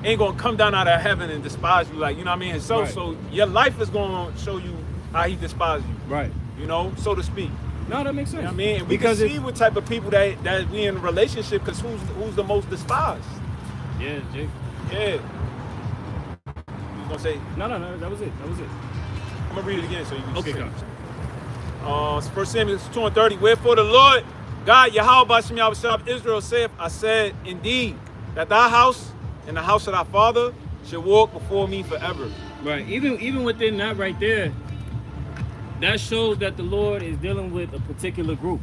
[SPEAKER 3] ain't gonna come down out of heaven and despise you, like, you know what I mean. And so,
[SPEAKER 2] Right.
[SPEAKER 3] so your life is gonna show you how He despises you,
[SPEAKER 2] Right.
[SPEAKER 3] you know, so to speak.
[SPEAKER 2] No, that makes sense.
[SPEAKER 3] You know what I mean? And we
[SPEAKER 2] Because
[SPEAKER 3] can see what type of people that we in a relationship, cause who's the most despised?
[SPEAKER 2] yeah, Jake.
[SPEAKER 3] Yeah. You gonna say?
[SPEAKER 2] No, that was it.
[SPEAKER 3] I'm gonna read it again so you can
[SPEAKER 2] Okay,
[SPEAKER 3] see.
[SPEAKER 2] come.
[SPEAKER 3] 1 Samuel 2:30. Wherefore the Lord God Yahweh Bashem Yahushua of Israel saith, I said indeed that thy house and the house of thy father should walk before me forever.
[SPEAKER 2] Right. Even within that right there, that shows that the Lord is dealing with a particular group.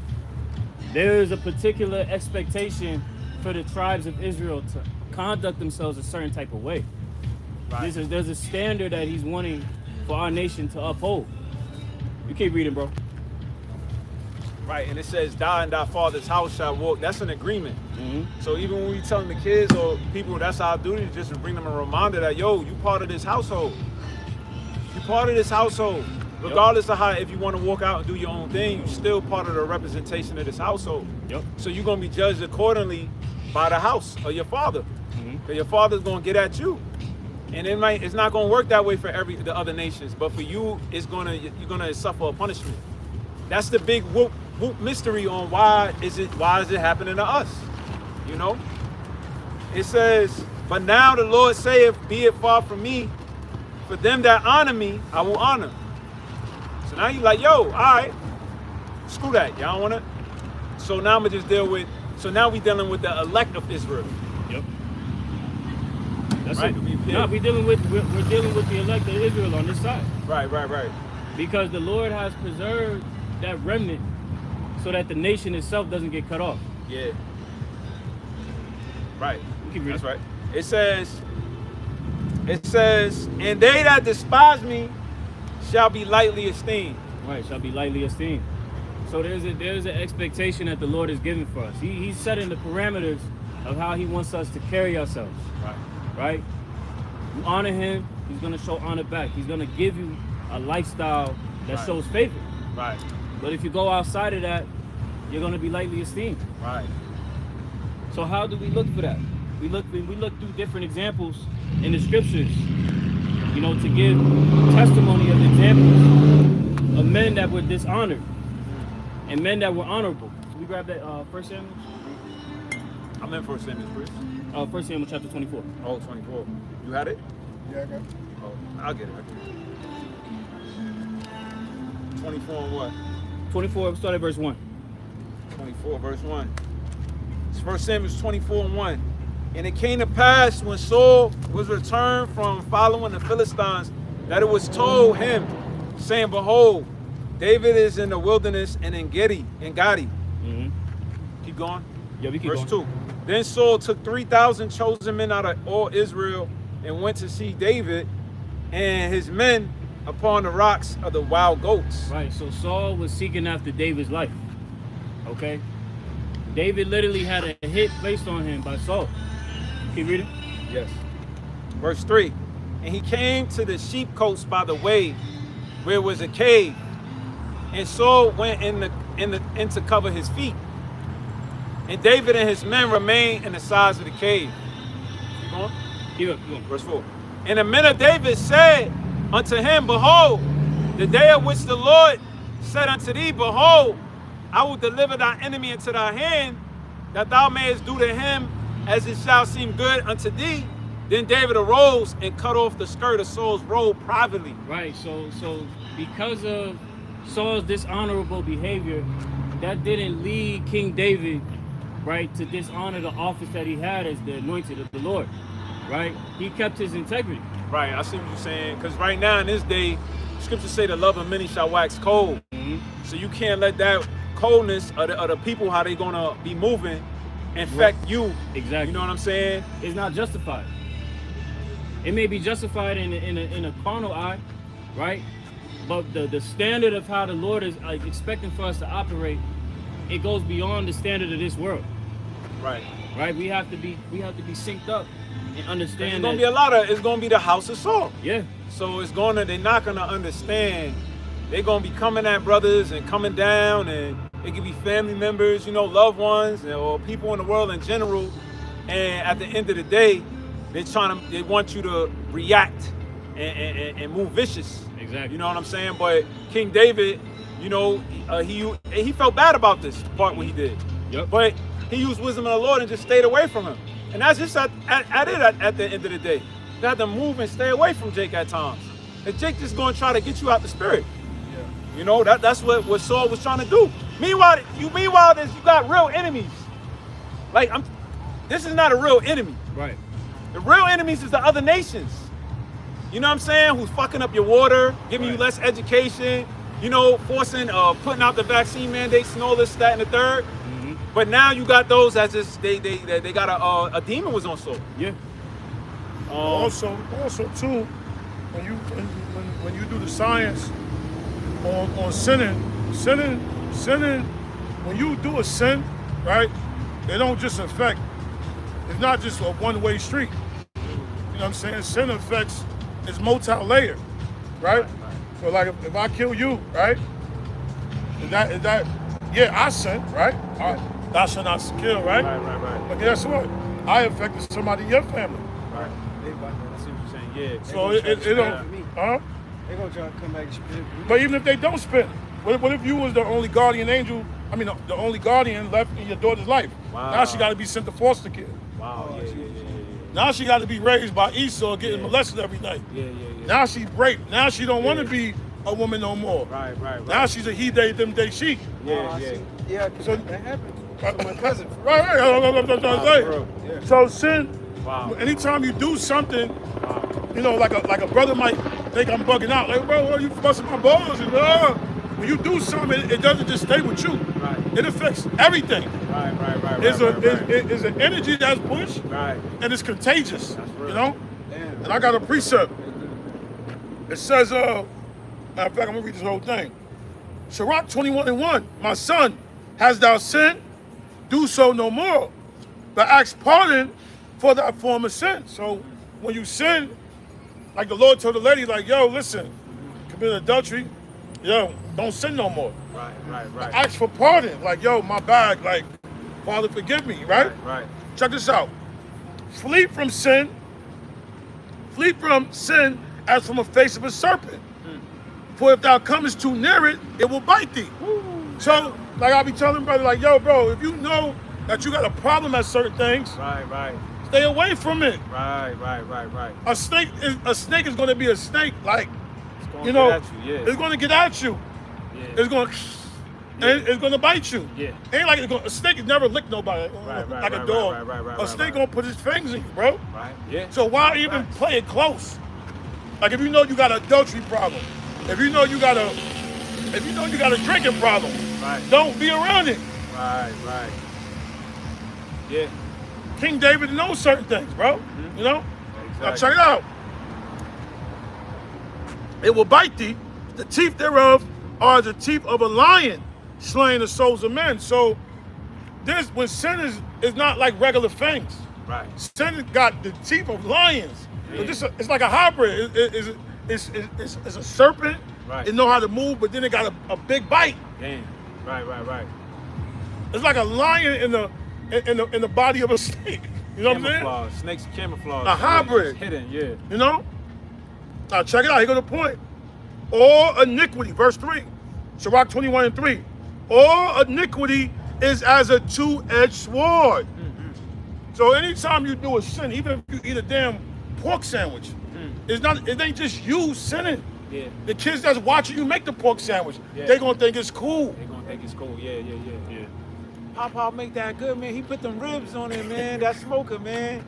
[SPEAKER 2] There is a particular expectation for the tribes of Israel to conduct themselves a certain type of way.
[SPEAKER 3] Right.
[SPEAKER 2] There's a standard that He's wanting for our nation to uphold. You keep reading, bro.
[SPEAKER 3] Right, and it says, "Thou and thy father's house shall walk." That's an agreement.
[SPEAKER 2] Mm-hmm.
[SPEAKER 3] So even when we telling the kids or people, that's our duty, just to bring them a reminder that, yo, you part of this household. You part of this household. Regardless of how, if you want to walk out and do your own thing, you're still part of the representation of this household.
[SPEAKER 2] Yep.
[SPEAKER 3] So you're gonna be judged accordingly by the house of your father.
[SPEAKER 2] Mm-hmm.
[SPEAKER 3] Cause your father's gonna get at you. And it's not gonna work that way for the other nations, but for you, you're gonna suffer a punishment. That's the big whoop mystery on why is it happening to us? You know? It says, but now the Lord saith, be it far from me, for them that honor me, I will honor. So now you like, yo, all right, screw that, y'all don't wanna. So now we dealing with the elect of Israel.
[SPEAKER 2] Yep. That's
[SPEAKER 3] Right.
[SPEAKER 2] it. No, we're dealing with the elect of Israel on this side.
[SPEAKER 3] Right.
[SPEAKER 2] Because the Lord has preserved that remnant so that the nation itself doesn't get cut off.
[SPEAKER 3] Yeah. Right.
[SPEAKER 2] Keep reading.
[SPEAKER 3] That's right. It says, and they that despise me shall be lightly esteemed.
[SPEAKER 2] Right, shall be lightly esteemed. So there's an expectation that the Lord is giving for us. He's setting the parameters of how He wants us to carry ourselves. Right? You honor Him, He's gonna show honor back. He's gonna give you a lifestyle that
[SPEAKER 3] Right.
[SPEAKER 2] shows favor.
[SPEAKER 3] Right.
[SPEAKER 2] But if you go outside of that, you're gonna be lightly esteemed.
[SPEAKER 3] Right.
[SPEAKER 2] So how do we look for that? We look through different examples in the scriptures, you know, to give testimony of examples of men that were dishonored and men that were honorable. Can we grab that 1 Samuel?
[SPEAKER 3] I'm in 1 Samuel, Chris.
[SPEAKER 2] 1 Samuel chapter 24.
[SPEAKER 3] Oh, 24. You had it?
[SPEAKER 4] Yeah, I got it.
[SPEAKER 3] Oh, I'll get it. 24 and what?
[SPEAKER 2] 24, start at verse 1.
[SPEAKER 3] 24, verse 1. It's 1 Samuel 24 and 1. And it came to pass when Saul was returned from following the Philistines that it was told him, saying, behold, David is in the wilderness and in Gedi.
[SPEAKER 2] Mm-hmm.
[SPEAKER 3] Keep going.
[SPEAKER 2] Yeah, we keep
[SPEAKER 3] Verse
[SPEAKER 2] going.
[SPEAKER 3] 2. Then Saul took 3,000 chosen men out of all Israel and went to see David and his men upon the rocks of the wild goats.
[SPEAKER 2] Right, so Saul was seeking after David's life. Okay? David literally had a hit placed on him by Saul. Keep reading.
[SPEAKER 3] Yes. Verse 3. And he came to the sheepcotes by the way where was a cave. And Saul went in to cover his feet. And David and his men remained in the sides of the cave. Keep going.
[SPEAKER 2] Keep up.
[SPEAKER 3] Verse 4. And the men of David said unto him, behold, the day of which the Lord said unto thee, behold, I will deliver thy enemy into thy hand, that thou mayest do to him as it shall seem good unto thee. Then David arose and cut off the skirt of Saul's robe privately.
[SPEAKER 2] Right, so because of Saul's dishonorable behavior, that didn't lead King David, right, to dishonor the office that he had as the anointed of the Lord, right? He kept his integrity.
[SPEAKER 3] Right, I see what you're saying. Because right now in this day, scriptures say the love of many shall wax cold. So you can't let that coldness of the people, how they gonna be moving, infect you.
[SPEAKER 2] Exactly.
[SPEAKER 3] You know what I'm saying?
[SPEAKER 2] It's not justified. It may be justified in a carnal eye, right? But the standard of how the Lord is like expecting for us to operate, it goes beyond the standard of this world.
[SPEAKER 3] Right.
[SPEAKER 2] Right? We have to be synced up and understand.
[SPEAKER 3] It's gonna be a lot of. It's gonna be the house of Saul.
[SPEAKER 2] Yeah.
[SPEAKER 3] So they're not gonna understand. They're gonna be coming at brothers and coming down, and it could be family members, you know, loved ones, or people in the world in general. And at the end of the day, they want you to react and move vicious.
[SPEAKER 2] Exactly.
[SPEAKER 3] You know what I'm saying? But King David, you know, he felt bad about this part what he did.
[SPEAKER 2] Yep.
[SPEAKER 3] But he used wisdom of the Lord and just stayed away from him. And that's just at the end of the day. You have to move and stay away from Jake at times. And Jake just gonna try to get you out the spirit. Yeah. You know, that's what Saul was trying to do. Meanwhile, you got real enemies. Like this is not a real enemy.
[SPEAKER 2] Right.
[SPEAKER 3] The real enemies is the other nations. You know what I'm saying? Who's fucking up your water, giving you less education, you know, forcing, putting out the vaccine mandates and all this, that, and the third. But now you got those that just they got a demon was on Saul.
[SPEAKER 2] Yeah.
[SPEAKER 1] Also too, when you do the science on sinning, when you do a sin, right? It don't just affect. It's not just a one-way street. You know what I'm saying? Sin affects. It's multi-layered, right? So like if I kill you, right? Is that yeah, I sin, right? Thou shalt not kill, right?
[SPEAKER 3] Right.
[SPEAKER 1] But guess what? I affected somebody in your family.
[SPEAKER 3] Right. I see what you're saying. Yeah.
[SPEAKER 1] So it don't, huh?
[SPEAKER 4] They gonna try to come back and spit.
[SPEAKER 1] But even if they don't spit, what if you was the only guardian angel? I mean, the only guardian left in your daughter's life.
[SPEAKER 3] Wow.
[SPEAKER 1] Now she got to be sent to foster care.
[SPEAKER 3] Wow. Yeah.
[SPEAKER 1] Now she got to be raised by Esau, getting molested every night.
[SPEAKER 3] Yeah.
[SPEAKER 1] Now she's raped. Now she don't want to be a woman no more.
[SPEAKER 3] Right.
[SPEAKER 1] Now she's a he, they, them, they, she.
[SPEAKER 3] Yeah.
[SPEAKER 4] Yeah,
[SPEAKER 1] So-
[SPEAKER 4] that happened. So my cousin.
[SPEAKER 1] Right. That's what I'm saying.
[SPEAKER 4] Yeah.
[SPEAKER 1] So sin.
[SPEAKER 3] Wow.
[SPEAKER 1] Anytime you do something, you know, like a brother might think I'm bugging out. Like, bro, you busting my balls? And when you do something, it doesn't just stay with you.
[SPEAKER 3] Right.
[SPEAKER 1] It affects everything.
[SPEAKER 3] Right.
[SPEAKER 1] It's an energy that's pushed,
[SPEAKER 3] Right.
[SPEAKER 1] and it's contagious.
[SPEAKER 3] That's real.
[SPEAKER 1] You know.
[SPEAKER 4] Damn.
[SPEAKER 1] And I got a precept. It says, matter of fact, I'm gonna read this whole thing. Sirach 21:1. My son, hast thou sinned? Do so no more, but ask pardon for thy former sin. So when you sin, like the Lord told the lady, like, yo, listen, commit adultery, yo, don't sin no more.
[SPEAKER 3] Right.
[SPEAKER 1] Ask for pardon, like, yo, my bad, like, Father, forgive me, right?
[SPEAKER 3] Right.
[SPEAKER 1] Check this out. Flee from sin as from a face of a serpent. For if thou comest too near it, it will bite thee. So, like I be telling brother, like, yo, bro, if you know that you got a problem at certain things,
[SPEAKER 3] Right.
[SPEAKER 1] stay away from it.
[SPEAKER 3] Right.
[SPEAKER 1] A snake is going to be a snake, like,
[SPEAKER 3] It's gonna
[SPEAKER 1] you know,
[SPEAKER 3] get at you, yeah.
[SPEAKER 1] it's going to get at you.
[SPEAKER 3] Yeah.
[SPEAKER 1] It's going to, and it's going to bite you.
[SPEAKER 3] Yeah.
[SPEAKER 1] Ain't like a snake has never licked nobody like a dog.
[SPEAKER 3] Right,
[SPEAKER 1] a snake going to put his fangs in you, bro.
[SPEAKER 3] Right. Yeah.
[SPEAKER 1] So why even play it close? Like if you know you got an adultery problem, if you know you got a drinking problem,
[SPEAKER 3] Right.
[SPEAKER 1] don't be around it.
[SPEAKER 3] Right. Yeah.
[SPEAKER 1] King David knows certain things, bro. You know? Now
[SPEAKER 3] Exactly.
[SPEAKER 1] check it out. It will bite thee. The teeth thereof are the teeth of a lion, slaying the souls of men. So when sin is not like regular fangs.
[SPEAKER 3] Right.
[SPEAKER 1] Sin got the teeth of lions.
[SPEAKER 3] Yeah.
[SPEAKER 1] It's like a hybrid. It's a serpent.
[SPEAKER 3] Right.
[SPEAKER 1] It know how to move, but then it got a big bite.
[SPEAKER 3] Damn. Right.
[SPEAKER 1] It's like a lion in the body of a snake. You know what I'm saying?
[SPEAKER 3] Camouflage. Snakes camouflage.
[SPEAKER 1] A hybrid.
[SPEAKER 3] It's hidden, yeah.
[SPEAKER 1] You know? Now check it out. Here go the point. All iniquity, verse 3. Sirach 21:3. All iniquity is as a two-edged sword. So anytime you do a sin, even if you eat a damn pork sandwich, it ain't just you sinning.
[SPEAKER 3] Yeah.
[SPEAKER 1] The kids that's watching you make the pork sandwich,
[SPEAKER 3] Yeah.
[SPEAKER 1] they gonna think it's cool.
[SPEAKER 3] They're gonna think it's cool. Yeah. Papa make that good, man. He put them ribs on it, man. That smoker, man.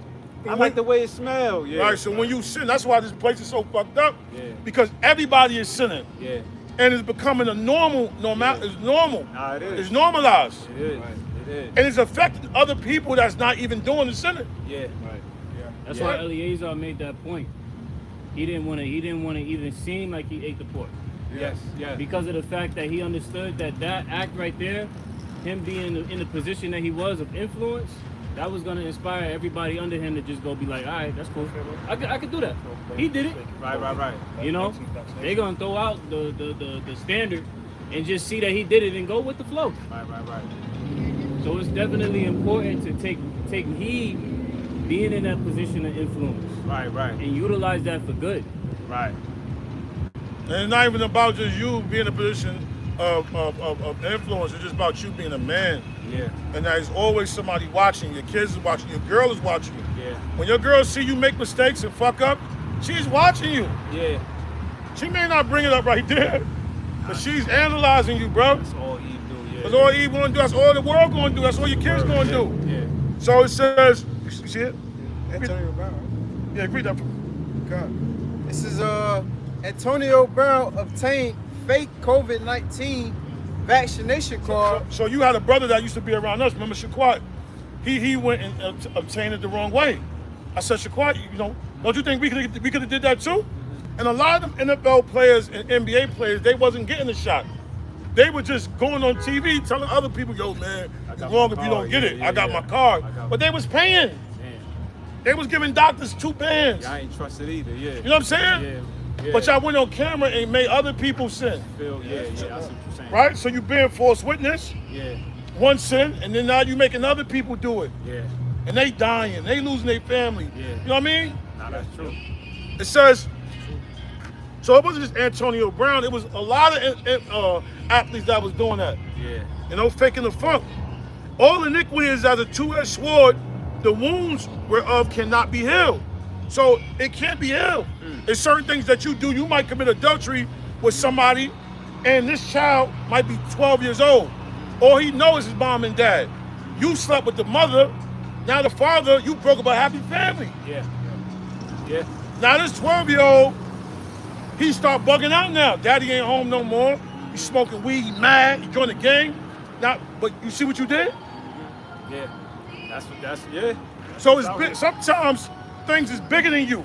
[SPEAKER 3] I like the way it smells. Yeah.
[SPEAKER 1] Right, so when you sin, that's why this place is so fucked up.
[SPEAKER 3] Yeah.
[SPEAKER 1] Because everybody is sinning.
[SPEAKER 3] Yeah.
[SPEAKER 1] And it's becoming a it's normal.
[SPEAKER 3] Nah, it is.
[SPEAKER 1] It's normalized.
[SPEAKER 3] It is. It is.
[SPEAKER 1] And it's affecting other people that's not even doing the sinning.
[SPEAKER 3] Yeah.
[SPEAKER 2] Right.
[SPEAKER 3] Yeah.
[SPEAKER 2] That's
[SPEAKER 3] Yeah.
[SPEAKER 2] why Eleazar made that point. He didn't want to even seem like he ate the pork.
[SPEAKER 3] Yes. Yeah.
[SPEAKER 2] Because of the fact that he understood that act right there, him being in the position that he was of influence, that was going to inspire everybody under him to just go be like, all right, that's cool. I could do that. He did it.
[SPEAKER 3] Right.
[SPEAKER 2] You know, they're going to throw out the standard and just see that he did it and go with the flow.
[SPEAKER 3] Right.
[SPEAKER 2] So it's definitely important to take heed being in that position of influence.
[SPEAKER 3] Right.
[SPEAKER 2] And utilize that for good.
[SPEAKER 3] Right.
[SPEAKER 1] And it's not even about just you being in a position of influence. It's just about you being a man.
[SPEAKER 3] Yeah.
[SPEAKER 1] And there's always somebody watching. Your kids is watching. Your girl is watching you.
[SPEAKER 3] Yeah.
[SPEAKER 1] When your girl see you make mistakes and fuck up, she's watching you.
[SPEAKER 3] Yeah.
[SPEAKER 1] She may not bring it up right there, but she's analyzing you, bro.
[SPEAKER 3] That's all Eve do. Yeah.
[SPEAKER 1] That's all Eve gonna do. That's all the world gonna do. That's all your kids gonna do.
[SPEAKER 3] Yeah.
[SPEAKER 1] So it says, you see it?
[SPEAKER 4] Antonio Brown.
[SPEAKER 1] Yeah, read that.
[SPEAKER 4] God. This is Antonio Brown obtained fake COVID-19 vaccination card.
[SPEAKER 1] So you had a brother that used to be around us. Remember Shaquat? He went and obtained it the wrong way. I said, Shaquat, don't you think we could have did that too? And a lot of them NFL players and NBA players, they wasn't getting the shot. They were just going on TV telling other people, yo, man, it's wrong if you don't get it. I got my card. But they was paying.
[SPEAKER 3] Man.
[SPEAKER 1] They was giving doctors 2 bands.
[SPEAKER 3] I ain't trusted either. Yeah.
[SPEAKER 1] You know what I'm saying?
[SPEAKER 3] Yeah.
[SPEAKER 1] But y'all went on camera and made other people sin.
[SPEAKER 3] Yeah. I see what you're saying.
[SPEAKER 1] Right? So you being false witness,
[SPEAKER 3] Yeah.
[SPEAKER 1] one sin, and then now you making other people do it.
[SPEAKER 3] Yeah.
[SPEAKER 1] And they dying, they losing their family.
[SPEAKER 3] Yeah.
[SPEAKER 1] You know what I mean?
[SPEAKER 3] Nah, that's true.
[SPEAKER 1] It says, so it wasn't just Antonio Brown, it was a lot of athletes that was doing that.
[SPEAKER 3] Yeah.
[SPEAKER 1] Faking the funk. All iniquity is as a two-edged sword, the wounds whereof cannot be healed. So it can't be healed. There's certain things that you do. You might commit adultery with somebody, and this child might be 12 years old. All he knows is his mom and dad. You slept with the mother. Now the father, you broke up a happy family.
[SPEAKER 3] Yeah.
[SPEAKER 1] Now this 12-year-old, he start bugging out now. Daddy ain't home no more. He's smoking weed, he mad, he joined the gang. Now, but you see what you did?
[SPEAKER 3] Yeah. That's yeah.
[SPEAKER 1] So it's big, sometimes things is bigger than you.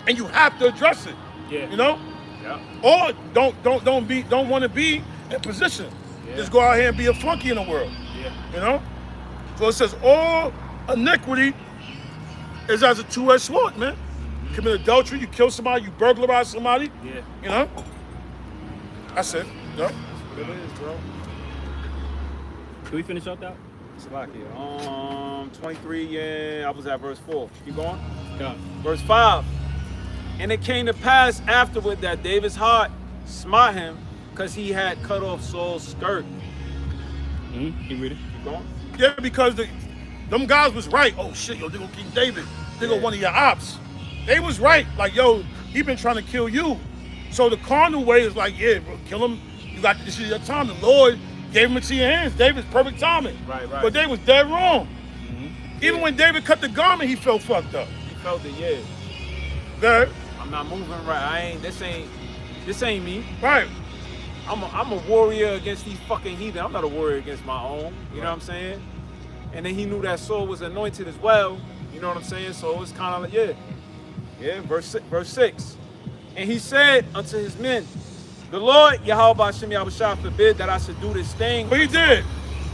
[SPEAKER 1] And you have to address it.
[SPEAKER 3] Yeah.
[SPEAKER 1] You know?
[SPEAKER 3] Yeah.
[SPEAKER 1] Or don't want to be in position.
[SPEAKER 3] Yeah.
[SPEAKER 1] Just go out here and be a flunky in the world.
[SPEAKER 3] Yeah.
[SPEAKER 1] You know? So it says all iniquity is as a two-edged sword, man. You commit adultery, you kill somebody, you burglarize somebody.
[SPEAKER 3] Yeah.
[SPEAKER 1] You know? That's it. Yep.
[SPEAKER 3] That's what it is, bro.
[SPEAKER 2] Can we finish up that?
[SPEAKER 3] It's like it. 23, yeah, I was at verse 4. Keep going.
[SPEAKER 2] Yeah.
[SPEAKER 3] Verse 5. And it came to pass afterward that David's heart smote him because he had cut off Saul's skirt.
[SPEAKER 2] Keep reading.
[SPEAKER 3] Keep going.
[SPEAKER 1] Yeah, because them guys was right. Oh shit, yo, they gonna King David. They go one of your ops. They was right. Like, yo, he been trying to kill you. So the carnal way is like, yeah, bro, kill him. You got this is your time. The Lord gave him into your hands. David's perfect timing.
[SPEAKER 3] Right.
[SPEAKER 1] But they was dead wrong. Even when David cut the garment, he felt fucked up.
[SPEAKER 3] He felt it, yeah.
[SPEAKER 1] Good.
[SPEAKER 3] I'm not moving right. This ain't me.
[SPEAKER 1] Right.
[SPEAKER 3] I'm a warrior against these fucking heathen. I'm not a warrior against my own. You know what I'm saying? And then he knew that Saul was anointed as well. You know what I'm saying? So it's kind of like, yeah. Yeah, verse 6. And he said unto his men, the Lord, Yahweh Hashem Yahushua, forbid that I should do this thing.
[SPEAKER 1] But he did.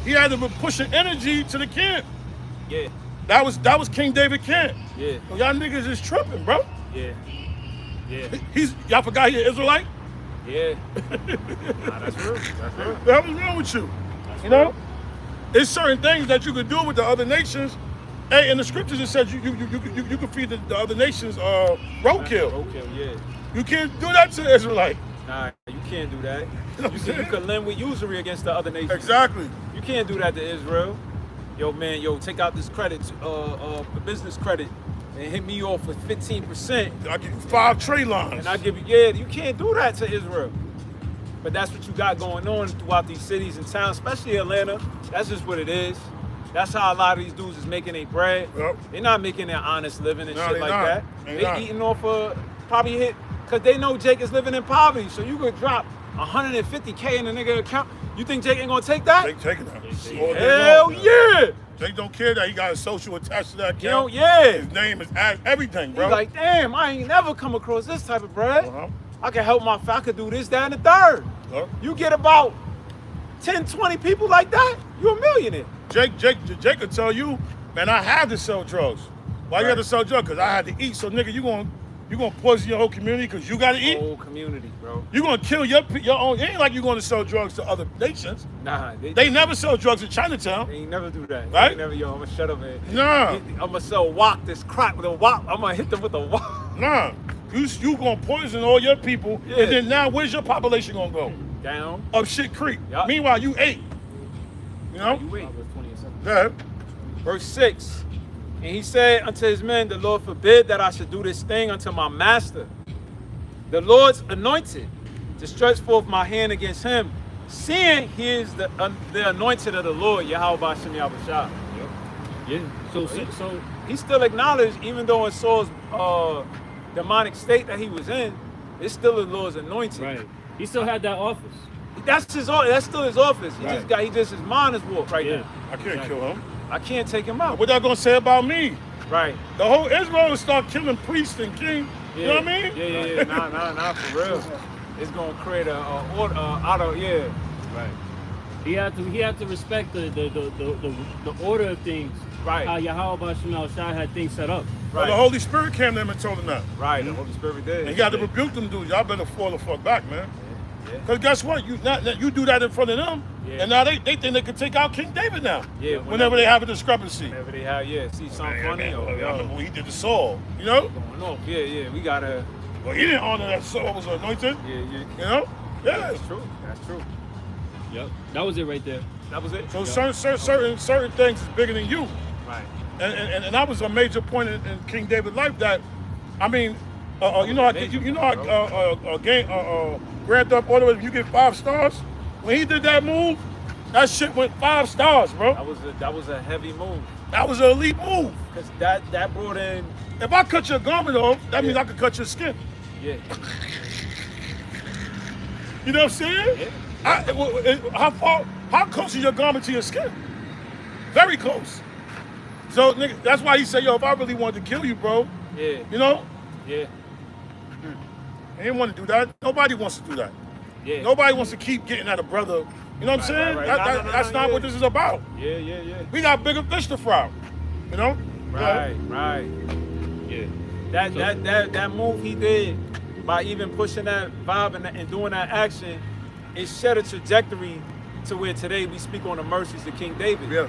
[SPEAKER 1] He had to be pushing energy to the camp.
[SPEAKER 3] Yeah.
[SPEAKER 1] That was King David camp.
[SPEAKER 3] Yeah.
[SPEAKER 1] So y'all niggas is tripping, bro.
[SPEAKER 3] Yeah.
[SPEAKER 1] Y'all forgot he an Israelite?
[SPEAKER 3] Yeah. Nah, that's real. That's real.
[SPEAKER 1] The hell is wrong with you?
[SPEAKER 3] That's
[SPEAKER 1] You know?
[SPEAKER 3] real.
[SPEAKER 1] There's certain things that you could do with the other nations. Hey, in the scriptures it says you can feed the other nations roadkill.
[SPEAKER 3] Roadkill, yeah.
[SPEAKER 1] You can't do that to the Israelite.
[SPEAKER 3] Nah, you can't do that.
[SPEAKER 1] You know what I'm
[SPEAKER 3] You
[SPEAKER 1] saying?
[SPEAKER 3] can lend with usury against the other nations.
[SPEAKER 1] Exactly.
[SPEAKER 3] You can't do that to Israel. Yo, man, take out this credit, business credit, and hit me off with 15%.
[SPEAKER 1] I give you 5 trade lines.
[SPEAKER 3] And I give you, you can't do that to Israel. But that's what you got going on throughout these cities and towns, especially Atlanta. That's just what it is. That's how a lot of these dudes is making their bread.
[SPEAKER 1] Yep.
[SPEAKER 3] They're not making their honest living and
[SPEAKER 1] No,
[SPEAKER 3] shit
[SPEAKER 1] they
[SPEAKER 3] like
[SPEAKER 1] not.
[SPEAKER 3] that.
[SPEAKER 1] They
[SPEAKER 3] They
[SPEAKER 1] not.
[SPEAKER 3] eating off of probably hit, because they know Jake is living in poverty. So you could drop 150K in a nigga account. You think Jake ain't gonna take that?
[SPEAKER 1] Jake taking that.
[SPEAKER 3] Hell yeah!
[SPEAKER 1] Jake don't care that he got a social attached to that
[SPEAKER 3] You know,
[SPEAKER 1] account.
[SPEAKER 3] yeah.
[SPEAKER 1] His name is everything, bro.
[SPEAKER 3] He's like, damn, I ain't never come across this type of bread.
[SPEAKER 1] Uh-huh.
[SPEAKER 3] I can help I could do this, that, and the third.
[SPEAKER 1] Huh?
[SPEAKER 3] You get about 10, 20 people like that, you a millionaire.
[SPEAKER 1] Jake could tell you, man, I had to sell drugs. Why you had to sell drugs? Because I had to eat. So nigga, you gonna poison your whole community because you gotta eat?
[SPEAKER 3] Whole community, bro.
[SPEAKER 1] You gonna kill your own. It ain't like you gonna sell drugs to other nations.
[SPEAKER 3] Nah,
[SPEAKER 1] They never sell drugs in Chinatown.
[SPEAKER 3] They ain't never do that.
[SPEAKER 1] Right?
[SPEAKER 3] They never, yo, I'm gonna shut up, man.
[SPEAKER 1] Nah.
[SPEAKER 3] I'm gonna sell wok, this crack with a wok. I'm gonna hit them with a wok.
[SPEAKER 1] Nah. You gonna poison all your people,
[SPEAKER 3] Yeah.
[SPEAKER 1] and then now where's your population gonna go?
[SPEAKER 3] Down.
[SPEAKER 1] Up shit creek.
[SPEAKER 3] Yup.
[SPEAKER 1] Meanwhile, you ate. You know?
[SPEAKER 3] You wait.
[SPEAKER 1] Yeah.
[SPEAKER 3] Verse 6. And he said unto his men, the Lord forbid that I should do this thing unto my master, the Lord's anointed, to stretch forth my hand against him, seeing he is the anointed of the Lord, Yahweh Shem Yahushua.
[SPEAKER 2] Yeah. So
[SPEAKER 3] He still acknowledged, even though in Saul's demonic state that he was in, it's still the Lord's anointed.
[SPEAKER 2] right. He still had that office.
[SPEAKER 3] That's still his office.
[SPEAKER 2] Right.
[SPEAKER 3] His mind is warped right
[SPEAKER 2] Yeah.
[SPEAKER 3] now.
[SPEAKER 1] I can't kill him.
[SPEAKER 3] I can't take him out.
[SPEAKER 1] What that gonna say about me?
[SPEAKER 3] Right.
[SPEAKER 1] The whole Israel will start killing priests and kings.
[SPEAKER 3] Yeah.
[SPEAKER 1] You know what I mean?
[SPEAKER 3] Yeah. Nah, for real. It's gonna create a order out of
[SPEAKER 2] Right. He had to respect the order of things.
[SPEAKER 3] Right.
[SPEAKER 2] How Yahweh Shemel Shai had things set up.
[SPEAKER 1] But the Holy Spirit came to him and told him that.
[SPEAKER 3] Right. The Holy Spirit did.
[SPEAKER 1] And he got to rebuke them dudes. Y'all better fall the fuck back, man.
[SPEAKER 3] Yeah.
[SPEAKER 1] Because guess what? You do that in front of them,
[SPEAKER 3] Yeah.
[SPEAKER 1] and now they think they can take out King David now.
[SPEAKER 3] Yeah,
[SPEAKER 1] Whenever they have a discrepancy.
[SPEAKER 3] Whenever they have, see something funny.
[SPEAKER 1] I
[SPEAKER 3] Or,
[SPEAKER 1] remember when he did the Saul, you know?
[SPEAKER 3] going off. Yeah. We gotta.
[SPEAKER 1] Well, he didn't honor that Saul was anointed,
[SPEAKER 3] Yeah.
[SPEAKER 1] you know? Yeah.
[SPEAKER 3] That's true. That's true.
[SPEAKER 2] Yep. That was it right there.
[SPEAKER 3] That was it.
[SPEAKER 1] So certain things is bigger than you.
[SPEAKER 3] Right.
[SPEAKER 1] And that was a major point in King David's life that, I mean, Grand Theft Auto, if you get 5 stars, when he did that move, that shit went 5 stars, bro.
[SPEAKER 3] That was a heavy move.
[SPEAKER 1] That was an elite move.
[SPEAKER 3] Cause that brought in.
[SPEAKER 1] If I cut your garment off, that means I could cut your skin.
[SPEAKER 3] Yeah.
[SPEAKER 1] You know what I'm saying?
[SPEAKER 3] Yeah.
[SPEAKER 1] How close is your garment to your skin? Very close. So, nigga, that's why he said, yo, if I really wanted to kill you, bro,
[SPEAKER 3] Yeah.
[SPEAKER 1] you know,
[SPEAKER 3] Yeah.
[SPEAKER 1] he didn't want to do that. Nobody wants to do that.
[SPEAKER 3] Yeah.
[SPEAKER 1] Nobody wants to keep getting at a brother. You know what I'm saying?
[SPEAKER 3] right.
[SPEAKER 1] That's not what this is about.
[SPEAKER 3] Yeah.
[SPEAKER 1] We got bigger fish to fry. You know?
[SPEAKER 3] Right.
[SPEAKER 2] Yeah.
[SPEAKER 3] That move he did by even pushing that vibe and doing that action, it set a trajectory to where today we speak on the mercies of King David.
[SPEAKER 1] Yeah.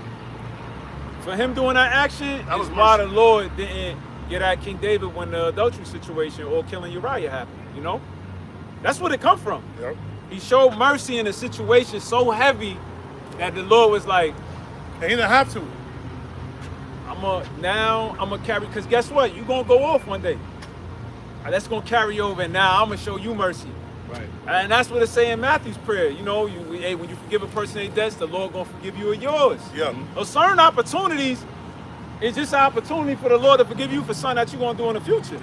[SPEAKER 3] For him doing that action,
[SPEAKER 1] That was
[SPEAKER 3] is why the
[SPEAKER 1] mercy.
[SPEAKER 3] Lord didn't get at King David when the adultery situation or killing Uriah happened. You know, that's where it come from.
[SPEAKER 1] Yep.
[SPEAKER 3] He showed mercy in a situation so heavy that the Lord was like,
[SPEAKER 1] And he didn't have to.
[SPEAKER 3] I'm gonna carry, because guess what? You're gonna go off one day. That's gonna carry over, and now I'm gonna show you mercy.
[SPEAKER 2] Right.
[SPEAKER 3] And that's what it say in Matthew's prayer. You know, when you forgive a person their debts, the Lord gonna forgive you of yours.
[SPEAKER 1] Yeah.
[SPEAKER 3] Those certain opportunities is just an opportunity for the Lord to forgive you for something that you're gonna do in the future.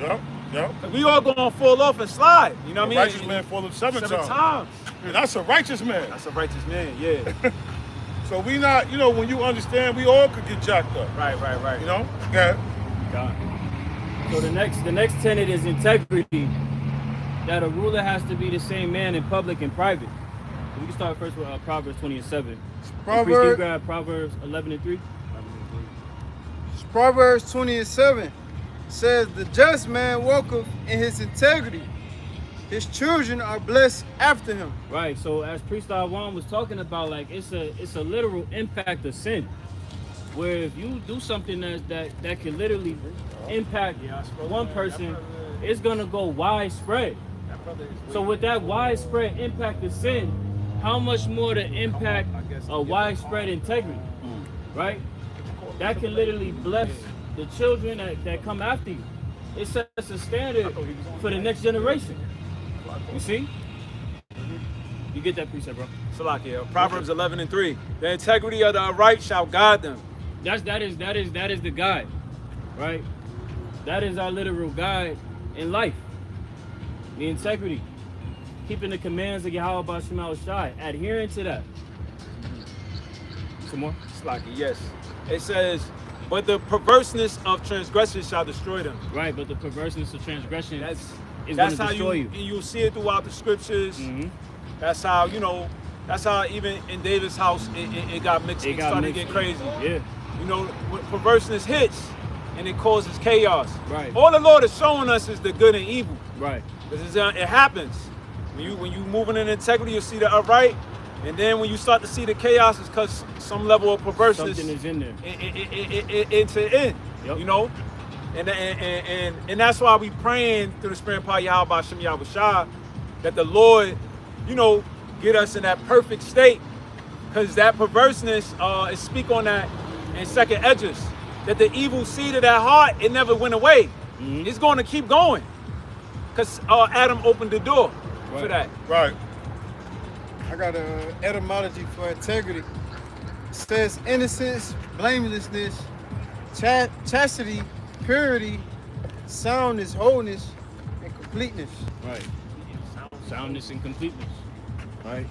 [SPEAKER 1] Yeah.
[SPEAKER 3] 'Cause we all gonna fall off and slide. You know what I mean?
[SPEAKER 1] Righteous man fallen seven times. And that's a righteous man.
[SPEAKER 3] That's a righteous man, yeah.
[SPEAKER 1] So we not, you know, when you understand, we all could get jacked up.
[SPEAKER 3] Right.
[SPEAKER 1] You know? Yeah.
[SPEAKER 2] God. So the next tenet is integrity. That a ruler has to be the same man in public and private. We can start first with Proverbs 20:7. Can you grab Proverbs 11:3?
[SPEAKER 4] Proverbs 20:7 says, the just man walketh in his integrity. His children are blessed after him.
[SPEAKER 2] Right. So as Priest Juan was talking about, like it's a literal impact of sin, where if you do something that can literally impact one person, it's gonna go widespread. So with that widespread impact of sin, how much more to impact a widespread integrity, right? That can literally bless the children that come after you. It sets a standard for the next generation. You see? You get that precept, bro?
[SPEAKER 3] Salakia, Proverbs 11:3. The integrity of the upright shall guide them.
[SPEAKER 2] That is the guide, right? That is our literal guide in life. The integrity, keeping the commands of Yahweh Bashim Shai, adhering to that. Some more.
[SPEAKER 3] Salakia, yes. It says, but the perverseness of transgression shall destroy them.
[SPEAKER 2] Right, but the perverseness of transgression is going
[SPEAKER 3] That's
[SPEAKER 2] to
[SPEAKER 3] how
[SPEAKER 2] destroy you.
[SPEAKER 3] And you'll see it throughout the scriptures.
[SPEAKER 2] Mhm.
[SPEAKER 3] That's how, you know, that's how even in David's house it got mixed. It started to get crazy.
[SPEAKER 2] Yeah.
[SPEAKER 3] You know, when perverseness hits and it causes chaos.
[SPEAKER 2] Right.
[SPEAKER 3] All the Lord is showing us is the good and evil.
[SPEAKER 2] Right.
[SPEAKER 3] Because it happens. When you moving in integrity, you see the upright. And then when you start to see the chaos, it's because some level of perverseness
[SPEAKER 2] Something is in there.
[SPEAKER 3] into in.
[SPEAKER 2] Yep.
[SPEAKER 3] You know? And that's why we praying through the Spirit of power, Yahweh Shem Yahweh Shah, that the Lord, you know, get us in that perfect state. Because that perverseness is speak on that in second edges. That the evil seed of that heart, it never went away.
[SPEAKER 2] Mhm.
[SPEAKER 3] It's going to keep going. Because Adam opened the door for that.
[SPEAKER 1] Right.
[SPEAKER 4] I got a etymology for integrity. It says innocence, blamelessness, chastity, purity, soundness, wholeness, and completeness.
[SPEAKER 2] Right. Soundness and completeness. Right.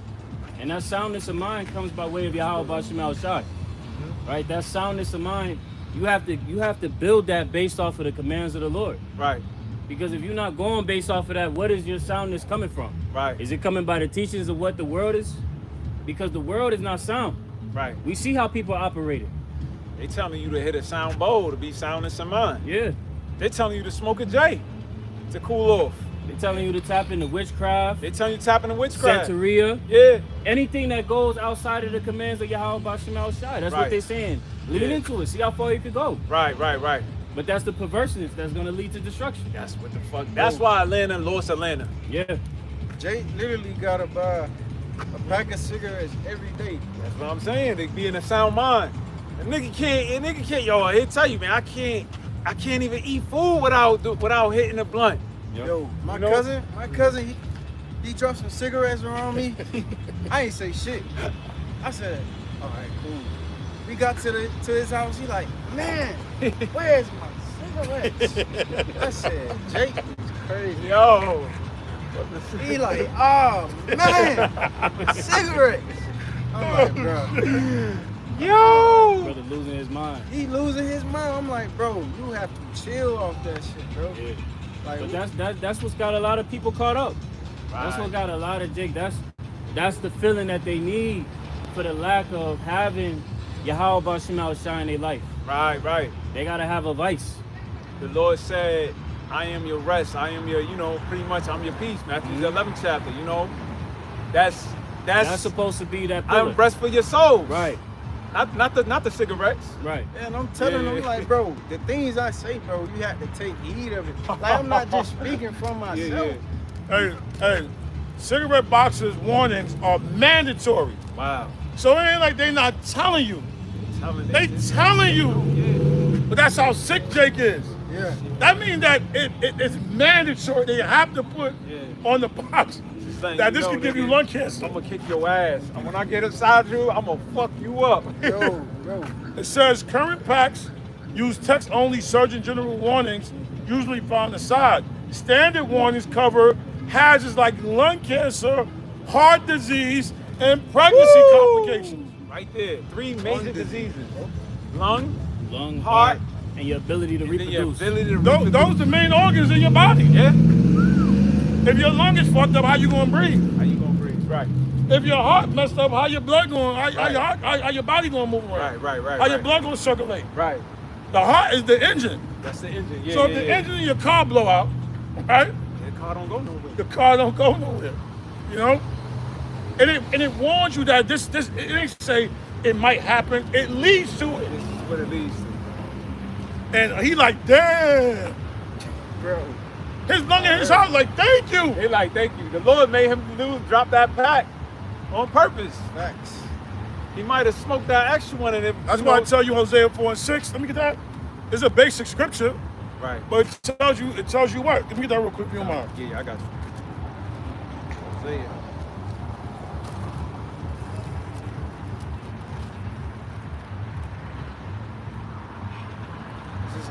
[SPEAKER 2] And that soundness of mind comes by way of Yahweh Bashim Shai. Right. That soundness of mind, you have to build that based off of the commands of the Lord.
[SPEAKER 3] Right.
[SPEAKER 2] Because if you're not going based off of that, what is your soundness coming from?
[SPEAKER 3] Right.
[SPEAKER 2] Is it coming by the teachings of what the world is? Because the world is not sound.
[SPEAKER 3] Right.
[SPEAKER 2] We see how people operate it.
[SPEAKER 3] They telling you to hit a sound bowl to be soundness of mind.
[SPEAKER 2] Yeah.
[SPEAKER 3] They telling you to smoke a J to cool off.
[SPEAKER 2] They're telling you to tap into witchcraft,
[SPEAKER 3] They telling you to tap into witchcraft.
[SPEAKER 2] Santeria,
[SPEAKER 3] Yeah.
[SPEAKER 2] anything that goes outside of the commands of Yahweh Bashim Shai. That's what
[SPEAKER 3] Right.
[SPEAKER 2] they're saying. Lean
[SPEAKER 3] Yeah.
[SPEAKER 2] into it. See how far you could go.
[SPEAKER 3] Right.
[SPEAKER 2] But that's the perverseness that's going to lead to destruction.
[SPEAKER 3] That's what the fuck. That's why Atlanta lost Atlanta.
[SPEAKER 2] Yeah.
[SPEAKER 4] Jay literally gotta buy a pack of cigarettes every day.
[SPEAKER 3] That's what I'm saying. They be in a sound mind. A nigga can't. Yo, he'll tell you, man. I can't even eat food without hitting a blunt.
[SPEAKER 2] Yep.
[SPEAKER 4] Yo, my
[SPEAKER 3] You know?
[SPEAKER 4] cousin, he dropped some cigarettes around me. I ain't say shit. I said, all right, cool. We got to his house. He like, man, where's my cigarettes? I said, Jake is crazy.
[SPEAKER 3] Yo.
[SPEAKER 4] He like, oh man, cigarettes. I'm like, bro,
[SPEAKER 3] Yo.
[SPEAKER 2] Brother losing his mind.
[SPEAKER 4] he losing his mind. I'm like, bro, you have to chill off that shit, bro.
[SPEAKER 2] Yeah.
[SPEAKER 4] Like,
[SPEAKER 2] But that's what's got a lot of people caught up. That's what got a lot of Jake. That's the feeling that they need for the lack of having Yahweh Bashim Shai in their life.
[SPEAKER 3] Right.
[SPEAKER 2] They gotta have a vice.
[SPEAKER 3] The Lord said, I am your rest. I am your, pretty much I'm your peace. Matthew 11th chapter, That's
[SPEAKER 2] supposed to be that
[SPEAKER 3] I
[SPEAKER 2] pillar.
[SPEAKER 3] am rest for your souls.
[SPEAKER 2] Right.
[SPEAKER 3] Not the cigarettes.
[SPEAKER 2] Right.
[SPEAKER 4] and I'm telling
[SPEAKER 3] Yeah.
[SPEAKER 4] him, like, bro, the things I say, bro, you have to take heed of it. Like, I'm not just speaking from myself.
[SPEAKER 1] Hey, cigarette boxes warnings are mandatory.
[SPEAKER 3] Wow.
[SPEAKER 1] So it ain't like they not telling you. They telling you.
[SPEAKER 3] Yeah.
[SPEAKER 1] But that's how sick Jake is.
[SPEAKER 4] Yeah.
[SPEAKER 1] That means that it's mandatory. They have to put on the box
[SPEAKER 3] letting
[SPEAKER 1] that
[SPEAKER 3] you
[SPEAKER 1] this
[SPEAKER 3] know,
[SPEAKER 1] can give you
[SPEAKER 3] nigga,
[SPEAKER 1] lung cancer.
[SPEAKER 3] I'm gonna kick your ass. And when I get inside you, I'm gonna fuck you up.
[SPEAKER 4] Yo.
[SPEAKER 1] It says current packs use text-only Surgeon General warnings, usually found aside. Standard warnings cover hazards like lung cancer, heart disease, and pregnancy complications.
[SPEAKER 3] Right there. 3 major diseases. Lung,
[SPEAKER 2] Lung,
[SPEAKER 3] heart,
[SPEAKER 2] and your ability to
[SPEAKER 3] and then your
[SPEAKER 2] reproduce.
[SPEAKER 3] ability to
[SPEAKER 1] Those
[SPEAKER 3] reproduce.
[SPEAKER 1] the main organs in your body.
[SPEAKER 3] Yeah.
[SPEAKER 1] If your lung is fucked up, how you gonna breathe?
[SPEAKER 3] How you gonna breathe? Right.
[SPEAKER 1] If your heart messed up, how your blood going? How your body gonna move around?
[SPEAKER 3] Right.
[SPEAKER 1] How your blood gonna circulate?
[SPEAKER 3] Right.
[SPEAKER 1] The heart is the engine.
[SPEAKER 3] That's the engine. Yeah.
[SPEAKER 1] So if the engine in your car blow out, right?
[SPEAKER 3] The car don't go nowhere.
[SPEAKER 1] The car don't go nowhere. You know? And it warns you that this it ain't say it might happen. It leads to it.
[SPEAKER 3] This is what it leads to.
[SPEAKER 1] And he like, damn.
[SPEAKER 4] Bro.
[SPEAKER 1] His lung and his heart like, thank you.
[SPEAKER 3] They like, thank you. The Lord made him drop that pack on purpose.
[SPEAKER 4] Facts.
[SPEAKER 3] He might have smoked that extra one and it.
[SPEAKER 1] That's why I tell you Hosea 4:6. Let me get that. It's a basic scripture,
[SPEAKER 3] Right.
[SPEAKER 1] but it tells you what. Let me get that real quick if you don't mind.
[SPEAKER 3] Yeah, I got you. Hosea.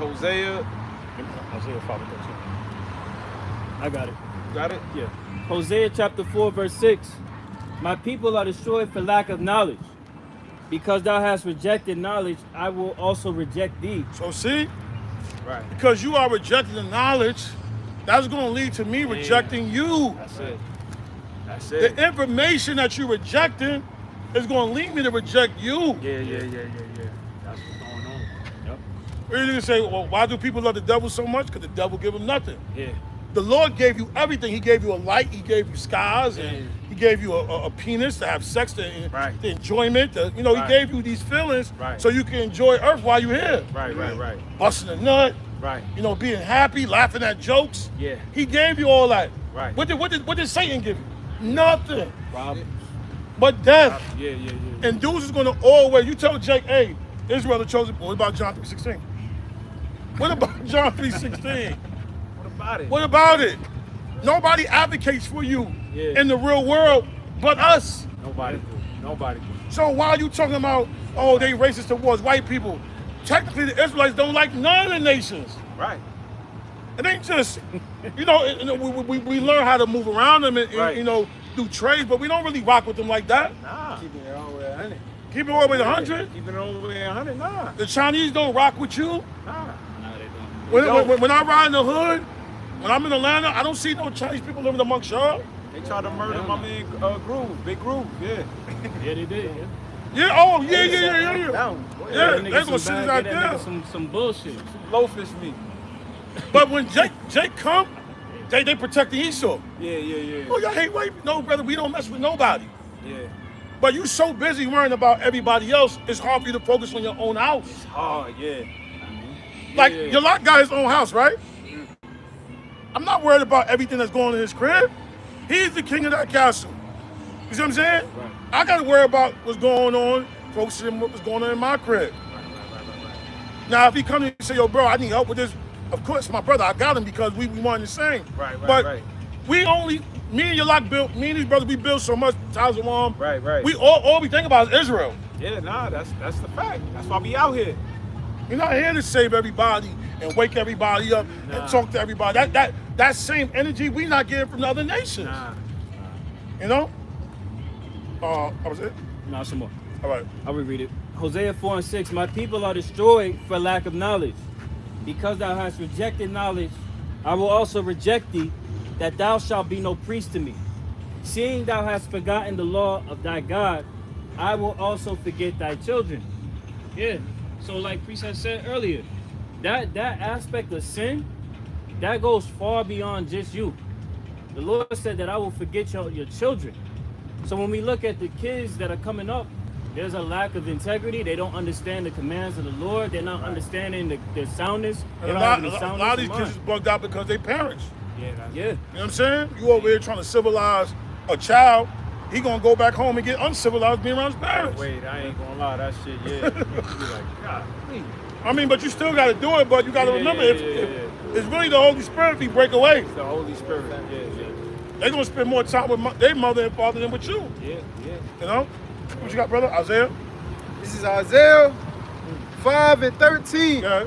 [SPEAKER 3] Hosea.
[SPEAKER 1] Isaiah 5 and 13.
[SPEAKER 2] I got it.
[SPEAKER 3] Got it?
[SPEAKER 2] Yeah. Hosea chapter 4, verse 6. My people are destroyed for lack of knowledge. Because thou hast rejected knowledge, I will also reject thee.
[SPEAKER 1] So see,
[SPEAKER 3] Right.
[SPEAKER 1] because you are rejecting the knowledge, that's going to lead to me rejecting you.
[SPEAKER 3] That's it. That's it.
[SPEAKER 1] The information that you're rejecting is going to lead me to reject you.
[SPEAKER 3] Yeah. That's what's going on. Yep.
[SPEAKER 1] Or you're going to say, well, why do people love the devil so much? Because the devil give them nothing.
[SPEAKER 3] Yeah.
[SPEAKER 1] The Lord gave you everything. He gave you a light. He gave you skies. And
[SPEAKER 3] Yeah.
[SPEAKER 1] he gave you a penis to have sex, the enjoyment.
[SPEAKER 3] Right.
[SPEAKER 1] He gave you these feelings
[SPEAKER 3] Right.
[SPEAKER 1] so you can enjoy earth while you're here.
[SPEAKER 3] Right.
[SPEAKER 1] Busting a nut,
[SPEAKER 3] Right.
[SPEAKER 1] being happy, laughing at jokes.
[SPEAKER 3] Yeah.
[SPEAKER 1] He gave you all that.
[SPEAKER 3] Right.
[SPEAKER 1] What did Satan give you? Nothing.
[SPEAKER 2] Problem.
[SPEAKER 1] But death.
[SPEAKER 3] Yeah.
[SPEAKER 1] And dudes is going to always, you tell Jake, hey, Israel the chosen. What about John 3:16? What about John 3:16?
[SPEAKER 3] What about it?
[SPEAKER 1] What about it? Nobody advocates for you
[SPEAKER 3] Yeah.
[SPEAKER 1] in the real world but us.
[SPEAKER 3] Nobody do. Nobody do.
[SPEAKER 1] So why are you talking about, oh, they racist towards white people? Technically, the Israelites don't like none of the nations.
[SPEAKER 3] Right.
[SPEAKER 1] It ain't just, we learn how to move around them and,
[SPEAKER 3] Right.
[SPEAKER 1] do trades, but we don't really rock with them like that.
[SPEAKER 3] Nah.
[SPEAKER 4] Keeping it all the way 100.
[SPEAKER 1] Keep it all the way to 100.
[SPEAKER 3] Keeping it all the way 100. Nah.
[SPEAKER 1] The Chinese don't rock with you.
[SPEAKER 3] Nah.
[SPEAKER 2] No, they don't.
[SPEAKER 1] When I ride in the hood, when I'm in Atlanta, I don't see no Chinese people living amongst y'all.
[SPEAKER 3] They tried to murder my man Groove. Big Groove. Yeah.
[SPEAKER 2] Yeah, they did. Yeah.
[SPEAKER 1] Yeah, oh, yeah.
[SPEAKER 3] Down.
[SPEAKER 1] Yeah,
[SPEAKER 2] That
[SPEAKER 1] they
[SPEAKER 2] nigga
[SPEAKER 1] gonna
[SPEAKER 2] some
[SPEAKER 1] send
[SPEAKER 2] bad-
[SPEAKER 1] it out
[SPEAKER 2] that
[SPEAKER 1] there.
[SPEAKER 2] nigga some bullshit.
[SPEAKER 3] Blowfish meat.
[SPEAKER 1] But when Jake come, they protect the Esau.
[SPEAKER 3] Yeah.
[SPEAKER 1] Oh, y'all hate white people. No, brother, we don't mess with nobody.
[SPEAKER 3] Yeah.
[SPEAKER 1] But you so busy worrying about everybody else, it's hard for you to focus on your own house.
[SPEAKER 3] It's hard. Yeah.
[SPEAKER 1] Like,
[SPEAKER 3] Yeah.
[SPEAKER 1] your lot got his own house, right? I'm not worried about everything that's going on in his crib. He's the king of that castle. You see what I'm saying?
[SPEAKER 3] Right.
[SPEAKER 1] I got to worry about what's going on, focusing on what's going on in my crib. Now, if he come and say, yo, bro, I need help with this, of course, my brother, I got him because we one the same.
[SPEAKER 3] Right.
[SPEAKER 1] But we only, me and your lot built, me and these brothers, we built so much, Tazawam.
[SPEAKER 3] Right.
[SPEAKER 1] We all we think about is Israel.
[SPEAKER 3] Yeah, nah, that's the fact. That's why we out here.
[SPEAKER 1] You're not here to save everybody and wake everybody up and talk to everybody. That same energy we not getting from the other nations.
[SPEAKER 3] Nah.
[SPEAKER 1] You know? That was it?
[SPEAKER 2] No, some more.
[SPEAKER 1] All right.
[SPEAKER 2] I will read it. Hosea 4 and 6. My people are destroyed for lack of knowledge. Because thou hast rejected knowledge, I will also reject thee, that thou shalt be no priest to me. Seeing thou hast forgotten the law of thy God, I will also forget thy children. Yeah. So like Priest had said earlier, that aspect of sin, that goes far beyond just you. The Lord said that I will forget your children. So when we look at the kids that are coming up, there's a lack of integrity. They don't understand the commands of the Lord. They're not understanding the soundness. They
[SPEAKER 1] And
[SPEAKER 2] don't have any
[SPEAKER 1] a
[SPEAKER 2] soundness
[SPEAKER 1] lot of these
[SPEAKER 2] of
[SPEAKER 1] kids is
[SPEAKER 2] mind.
[SPEAKER 1] bugged out because they parents.
[SPEAKER 3] Yeah, that's
[SPEAKER 2] Yeah.
[SPEAKER 1] You know what I'm saying? You over here trying to civilize a child, he gonna go back home and get uncivilized being around his parents.
[SPEAKER 3] Wait, I ain't gonna lie, that shit, yeah. You be like, God, please.
[SPEAKER 1] I mean, but you still gotta do it, but you gotta
[SPEAKER 3] Yeah,
[SPEAKER 1] remember,
[SPEAKER 3] yeah,
[SPEAKER 1] if
[SPEAKER 3] yeah.
[SPEAKER 1] it's really the Holy Spirit if he break away.
[SPEAKER 3] It's the Holy Spirit. Yeah.
[SPEAKER 1] They're gonna spend more time with their mother and father than with you.
[SPEAKER 3] Yeah.
[SPEAKER 1] You know? What you got, brother? Isaiah?
[SPEAKER 4] This is Isaiah 5 and 13.
[SPEAKER 1] Yeah.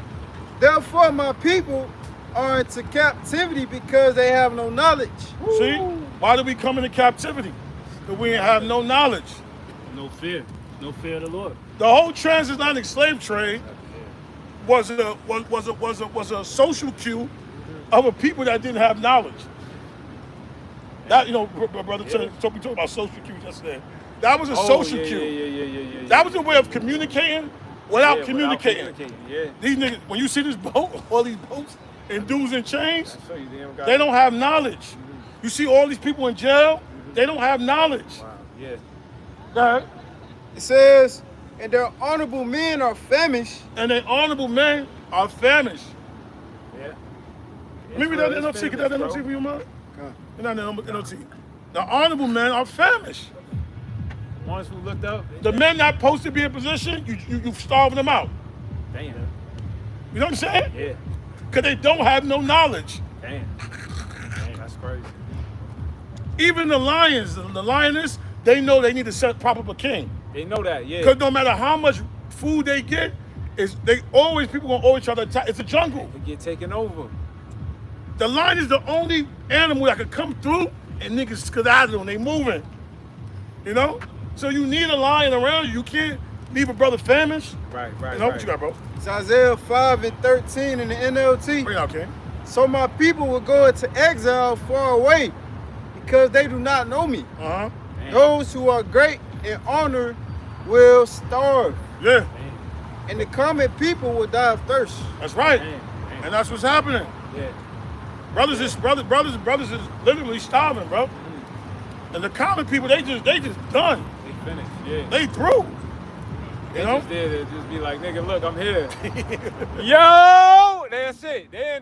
[SPEAKER 4] Therefore, my people are into captivity because they have no knowledge.
[SPEAKER 1] See? Why did we come into captivity? Because we didn't have no knowledge.
[SPEAKER 2] No fear. No fear of the Lord.
[SPEAKER 1] The whole transatlantic slave trade was a social cue of a people that didn't have knowledge. That, brother, talking about social cues yesterday. That was a social cue.
[SPEAKER 3] Yeah.
[SPEAKER 1] That was a way of communicating without communicating.
[SPEAKER 3] Yeah.
[SPEAKER 1] These niggas, when you see this boat, all these boats and dudes in chains,
[SPEAKER 3] So you damn got
[SPEAKER 1] they don't have knowledge. You see all these people in jail, they don't have knowledge.
[SPEAKER 3] Wow. Yeah.
[SPEAKER 1] Go ahead.
[SPEAKER 4] It says, and their honorable men are famished.
[SPEAKER 1] And the honorable men are famished.
[SPEAKER 3] Yeah.
[SPEAKER 1] Maybe that NLT, get that NLT for you, man? Not the NLT. The honorable men are famished.
[SPEAKER 3] Ones who looked up.
[SPEAKER 1] The men not supposed to be in position, you starving them out.
[SPEAKER 3] Damn.
[SPEAKER 1] You know what I'm saying?
[SPEAKER 3] Yeah.
[SPEAKER 1] Because they don't have no knowledge.
[SPEAKER 3] Damn. That's crazy.
[SPEAKER 1] Even the lions, the lioness, they know they need to set prop up a king.
[SPEAKER 3] They know that, yeah.
[SPEAKER 1] Because no matter how much food they get, is people gonna always try to attack. It's a jungle.
[SPEAKER 3] We get taken over.
[SPEAKER 1] The lion is the only animal that could come through and niggas skedaddle and they moving. You know? So you need a lion around you. You can't leave a brother famished.
[SPEAKER 3] Right.
[SPEAKER 1] You know what you got, bro?
[SPEAKER 4] It's Isaiah 5:13 in the NLT.
[SPEAKER 1] Bring it out, King.
[SPEAKER 4] So my people will go into exile far away because they do not know me.
[SPEAKER 1] Uh-huh.
[SPEAKER 4] Those who are great in honor will starve,
[SPEAKER 1] Yeah,
[SPEAKER 4] and the common people will die of thirst.
[SPEAKER 1] that's right.
[SPEAKER 3] Damn.
[SPEAKER 1] And that's what's happening.
[SPEAKER 3] Yeah.
[SPEAKER 1] Brothers is literally starving, bro. And the common people, they just done.
[SPEAKER 3] They finished. Yeah.
[SPEAKER 1] They through.
[SPEAKER 3] They
[SPEAKER 1] You know?
[SPEAKER 3] just there to just be like, nigga, look, I'm here. Yo, that's it. They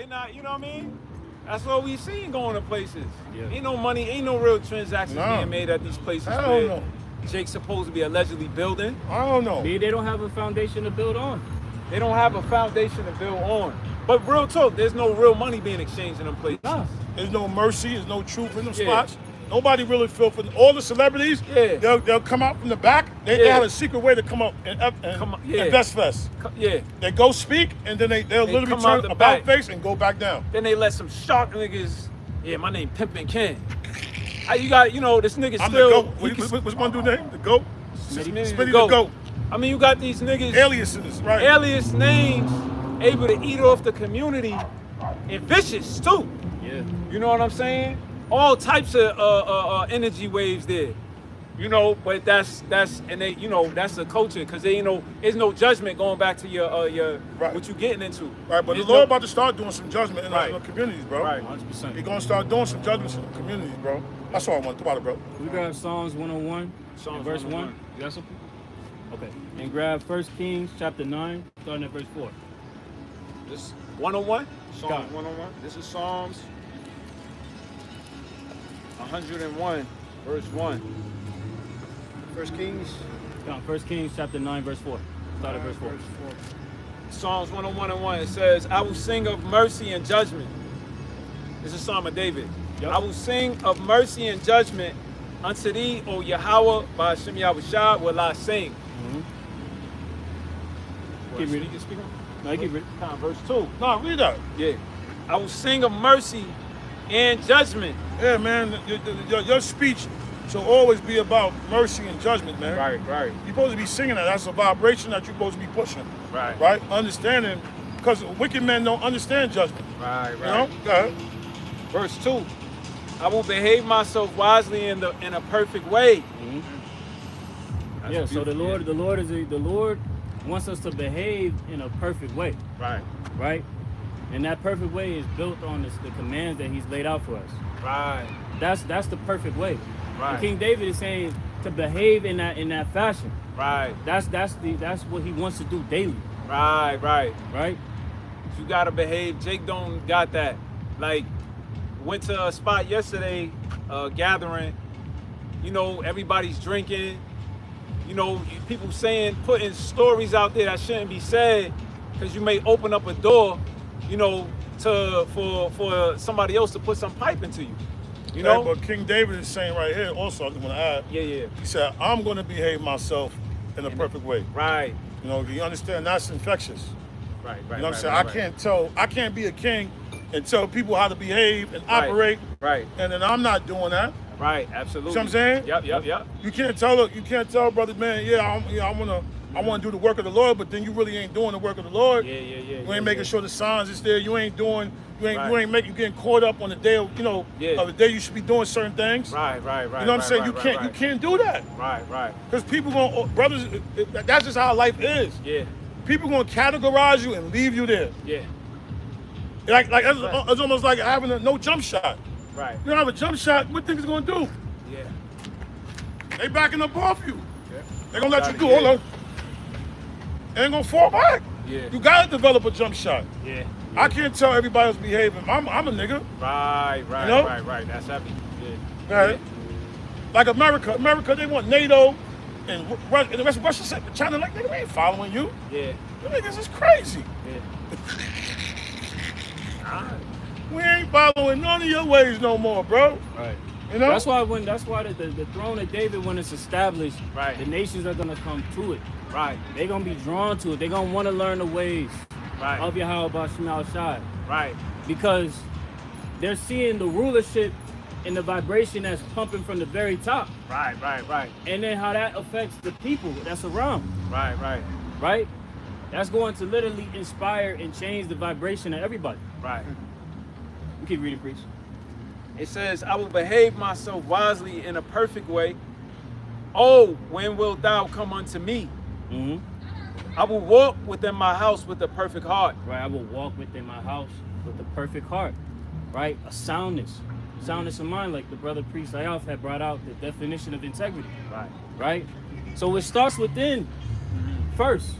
[SPEAKER 3] not, you know what I mean? That's what we seen going to places.
[SPEAKER 2] Yeah.
[SPEAKER 3] Ain't no money, ain't no real transactions
[SPEAKER 1] No.
[SPEAKER 3] being made at these places.
[SPEAKER 1] Hell
[SPEAKER 3] where
[SPEAKER 1] no.
[SPEAKER 3] Jake's supposed to be allegedly building.
[SPEAKER 1] I don't know.
[SPEAKER 2] Maybe they don't have a foundation to build on.
[SPEAKER 3] They don't have a foundation to build on. But real talk, there's no real money being exchanged in them places.
[SPEAKER 2] Nah.
[SPEAKER 1] There's no mercy, there's no truth in them
[SPEAKER 3] Yeah.
[SPEAKER 1] spots. Nobody really feel for all the celebrities.
[SPEAKER 3] Yeah.
[SPEAKER 1] They'll come out from the back. They
[SPEAKER 3] Yeah.
[SPEAKER 1] have a secret way to come up and
[SPEAKER 3] yeah.
[SPEAKER 1] Best Fest.
[SPEAKER 3] Yeah.
[SPEAKER 1] They go speak and then they'll literally
[SPEAKER 3] come out
[SPEAKER 1] turn
[SPEAKER 3] the
[SPEAKER 1] about
[SPEAKER 3] back.
[SPEAKER 1] face and go back down.
[SPEAKER 3] Then they let some shark niggas. Yeah, my name Pimpin' Ken. You got, this nigga
[SPEAKER 1] I'm
[SPEAKER 3] still.
[SPEAKER 1] the GOAT. What's one dude's name? The GOAT? Smitty the GOAT.
[SPEAKER 3] I mean, you got these niggas.
[SPEAKER 1] Aliases, right?
[SPEAKER 3] Alias names able to eat off the community and vicious too.
[SPEAKER 2] Yeah.
[SPEAKER 3] You know what I'm saying? All types of energy waves there. But that's and they that's a culture because they there's no judgment going back to your
[SPEAKER 1] Right.
[SPEAKER 3] what you getting into.
[SPEAKER 1] Right, but
[SPEAKER 3] There's
[SPEAKER 1] the Lord
[SPEAKER 3] no-
[SPEAKER 1] about to start doing some judgment in
[SPEAKER 3] Right.
[SPEAKER 1] the communities, bro.
[SPEAKER 3] Right.
[SPEAKER 2] 100%.
[SPEAKER 1] He's gonna start doing some judgments in the communities, bro. That's all I want to about it, bro.
[SPEAKER 2] We grab Psalms 101,
[SPEAKER 3] Psalms
[SPEAKER 2] and verse 1.
[SPEAKER 3] 101.
[SPEAKER 2] You got something? Okay. And grab 1 Kings chapter 9, starting at verse 4.
[SPEAKER 3] This 101. Psalms
[SPEAKER 2] Got it.
[SPEAKER 3] 101. This is Psalms 101, verse 1.
[SPEAKER 4] First Kings.
[SPEAKER 2] Down 1 Kings chapter 9, verse 4. Start at verse 4.
[SPEAKER 3] Psalms 101 and 1. It says, I will sing of mercy and judgment. This is Psalm of David.
[SPEAKER 2] Yep.
[SPEAKER 3] I will sing of mercy and judgment unto thee, O Yahweh, by Hashem Yahushua will I sing.
[SPEAKER 2] Mm-hmm.
[SPEAKER 3] Keep
[SPEAKER 2] reading.
[SPEAKER 3] You speak on?
[SPEAKER 2] No, you keep reading.
[SPEAKER 3] Verse 2.
[SPEAKER 1] Nah, read that.
[SPEAKER 3] Yeah. I will sing of mercy and judgment.
[SPEAKER 1] Yeah, man. Your speech should always be about mercy and judgment, man.
[SPEAKER 3] Right.
[SPEAKER 1] You're supposed to be singing that. That's a vibration that you're supposed to be pushing.
[SPEAKER 3] Right.
[SPEAKER 1] Right? Understanding, because wicked men don't understand judgment.
[SPEAKER 3] Right.
[SPEAKER 1] You know? Go ahead.
[SPEAKER 3] Verse 2. I will behave myself wisely in a perfect way. That's
[SPEAKER 2] Yeah, so the
[SPEAKER 3] beautiful.
[SPEAKER 2] Lord wants us to behave in a perfect way,
[SPEAKER 3] Right.
[SPEAKER 2] right? And that perfect way is built on the commands that He's laid out for us.
[SPEAKER 3] Right.
[SPEAKER 2] That's the perfect way.
[SPEAKER 3] Right.
[SPEAKER 2] And King David is saying to behave in that fashion.
[SPEAKER 3] Right.
[SPEAKER 2] That's what he wants to do daily,
[SPEAKER 3] Right.
[SPEAKER 2] right?
[SPEAKER 3] You gotta behave. Jake don't got that. Like, went to a spot yesterday, gathering. Everybody's drinking. People putting stories out there that shouldn't be said, because you may open up a door, for somebody else to put some pipe into you. You know?
[SPEAKER 1] But King David is saying right here also, I just want to add,
[SPEAKER 3] Yeah.
[SPEAKER 1] he said, I'm going to behave myself in a perfect way.
[SPEAKER 3] Right.
[SPEAKER 1] You understand? That's infectious.
[SPEAKER 3] Right.
[SPEAKER 1] You know what I'm saying? I can't be a king and tell people how to behave and operate,
[SPEAKER 3] Right.
[SPEAKER 1] and then I'm not doing that.
[SPEAKER 3] Right. Absolutely.
[SPEAKER 1] See what I'm saying?
[SPEAKER 3] Yep.
[SPEAKER 1] You can't tell brother, man, I want to do the work of the Lord, but then you really ain't doing the work of the Lord.
[SPEAKER 3] Yeah.
[SPEAKER 1] You ain't making sure the signs is there. You ain't
[SPEAKER 3] Right.
[SPEAKER 1] you getting caught up on the day of,
[SPEAKER 3] Yeah.
[SPEAKER 1] of the day you should be doing certain things.
[SPEAKER 3] Right.
[SPEAKER 1] You know what I'm saying? You can't do that.
[SPEAKER 3] Right.
[SPEAKER 1] Because brothers, that's just how life is.
[SPEAKER 3] Yeah.
[SPEAKER 1] People gonna categorize you and leave you there.
[SPEAKER 3] Yeah.
[SPEAKER 1] Like it's almost like having no jump shot.
[SPEAKER 3] Right.
[SPEAKER 1] You don't have a jump shot, what things gonna do?
[SPEAKER 3] Yeah.
[SPEAKER 1] They backing up off you.
[SPEAKER 3] Yeah.
[SPEAKER 1] They gonna let you do.
[SPEAKER 3] Yeah.
[SPEAKER 1] Hold on. They ain't gonna fall back.
[SPEAKER 3] Yeah.
[SPEAKER 1] You gotta develop a jump shot.
[SPEAKER 3] Yeah.
[SPEAKER 1] I can't tell everybody else behaving. I'm a nigga.
[SPEAKER 3] Right.
[SPEAKER 1] You know?
[SPEAKER 3] Right. That's heavy. Yeah.
[SPEAKER 1] Right? Like America, they want NATO and the rest of Russia said China like, nigga, we ain't following you.
[SPEAKER 3] Yeah.
[SPEAKER 1] You niggas is crazy.
[SPEAKER 3] Yeah.
[SPEAKER 1] We ain't following none of your ways no more, bro.
[SPEAKER 2] Right.
[SPEAKER 1] You know?
[SPEAKER 2] That's why the throne of David, when it's established,
[SPEAKER 3] Right.
[SPEAKER 2] the nations are gonna come to it.
[SPEAKER 3] Right.
[SPEAKER 2] They're gonna be drawn to it. They're gonna want to learn the ways
[SPEAKER 3] Right.
[SPEAKER 2] of Yahweh Bashim Shai.
[SPEAKER 3] Right.
[SPEAKER 2] Because they're seeing the rulership and the vibration that's pumping from the very top.
[SPEAKER 3] Right. Right. Right.
[SPEAKER 2] And then how that affects the people that's around,
[SPEAKER 3] Right. Right.
[SPEAKER 2] right? That's going to literally inspire and change the vibration of everybody.
[SPEAKER 3] Right.
[SPEAKER 2] You keep reading, priest.
[SPEAKER 3] It says, I will behave myself wisely in a perfect way. Oh, when wilt thou come unto me?
[SPEAKER 2] Mm-hmm.
[SPEAKER 3] I will walk within my house with a perfect heart.
[SPEAKER 2] Right, I will walk within my house with a perfect heart, right? A soundness of mind, like the brother priest Ayaf had brought out the definition of integrity,
[SPEAKER 3] Right.
[SPEAKER 2] right? So it starts within first,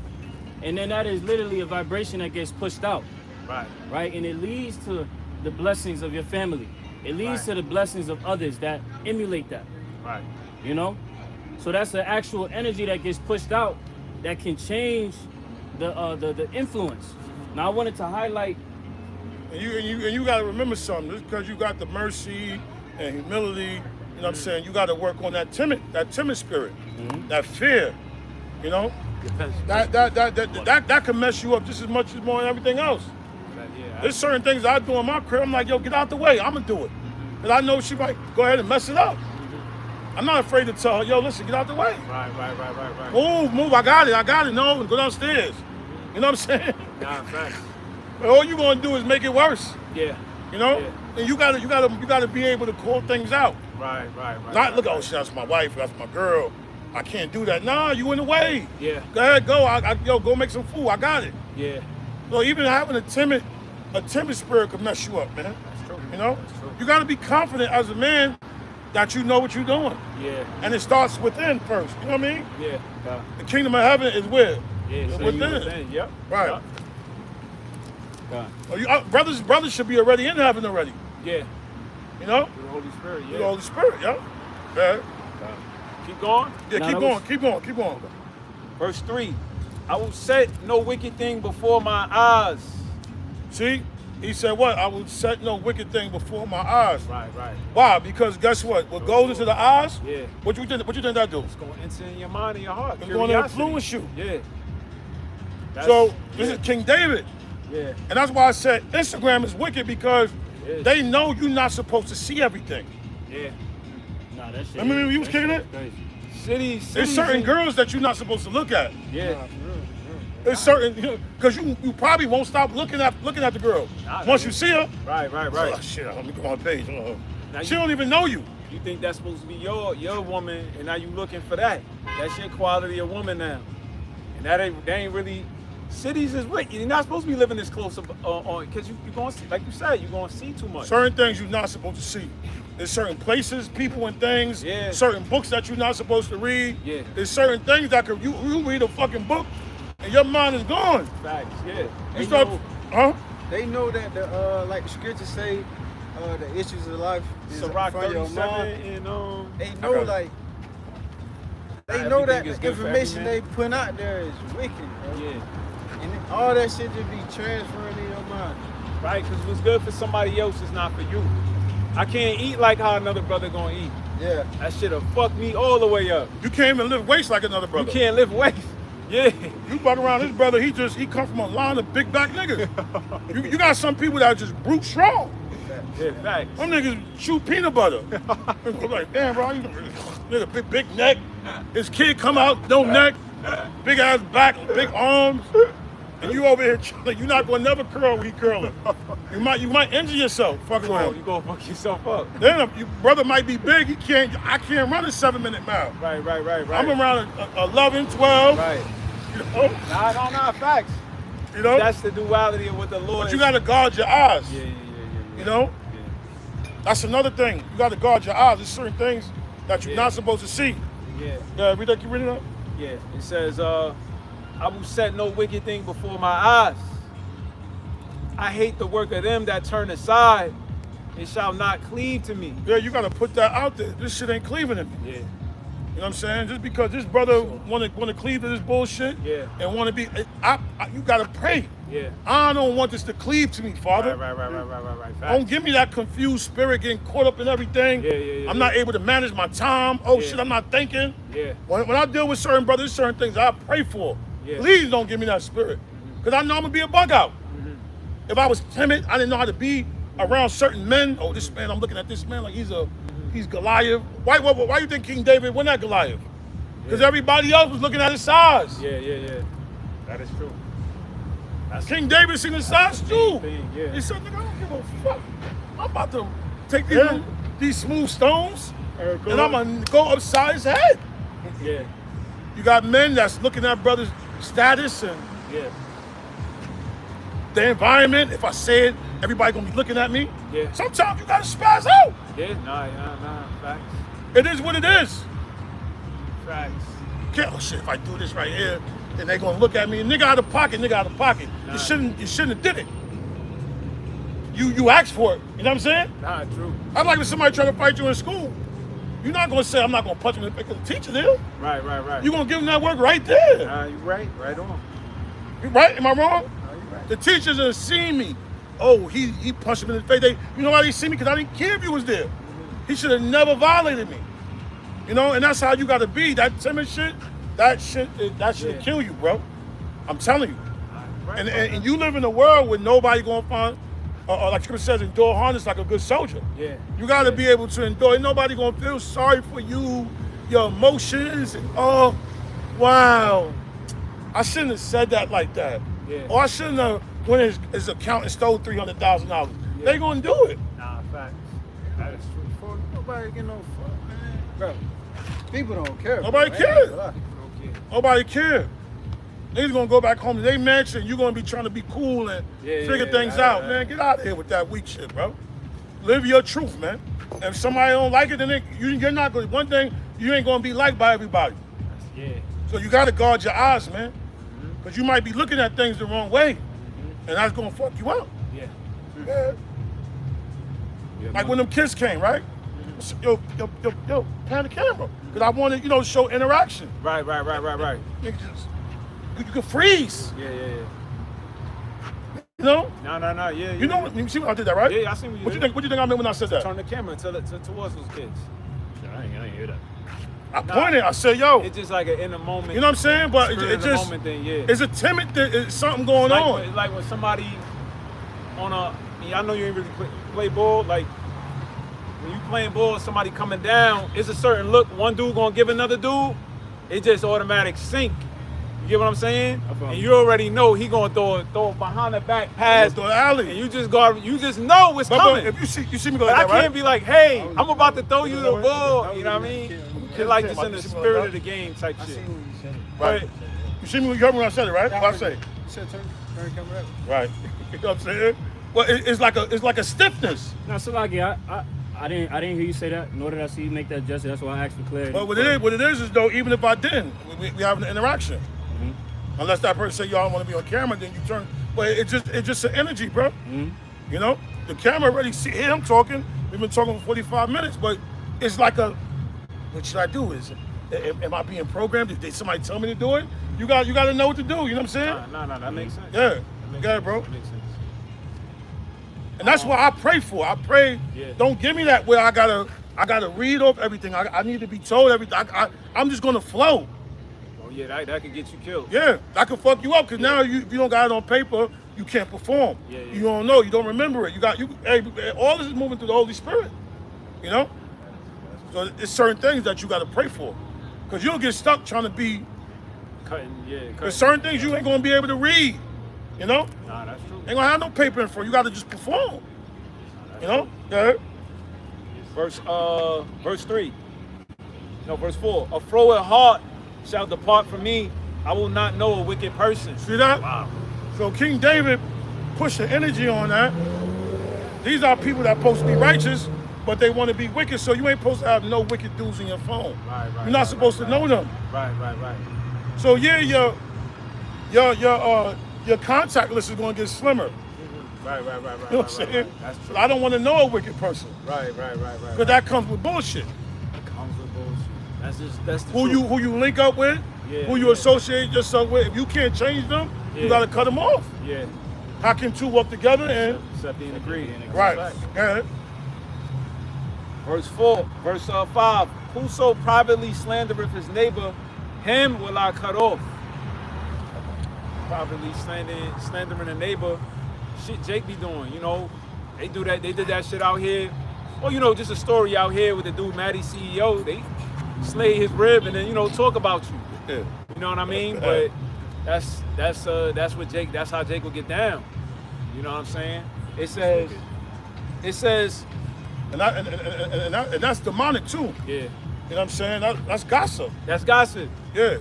[SPEAKER 2] and then that is literally a vibration that gets pushed out,
[SPEAKER 3] Right.
[SPEAKER 2] right? And it leads to the blessings of your family. It leads
[SPEAKER 3] Right.
[SPEAKER 2] to the blessings of others that emulate that,
[SPEAKER 3] Right.
[SPEAKER 2] you know? So that's the actual energy that gets pushed out that can change the influence. Now I wanted to highlight.
[SPEAKER 1] And you got to remember something. Just because you got the mercy and humility, you know what I'm saying? You got to work on that timid spirit, that fear. You know, that can mess you up just as much as more than everything else.
[SPEAKER 3] Yeah.
[SPEAKER 1] There's certain things I do in my crib. I'm like, yo, get out the way. I'm gonna do it, and I know she might go ahead and mess it up. I'm not afraid to tell her, yo, listen, get out the way.
[SPEAKER 3] Right.
[SPEAKER 1] Move. I got it. No, and go downstairs. You know what I'm saying?
[SPEAKER 3] Nah, facts.
[SPEAKER 1] But all you gonna do is make it worse.
[SPEAKER 3] Yeah.
[SPEAKER 1] You know,
[SPEAKER 3] Yeah.
[SPEAKER 1] and you gotta be able to call things out.
[SPEAKER 3] Right.
[SPEAKER 1] Not look, oh shit, that's my wife, that's my girl. I can't do that. Nah, you in the way.
[SPEAKER 3] Yeah.
[SPEAKER 1] Go ahead, go. Go make some food. I got it.
[SPEAKER 3] Yeah.
[SPEAKER 1] So even having a timid spirit could mess you up, man.
[SPEAKER 3] That's true.
[SPEAKER 1] You know,
[SPEAKER 3] That's true.
[SPEAKER 1] you gotta be confident as a man that you know what you're doing,
[SPEAKER 3] Yeah.
[SPEAKER 1] and it starts within first. You know what I mean?
[SPEAKER 3] Yeah.
[SPEAKER 1] The kingdom of heaven is where.
[SPEAKER 3] Yeah.
[SPEAKER 1] It's
[SPEAKER 3] So
[SPEAKER 1] within.
[SPEAKER 3] Yep.
[SPEAKER 1] Right.
[SPEAKER 3] Yep.
[SPEAKER 2] God.
[SPEAKER 1] Well, brothers should be already in heaven already.
[SPEAKER 3] Yeah.
[SPEAKER 1] You know,
[SPEAKER 3] Through the Holy Spirit.
[SPEAKER 1] through
[SPEAKER 3] Yeah.
[SPEAKER 1] the Holy Spirit. Yeah. Yeah.
[SPEAKER 3] Keep going.
[SPEAKER 1] Yeah.
[SPEAKER 2] Now,
[SPEAKER 1] Keep going.
[SPEAKER 3] Verse 3. I will set no wicked thing before my eyes.
[SPEAKER 1] See, he said what? I will set no wicked thing before my eyes.
[SPEAKER 3] Right.
[SPEAKER 1] Why? Because guess what? What goes into the eyes?
[SPEAKER 3] Yeah.
[SPEAKER 1] What you think that do?
[SPEAKER 3] It's going to enter in your mind and your heart.
[SPEAKER 1] It's going to influence you.
[SPEAKER 3] Yeah.
[SPEAKER 1] So this is King David,
[SPEAKER 3] Yeah.
[SPEAKER 1] and that's why I said Instagram is wicked because
[SPEAKER 3] It is.
[SPEAKER 1] they know you're not supposed to see everything.
[SPEAKER 3] Yeah.
[SPEAKER 2] Nah, that shit.
[SPEAKER 1] Remember when you was
[SPEAKER 2] that
[SPEAKER 1] kicking
[SPEAKER 2] shit
[SPEAKER 1] it?
[SPEAKER 2] Crazy.
[SPEAKER 3] Cities.
[SPEAKER 1] There's certain girls that you're not supposed to look at.
[SPEAKER 3] Yeah.
[SPEAKER 1] There's certain because you probably won't stop looking at the girl
[SPEAKER 3] Nah,
[SPEAKER 1] once
[SPEAKER 3] yeah.
[SPEAKER 1] you see her.
[SPEAKER 3] Right.
[SPEAKER 1] Oh shit! Let me go on page.
[SPEAKER 3] Now
[SPEAKER 1] She
[SPEAKER 3] you-
[SPEAKER 1] don't even know you.
[SPEAKER 3] You think that's supposed to be your woman, and now you looking for that. That's your quality of woman now. And that ain't really. Cities is wicked. You're not supposed to be living this close on because you're going to see, like you said, you're going to see too much.
[SPEAKER 1] Certain things you're not supposed to see. There's certain places, people, and things.
[SPEAKER 3] Yeah.
[SPEAKER 1] Certain books that you're not supposed to read.
[SPEAKER 3] Yeah.
[SPEAKER 1] There's certain things that you read a fucking book, and your mind is gone.
[SPEAKER 3] Facts, yeah.
[SPEAKER 1] You
[SPEAKER 3] They
[SPEAKER 1] start,
[SPEAKER 3] know-
[SPEAKER 1] huh?
[SPEAKER 4] They know that the like the scriptures say, the issues of life is
[SPEAKER 3] Sirach
[SPEAKER 4] from your
[SPEAKER 3] 37
[SPEAKER 4] mind.
[SPEAKER 3] and
[SPEAKER 4] They know
[SPEAKER 1] Okay.
[SPEAKER 4] like they
[SPEAKER 3] Not
[SPEAKER 4] know that
[SPEAKER 3] everything is
[SPEAKER 4] the
[SPEAKER 3] good for every
[SPEAKER 4] information they
[SPEAKER 3] man.
[SPEAKER 4] put out there is wicked, bro.
[SPEAKER 3] yeah.
[SPEAKER 4] And then all that shit just be transferring in your mind.
[SPEAKER 3] Right, because what's good for somebody else is not for you. I can't eat like how another brother gonna eat.
[SPEAKER 4] Yeah.
[SPEAKER 3] That shit'll fuck me all the way up.
[SPEAKER 1] You can't even lift weights like another brother.
[SPEAKER 3] You can't lift weights. Yeah.
[SPEAKER 1] You fuck around this brother, he come from a line of big back niggas. you got some people that are just brute strong.
[SPEAKER 3] Yeah, facts.
[SPEAKER 1] Them niggas chew peanut butter. I'm like, damn, bro, you nigga, big neck. His kid come out, no neck, big ass back, big arms, and you over here, you're not gonna never curl when he curling. You might injure yourself fucking with
[SPEAKER 3] Oh,
[SPEAKER 1] him.
[SPEAKER 3] you gonna fuck yourself up.
[SPEAKER 1] Then your brother might be big. I can't run a 7-minute mile.
[SPEAKER 3] Right.
[SPEAKER 1] I'm around 11, 12.
[SPEAKER 3] Right.
[SPEAKER 1] You know,
[SPEAKER 3] Nah, facts.
[SPEAKER 1] you know.
[SPEAKER 3] That's the duality of what the Lord
[SPEAKER 1] But you
[SPEAKER 3] is.
[SPEAKER 1] gotta guard your eyes.
[SPEAKER 3] Yeah.
[SPEAKER 1] You know, that's another thing. You gotta guard your eyes. There's certain things that you're
[SPEAKER 3] Yeah.
[SPEAKER 1] not supposed to see.
[SPEAKER 3] Yeah.
[SPEAKER 1] Read that. Keep reading that.
[SPEAKER 3] Yeah. It says, I will set no wicked thing before my eyes. I hate the work of them that turn aside. It shall not cleave to me.
[SPEAKER 1] Yeah, you gotta put that out there. This shit ain't cleaving in me.
[SPEAKER 3] Yeah.
[SPEAKER 1] You know what I'm saying? Just because this brother want to cleave to this bullshit
[SPEAKER 3] Yeah.
[SPEAKER 1] and want to be, you gotta pray.
[SPEAKER 3] Yeah.
[SPEAKER 1] I don't want this to cleave to me, Father.
[SPEAKER 3] Right.
[SPEAKER 1] Don't give me that confused spirit getting caught up in everything.
[SPEAKER 3] Yeah.
[SPEAKER 1] I'm not able to manage my time. Oh
[SPEAKER 3] Yeah.
[SPEAKER 1] shit, I'm not thinking.
[SPEAKER 3] Yeah.
[SPEAKER 1] When I deal with certain brothers, certain things I pray for.
[SPEAKER 3] Yeah.
[SPEAKER 1] Please don't give me that spirit. Because I know I'm gonna be a bug out. If I was timid, I didn't know how to be around certain men. Oh, this man, I'm looking at this man like he's Goliath. Why you think King David wasn't that Goliath? Because everybody else was looking at his size.
[SPEAKER 3] Yeah. That is true.
[SPEAKER 1] King David seen his size too.
[SPEAKER 3] Yeah.
[SPEAKER 1] He said, nigga, I don't give a fuck. I'm about to take these smooth stones and I'm gonna go upside his head.
[SPEAKER 3] Yeah.
[SPEAKER 1] You got men that's looking at brothers' status and
[SPEAKER 3] Yeah.
[SPEAKER 1] the environment. If I say it, everybody gonna be looking at me.
[SPEAKER 3] Yeah.
[SPEAKER 1] Sometimes you gotta spaz out.
[SPEAKER 3] Yeah. Nah. Facts.
[SPEAKER 1] It is what it is.
[SPEAKER 3] Facts.
[SPEAKER 1] Oh shit, if I do this right here, then they gonna look at me. Nigga out of pocket.
[SPEAKER 3] Nah.
[SPEAKER 1] You shouldn't have did it. You asked for it. You know what I'm saying?
[SPEAKER 3] Nah, true.
[SPEAKER 1] I'd like if somebody try to fight you in school. You're not gonna say I'm not gonna punch him in the face because the teacher there.
[SPEAKER 3] Right.
[SPEAKER 1] You're gonna give him that work right there.
[SPEAKER 3] Nah, you right on.
[SPEAKER 1] You right? Am I wrong?
[SPEAKER 3] Nah, you right.
[SPEAKER 1] The teachers have seen me. Oh, he punched him in the face. You know why they see me? Because I didn't care if he was there. He should have never violated me. You know, and that's how you gotta be. That timid shit, that should kill you, bro. I'm telling you.
[SPEAKER 3] Right.
[SPEAKER 1] And you live in a world where nobody gonna find, like Scripture says, endure hardness like a good soldier.
[SPEAKER 3] Yeah.
[SPEAKER 1] You gotta be able to endure. Ain't nobody gonna feel sorry for you, your emotions, and oh, wow. I shouldn't have said that like that.
[SPEAKER 3] Yeah.
[SPEAKER 1] Or I shouldn't have went his account and stole $300,000.
[SPEAKER 3] Yeah.
[SPEAKER 1] They gonna do it.
[SPEAKER 3] Nah, facts. That is true.
[SPEAKER 4] Fuck, nobody get no fuck, man. Bro, people don't care.
[SPEAKER 1] Nobody
[SPEAKER 4] bro.
[SPEAKER 1] cares.
[SPEAKER 3] Okay.
[SPEAKER 1] Nobody care. Niggas gonna go back home to their mansion. You gonna be trying to be cool and figure things out, man. Get out of here with that weak shit, bro. Live your truth, man. If somebody don't like it, then you're not gonna. One thing, you ain't gonna be liked by everybody.
[SPEAKER 3] Yeah.
[SPEAKER 1] So you gotta guard your eyes, man, because you might be looking at things the wrong way, and that's gonna fuck you up.
[SPEAKER 3] Yeah.
[SPEAKER 1] Yeah. Like when them kids came, right? Yo, pan the camera, because I wanted, to show interaction.
[SPEAKER 3] Right.
[SPEAKER 1] Niggas just, you could freeze,
[SPEAKER 3] Yeah.
[SPEAKER 1] you know?
[SPEAKER 3] No. Yeah.
[SPEAKER 1] You know, you see when I did that, right?
[SPEAKER 3] Yeah, I see what you
[SPEAKER 1] What
[SPEAKER 3] did.
[SPEAKER 1] you think? What you think I meant when I said that?
[SPEAKER 3] Turn the camera towards those kids.
[SPEAKER 2] I ain't hear that.
[SPEAKER 1] I pointed. I said, "Yo,"
[SPEAKER 3] It's just like an in the moment.
[SPEAKER 1] you know what I'm saying? But
[SPEAKER 3] spirit
[SPEAKER 1] it
[SPEAKER 3] of the
[SPEAKER 1] just,
[SPEAKER 3] moment thing, yeah.
[SPEAKER 1] it's a timid thing. It's something going on.
[SPEAKER 3] It's like when somebody on I know you ain't really play ball. Like when you playing ball, somebody coming down, it's a certain look. One dude gonna give another dude. It just automatic sync. You get what I'm saying? And you already know he gonna throw it behind the back pass.
[SPEAKER 1] Throw the alley.
[SPEAKER 3] And you just know it's
[SPEAKER 1] But
[SPEAKER 3] coming.
[SPEAKER 1] if you see me go
[SPEAKER 3] But
[SPEAKER 1] like
[SPEAKER 3] I
[SPEAKER 1] that, right?
[SPEAKER 3] can't be like, hey, I'm about to throw you the ball. You know what I mean? It's like just in the
[SPEAKER 1] You see me
[SPEAKER 3] spirit
[SPEAKER 1] like
[SPEAKER 3] of the game type shit.
[SPEAKER 1] Right.
[SPEAKER 3] But
[SPEAKER 1] You see me? You heard me when I said it, right? What I say?
[SPEAKER 4] You said turn the camera up.
[SPEAKER 1] Right. You know what I'm saying? Well, it's like a stiffness.
[SPEAKER 2] Now, Salaki, I didn't hear you say that, nor did I see you make that gesture. That's why I asked for clarity.
[SPEAKER 1] But what it is though, even if I didn't, we have an interaction. Unless that person say, "Yo, I don't want to be on camera," then you turn. But it's just an energy, bro. You know, the camera already see him talking. We've been talking for 45 minutes, but it's like what should I do? Am I being programmed? Did somebody tell me to do it? You got to know what to do. You know what I'm saying?
[SPEAKER 3] no, that makes sense.
[SPEAKER 1] Yeah.
[SPEAKER 3] That makes
[SPEAKER 1] Yeah,
[SPEAKER 3] sense.
[SPEAKER 1] bro.
[SPEAKER 3] That makes sense.
[SPEAKER 1] And that's what I pray for. I pray, don't give me that where I gotta read off everything. I need to be told everything. I'm just gonna flow.
[SPEAKER 3] Oh yeah, that could get you killed.
[SPEAKER 1] Yeah, that could fuck you up because now if you don't got it on paper, you can't perform.
[SPEAKER 3] Yeah.
[SPEAKER 1] You don't know, you don't remember it. Hey, all this is moving through the Holy Spirit. You know? So it's certain things that you gotta pray for. Because you'll get stuck trying to be. There's certain things you ain't gonna be able to read. You know?
[SPEAKER 3] Nah, that's true.
[SPEAKER 1] Ain't gonna have no paper in front. You gotta just perform. You know? Yeah.
[SPEAKER 3] Verse 3. No, verse 4. A froward heart shall depart from me. I will not know a wicked person.
[SPEAKER 1] See that?
[SPEAKER 3] Wow.
[SPEAKER 1] So King David pushed the energy on that. These are people that supposed to be righteous, but they want to be wicked. So you ain't supposed to have no wicked dudes in your phone.
[SPEAKER 3] Right.
[SPEAKER 1] You're not supposed to know them.
[SPEAKER 3] Right.
[SPEAKER 1] So yeah, your contact list is going to get slimmer.
[SPEAKER 3] Right.
[SPEAKER 1] You know what I'm saying?
[SPEAKER 3] That's true.
[SPEAKER 1] So I don't want to know a wicked person.
[SPEAKER 3] Right.
[SPEAKER 1] Because that comes with bullshit.
[SPEAKER 3] Comes with bullshit. That's the
[SPEAKER 1] Who
[SPEAKER 3] truth.
[SPEAKER 1] you link up with,
[SPEAKER 3] Yeah,
[SPEAKER 1] who you
[SPEAKER 3] yeah.
[SPEAKER 1] associate yourself with. If you can't change them,
[SPEAKER 3] Yeah.
[SPEAKER 1] you gotta cut them off.
[SPEAKER 3] Yeah.
[SPEAKER 1] How can two work together? And
[SPEAKER 3] Except being agreed.
[SPEAKER 1] right,
[SPEAKER 3] Fact.
[SPEAKER 1] yeah.
[SPEAKER 3] Verse 4, verse 5. Whoso privately slandereth his neighbor, him will I cut off. Privately slandering a neighbor, shit Jake be doing, you know. They do that, they did that shit out here. Well, you know, just a story out here with the dude Maddie CEO. They slay his rib and then, you know, talk about you.
[SPEAKER 1] Yeah.
[SPEAKER 3] You know what I mean? But that's what Jake, that's how Jake will get down. You know what I'm saying? It says,
[SPEAKER 1] And that's demonic too.
[SPEAKER 3] yeah,
[SPEAKER 1] You know what I'm saying? That's gossip.
[SPEAKER 3] that's gossip.
[SPEAKER 1] Yeah.
[SPEAKER 3] You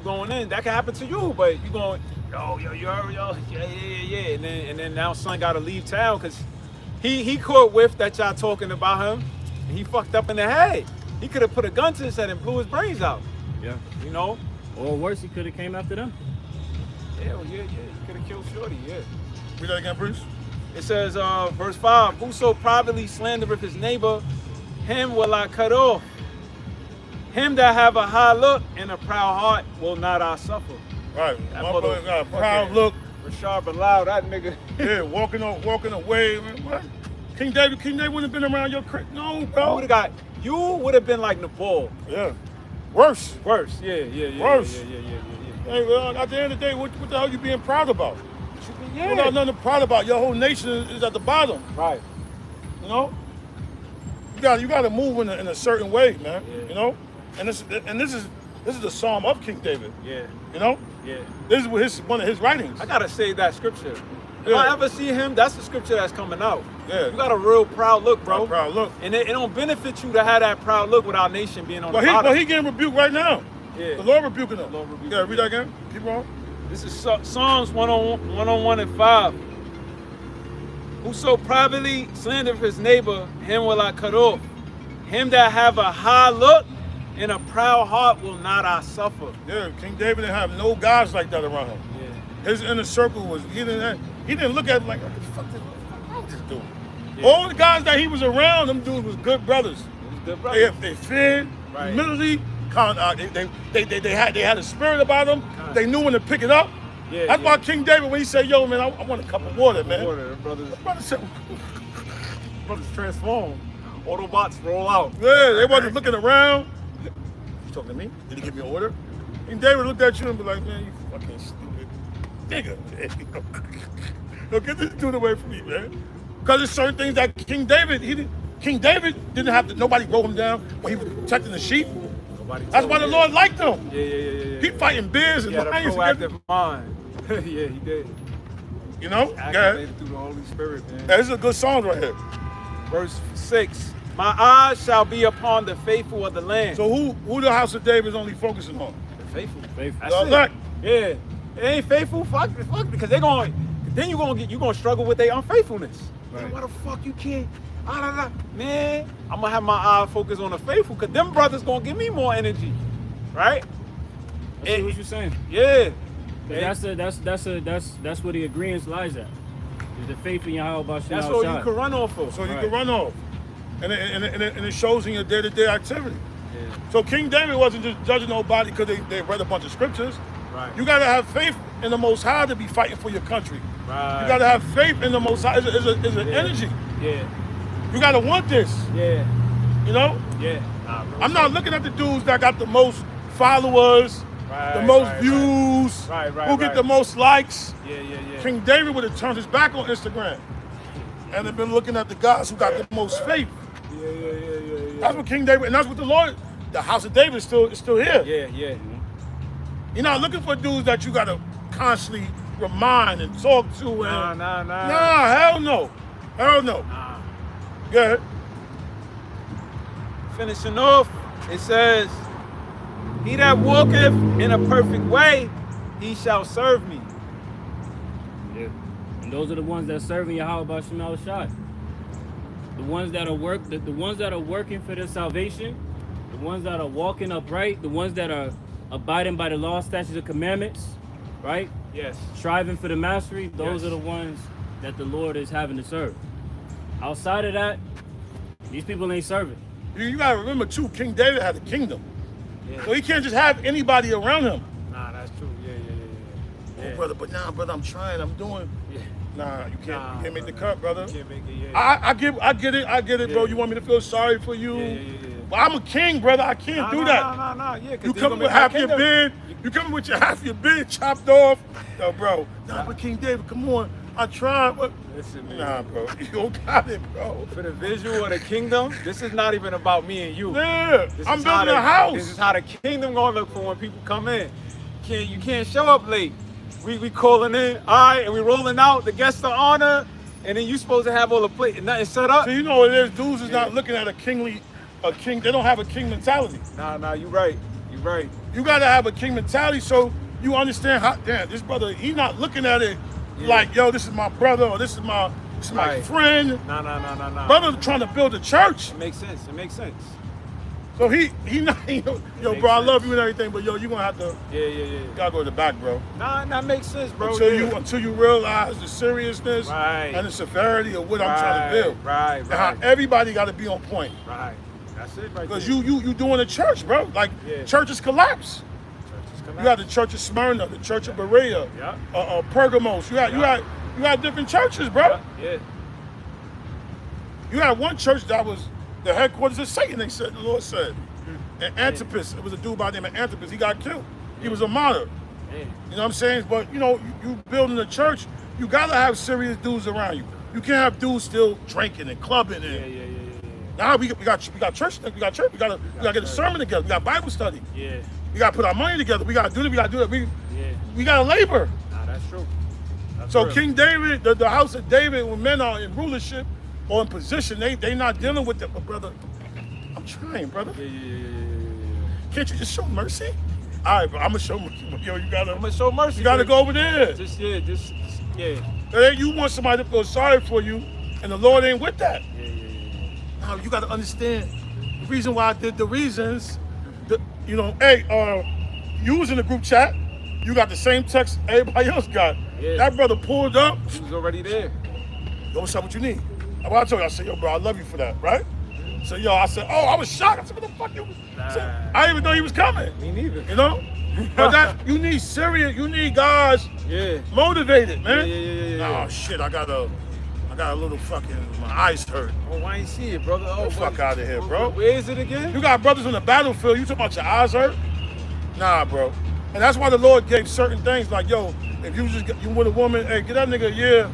[SPEAKER 3] going in, that can happen to you, but you going, yo, yeah. And then now son gotta leave town because he caught whiff that y'all talking about him and he fucked up in the head. He could have put a gun to his head and blew his brains out.
[SPEAKER 2] Yeah.
[SPEAKER 3] You know?
[SPEAKER 2] Or worse, he could have came after them.
[SPEAKER 3] Yeah. He could have killed Shorty, yeah.
[SPEAKER 1] Read that again, Bruce.
[SPEAKER 3] It says, verse 5, whoso privately slandereth his neighbor, him will I cut off. Him that have a high look and a proud heart will not I suffer.
[SPEAKER 1] Right.
[SPEAKER 3] That
[SPEAKER 1] One boy got a
[SPEAKER 3] motherfucker.
[SPEAKER 1] proud look.
[SPEAKER 3] Rashard Bilal, that nigga.
[SPEAKER 1] Yeah, walking away. Man, what? King David wouldn't have been around your crib. No, bro.
[SPEAKER 3] You would have been like Nabal.
[SPEAKER 1] Yeah. Worse.
[SPEAKER 3] Worse, yeah.
[SPEAKER 1] Worse.
[SPEAKER 3] Yeah.
[SPEAKER 1] Hey, well, at the end of the day, what the hell you being proud about?
[SPEAKER 3] Yeah.
[SPEAKER 1] You got nothing to proud about. Your whole nation is at the bottom.
[SPEAKER 3] Right.
[SPEAKER 1] You know? You got to move in a certain way, man.
[SPEAKER 3] Yeah.
[SPEAKER 1] You know? And this is the Psalm of King David.
[SPEAKER 3] Yeah.
[SPEAKER 1] You know?
[SPEAKER 3] Yeah.
[SPEAKER 1] This is one of his writings.
[SPEAKER 3] I gotta say that scripture. If
[SPEAKER 1] Yeah.
[SPEAKER 3] I ever see him, that's the scripture that's coming out.
[SPEAKER 1] Yeah.
[SPEAKER 3] You got a real proud look, bro.
[SPEAKER 1] Proud look.
[SPEAKER 3] And it don't benefit you to have that proud look with our nation being on the
[SPEAKER 1] But
[SPEAKER 3] bottom.
[SPEAKER 1] he getting rebuked right now.
[SPEAKER 3] Yeah.
[SPEAKER 1] The Lord rebuking him.
[SPEAKER 3] Lord rebuking
[SPEAKER 1] Yeah,
[SPEAKER 3] him.
[SPEAKER 1] read that again. Keep on.
[SPEAKER 3] This is Psalms 101 and 5. Whoso privately slandereth his neighbor, him will I cut off. Him that have a high look and a proud heart will not I suffer.
[SPEAKER 1] Yeah, King David didn't have no guys like that around him.
[SPEAKER 3] Yeah.
[SPEAKER 1] His inner circle was he didn't look at him like, what the fuck this dude?
[SPEAKER 3] Yeah.
[SPEAKER 1] All the guys that he was around, them dudes was good brothers.
[SPEAKER 3] It was good, brother.
[SPEAKER 1] They fed,
[SPEAKER 3] Right.
[SPEAKER 1] mentally, they had a spirit about them.
[SPEAKER 3] Kind.
[SPEAKER 1] They knew when to pick it up.
[SPEAKER 3] Yeah,
[SPEAKER 1] That's
[SPEAKER 3] yeah.
[SPEAKER 1] why King David, when he said, "Yo, man, I want a cup of water, man."
[SPEAKER 3] Water, brothers
[SPEAKER 1] Brother said,
[SPEAKER 3] transform. Autobots roll out.
[SPEAKER 1] yeah, they wasn't looking around. You talking to me? Did he give me an order? King David looked at you and be like, "Man, you fucking stupid nigga, man." Yo, get this dude away from me, man. Because there's certain things that King David didn't have to. Nobody wrote him down when he was protecting the sheep.
[SPEAKER 3] Nobody
[SPEAKER 1] That's
[SPEAKER 3] told
[SPEAKER 1] why the
[SPEAKER 3] me.
[SPEAKER 1] Lord liked him.
[SPEAKER 3] Yeah.
[SPEAKER 1] He fighting bears and
[SPEAKER 3] He had a
[SPEAKER 1] lions.
[SPEAKER 3] proactive mind. Yeah, he did.
[SPEAKER 1] You know? Yeah.
[SPEAKER 3] Activated through the Holy Spirit, man.
[SPEAKER 1] This is a good song right here.
[SPEAKER 3] Verse 6. My eyes shall be upon the faithful of the land.
[SPEAKER 1] So who the house of David is only focusing on?
[SPEAKER 3] The faithful.
[SPEAKER 2] Faithful.
[SPEAKER 3] That's
[SPEAKER 1] The
[SPEAKER 3] it.
[SPEAKER 1] elect.
[SPEAKER 3] Yeah. It ain't faithful. Fuck because they're going. Then you gonna struggle with their unfaithfulness.
[SPEAKER 2] Right.
[SPEAKER 3] Why the fuck you can't? Man, I'm gonna have my eye focused on the faithful because them brothers gonna give me more energy, right?
[SPEAKER 2] I see what you're saying.
[SPEAKER 3] Yeah.
[SPEAKER 2] That's where the agreement lies at. Is the faith in Yahweh Bashim
[SPEAKER 3] That's all you can run off of.
[SPEAKER 1] So you
[SPEAKER 2] Right.
[SPEAKER 1] can run off. And it shows in your day-to-day activity.
[SPEAKER 3] Yeah.
[SPEAKER 1] So King David wasn't just judging nobody because they read a bunch of scriptures.
[SPEAKER 3] Right.
[SPEAKER 1] You got to have faith in the Most High to be fighting for your country.
[SPEAKER 3] Right.
[SPEAKER 1] You got to have faith in the Most High. It's an
[SPEAKER 3] Yeah.
[SPEAKER 1] energy.
[SPEAKER 3] Yeah.
[SPEAKER 1] You got to want this,
[SPEAKER 3] Yeah.
[SPEAKER 1] you know?
[SPEAKER 3] Yeah. Nah, bro.
[SPEAKER 1] I'm not looking at the dudes that got the most followers, the most views,
[SPEAKER 3] Right,
[SPEAKER 1] who get the most likes.
[SPEAKER 3] Yeah.
[SPEAKER 1] King David would have turned his back on Instagram and have been looking at the guys who got the most faith.
[SPEAKER 3] Yeah.
[SPEAKER 1] That's what King David, and that's what the Lord, the house of David is still here.
[SPEAKER 3] Yeah.
[SPEAKER 1] You're not looking for dudes that you gotta constantly remind and talk to. And,
[SPEAKER 3] Nah.
[SPEAKER 1] Nah, hell no.
[SPEAKER 3] Nah.
[SPEAKER 1] Go ahead.
[SPEAKER 3] Finishing off, it says, he that walketh in a perfect way, he shall serve me.
[SPEAKER 2] Yeah. And those are the ones that serving Yahweh Bashim al Shai. The ones that are the ones that are working for their salvation, the ones that are walking upright, the ones that are abiding by the law, statutes, and commandments, right?
[SPEAKER 3] Yes.
[SPEAKER 2] Striving for the mastery, those
[SPEAKER 3] Yes.
[SPEAKER 2] are the ones that the Lord is having to serve. Outside of that, these people ain't serving.
[SPEAKER 1] You gotta remember too, King David had a kingdom.
[SPEAKER 3] Yeah.
[SPEAKER 1] So he can't just have anybody around him.
[SPEAKER 3] Nah, that's true. Yeah.
[SPEAKER 1] Oh, brother, but nah, brother, I'm trying. I'm doing.
[SPEAKER 3] Yeah.
[SPEAKER 1] Nah, you can't.
[SPEAKER 3] Nah,
[SPEAKER 1] you can't make the
[SPEAKER 3] brother.
[SPEAKER 1] cut, brother.
[SPEAKER 3] You can't make it. Yeah.
[SPEAKER 1] I get it, bro.
[SPEAKER 3] Yeah.
[SPEAKER 1] You want me to feel sorry for you?
[SPEAKER 3] Yeah.
[SPEAKER 1] But I'm a king, brother. I can't do that.
[SPEAKER 3] Nah. Yeah,
[SPEAKER 1] You coming with half your beard. You coming with your half your beard chopped off. Yo, bro. Nah, but King David, come on. I tried. What?
[SPEAKER 3] Listen, man.
[SPEAKER 1] Nah, bro. You don't got it, bro.
[SPEAKER 3] For the visual of the kingdom, this is not even about me and you.
[SPEAKER 1] Yeah,
[SPEAKER 3] This
[SPEAKER 1] I'm
[SPEAKER 3] is how
[SPEAKER 1] building a
[SPEAKER 3] the-
[SPEAKER 1] house.
[SPEAKER 3] This is how the kingdom gonna look for when people come in. You can't show up late. We calling in, all right, and we rolling out the guest of honor, and then you supposed to have all the plate and nothing set up.
[SPEAKER 1] So you know what it is? Dudes is not
[SPEAKER 3] Yeah.
[SPEAKER 1] looking at a king. They don't have a king mentality.
[SPEAKER 3] Nah, you right.
[SPEAKER 1] You gotta have a king mentality so you understand how. Damn, this brother, he not looking at it like, yo, this is my brother or this is my
[SPEAKER 3] Right.
[SPEAKER 1] friend.
[SPEAKER 3] Nah.
[SPEAKER 1] Brother trying to build a church.
[SPEAKER 3] It makes sense.
[SPEAKER 1] So he not, yo,
[SPEAKER 3] Makes
[SPEAKER 1] bro, I love
[SPEAKER 3] sense.
[SPEAKER 1] you and everything, but yo, you gonna have to.
[SPEAKER 3] Yeah.
[SPEAKER 1] You gotta go to the back, bro.
[SPEAKER 3] Nah, that makes sense, bro.
[SPEAKER 1] Until you realize the seriousness
[SPEAKER 3] Right.
[SPEAKER 1] and the severity of what I'm trying to build.
[SPEAKER 3] Right.
[SPEAKER 1] And how everybody got to be on point.
[SPEAKER 3] Right. That's it right
[SPEAKER 1] Because
[SPEAKER 3] there.
[SPEAKER 1] you doing a church, bro. Like
[SPEAKER 3] Yeah.
[SPEAKER 1] churches collapse.
[SPEAKER 3] Churches come
[SPEAKER 1] You
[SPEAKER 3] out.
[SPEAKER 1] got the Church of Smyrna, the Church of Berea,
[SPEAKER 3] Yeah.
[SPEAKER 1] Pergamos. You had different churches, bro.
[SPEAKER 3] Yeah.
[SPEAKER 1] You had one church that was the headquarters of Satan. They said the Lord said, and Antipas. It was a dude by the name of Antipas. He got killed. He was a martyr.
[SPEAKER 3] Man.
[SPEAKER 1] You know what I'm saying? But you know, you building a church, you gotta have serious dudes around you. You can't have dudes still drinking and clubbing and.
[SPEAKER 3] Yeah.
[SPEAKER 1] Now we got church. We gotta get a sermon together. We got Bible study.
[SPEAKER 3] Yeah.
[SPEAKER 1] We gotta put our money together. We gotta do this. We gotta do that.
[SPEAKER 3] Yeah.
[SPEAKER 1] We gotta labor.
[SPEAKER 3] Nah, that's true. That's
[SPEAKER 1] So
[SPEAKER 3] real.
[SPEAKER 1] King David, the house of David, when men are in rulership or in position, they not dealing with that. But brother, I'm trying, brother.
[SPEAKER 3] Yeah.
[SPEAKER 1] Can't you just show mercy? All right, bro, I'm gonna show mercy. Yo,
[SPEAKER 3] I'm gonna show mercy.
[SPEAKER 1] you gotta
[SPEAKER 3] baby.
[SPEAKER 1] go over there.
[SPEAKER 3] Just yeah.
[SPEAKER 1] Hey, you want somebody to feel sorry for you, and the Lord ain't with that.
[SPEAKER 3] Yeah.
[SPEAKER 1] Now you gotta understand the reason why I did the reasons. You was in the group chat. You got the same text everybody else got.
[SPEAKER 3] Yeah.
[SPEAKER 1] That brother pulled up.
[SPEAKER 3] He was already there.
[SPEAKER 1] Yo, what's up? What you need? What I told you, I said, yo, bro, I love you for that, right? So, yo, I said, oh, I was shocked. I said, what the fuck you? I said, I didn't even know he was coming.
[SPEAKER 3] Me neither.
[SPEAKER 1] You know? But that you need guys
[SPEAKER 3] Yeah.
[SPEAKER 1] motivated, man.
[SPEAKER 3] Yeah.
[SPEAKER 1] Oh shit, I got a little fucking, my eyes hurt.
[SPEAKER 3] Oh, why ain't see it, brother? Oh,
[SPEAKER 1] Fuck outta here, bro.
[SPEAKER 3] Where is it again?
[SPEAKER 1] You got brothers on the battlefield. You talking about your eyes hurt? Nah, bro. And that's why the Lord gave certain things like, yo, if you with a woman, hey, get that nigga, yeah.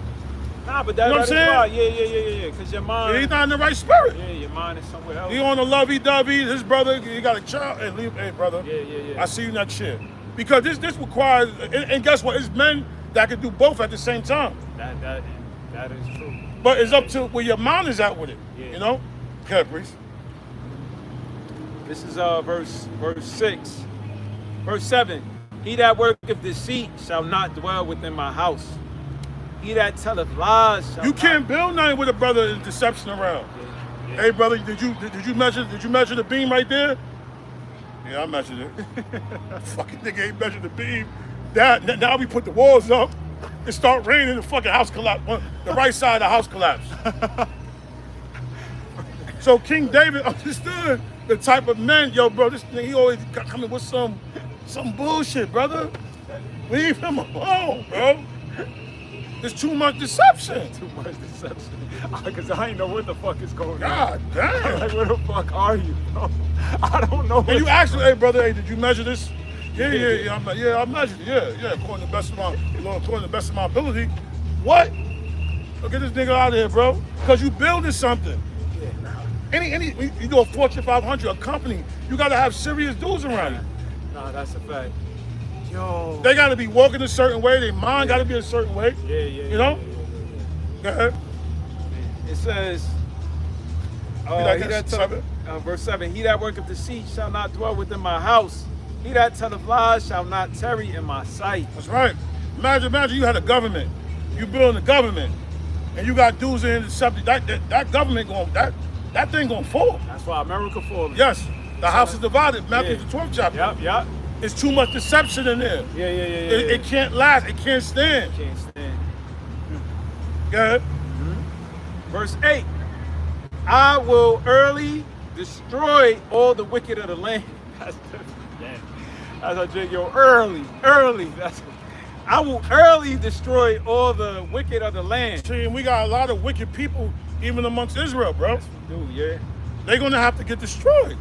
[SPEAKER 3] Nah, but that,
[SPEAKER 1] You know what
[SPEAKER 3] that
[SPEAKER 1] I'm
[SPEAKER 3] is
[SPEAKER 1] saying?
[SPEAKER 3] why. Yeah. Because your mind.
[SPEAKER 1] He's not in the right spirit.
[SPEAKER 3] Yeah, your mind is somewhere else.
[SPEAKER 1] He on a lovey-dovey. His brother, he got a child. And leave, hey, brother.
[SPEAKER 3] Yeah.
[SPEAKER 1] I see you next year. Because this requires, and guess what? It's men that can do both at the same time.
[SPEAKER 3] That is true.
[SPEAKER 1] But it's up to where your mind is at with it.
[SPEAKER 3] Yeah.
[SPEAKER 1] You know? Okay, priest.
[SPEAKER 3] This is verse 6. Verse 7. He that worketh deceit shall not dwell within my house. He that telleth lies shall
[SPEAKER 1] You
[SPEAKER 3] not.
[SPEAKER 1] can't build nothing with a brother in deception around.
[SPEAKER 3] Yeah.
[SPEAKER 1] Hey, brother, did you measure the beam right there? Yeah, I measured it. Fucking nigga ain't measured the beam. Now we put the walls up. It start raining. The fucking house collapsed. The right side of the house collapsed. So King David understood the type of men. Yo, bro, this nigga, he always coming with some bullshit, brother. Leave him alone, bro. There's too much deception.
[SPEAKER 3] Too much deception. Because I ain't know what the fuck is going on.
[SPEAKER 1] God damn.
[SPEAKER 3] Like, where the fuck are you, bro? I don't know.
[SPEAKER 1] And you ask him, hey, brother, hey, did you measure this? Yeah. I'm like, yeah, I measured it. Yeah. According to the best of my ability. What? Go get this nigga out of here, bro. Because you building something. You do a Fortune 500, a company, you gotta have serious dudes around you.
[SPEAKER 3] Nah, that's a fact. Yo.
[SPEAKER 1] They gotta be walking a certain way. Their mind gotta be a certain way.
[SPEAKER 3] Yeah.
[SPEAKER 1] You know? Go ahead.
[SPEAKER 3] It says,
[SPEAKER 1] like that, 7?
[SPEAKER 3] Verse 7, he that worketh deceit shall not dwell within my house. He that telleth lies shall not tarry in my sight.
[SPEAKER 1] That's right. Imagine you had a government. You building a government, and you got dudes in the subject. That government that thing gonna fall.
[SPEAKER 3] That's why America falls.
[SPEAKER 1] Yes. The house is divided. Matthew
[SPEAKER 3] Yeah.
[SPEAKER 1] the 12th chapter.
[SPEAKER 3] Yep.
[SPEAKER 1] It's too much deception in there.
[SPEAKER 3] Yeah.
[SPEAKER 1] It can't last. It can't stand.
[SPEAKER 3] Can't stand.
[SPEAKER 1] Go ahead.
[SPEAKER 3] Verse 8, I will early destroy all the wicked of the land.
[SPEAKER 2] Yeah.
[SPEAKER 3] That's a drink, yo. Early. I will early destroy all the wicked of the land.
[SPEAKER 1] See, and we got a lot of wicked people even amongst Israel, bro.
[SPEAKER 3] Dude, yeah.
[SPEAKER 1] They're gonna have to get destroyed.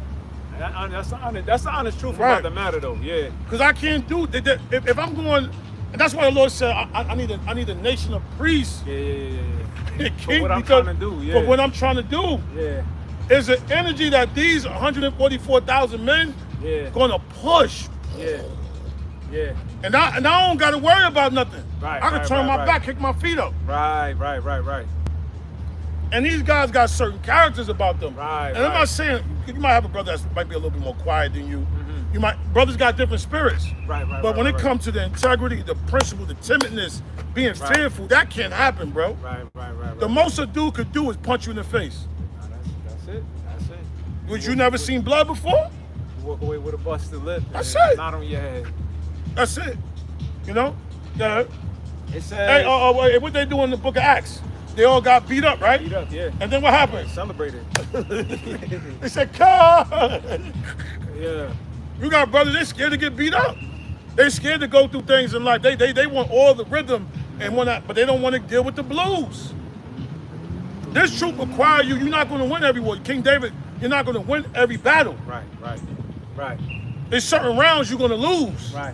[SPEAKER 3] That's the honest truth
[SPEAKER 1] Right.
[SPEAKER 3] about the matter, though. Yeah.
[SPEAKER 1] Because I can't do if I'm going, and that's why the Lord said I need a nation of priests.
[SPEAKER 3] Yeah.
[SPEAKER 1] And
[SPEAKER 3] For
[SPEAKER 1] king,
[SPEAKER 3] what I'm
[SPEAKER 1] because-
[SPEAKER 3] trying to do, yeah.
[SPEAKER 1] For what I'm trying to do
[SPEAKER 3] Yeah.
[SPEAKER 1] is the energy that these 144,000 men
[SPEAKER 3] Yeah.
[SPEAKER 1] gonna push.
[SPEAKER 3] Yeah.
[SPEAKER 1] And I don't gotta worry about nothing.
[SPEAKER 3] Right,
[SPEAKER 1] I can
[SPEAKER 3] right,
[SPEAKER 1] turn
[SPEAKER 3] right,
[SPEAKER 1] my
[SPEAKER 3] right.
[SPEAKER 1] back, kick my feet up.
[SPEAKER 3] Right.
[SPEAKER 1] And these guys got certain characters about them.
[SPEAKER 3] Right,
[SPEAKER 1] And I'm
[SPEAKER 3] right.
[SPEAKER 1] not saying you might have a brother that might be a little bit more quiet than you. You might brothers got different spirits.
[SPEAKER 3] Right,
[SPEAKER 1] But when it
[SPEAKER 3] right.
[SPEAKER 1] comes to the integrity, the principle, the timidness, being
[SPEAKER 3] Right.
[SPEAKER 1] fearful, that can't happen, bro.
[SPEAKER 3] Right.
[SPEAKER 1] The most a dude could do is punch you in the face.
[SPEAKER 3] Nah, that's it.
[SPEAKER 1] Which you never seen blood before?
[SPEAKER 3] You walk away with a busted lip.
[SPEAKER 1] That's
[SPEAKER 3] and
[SPEAKER 1] it.
[SPEAKER 3] Not on your head.
[SPEAKER 1] That's it. You know? Yeah.
[SPEAKER 3] It says.
[SPEAKER 1] Hey, what they do in the book of Acts? They all got beat up, right?
[SPEAKER 3] Beat up, yeah.
[SPEAKER 1] And then what happened?
[SPEAKER 3] Celebrated.
[SPEAKER 1] They said, "Come."
[SPEAKER 3] Yeah.
[SPEAKER 1] You got brothers, they scared to get beat up. They scared to go through things in life. They want all the rhythm and but they don't want to deal with the blues. This truth require you. You're not going to win every war. King David, you're not going to win every battle.
[SPEAKER 3] Right.
[SPEAKER 1] There's certain rounds you're going to lose.
[SPEAKER 3] Right.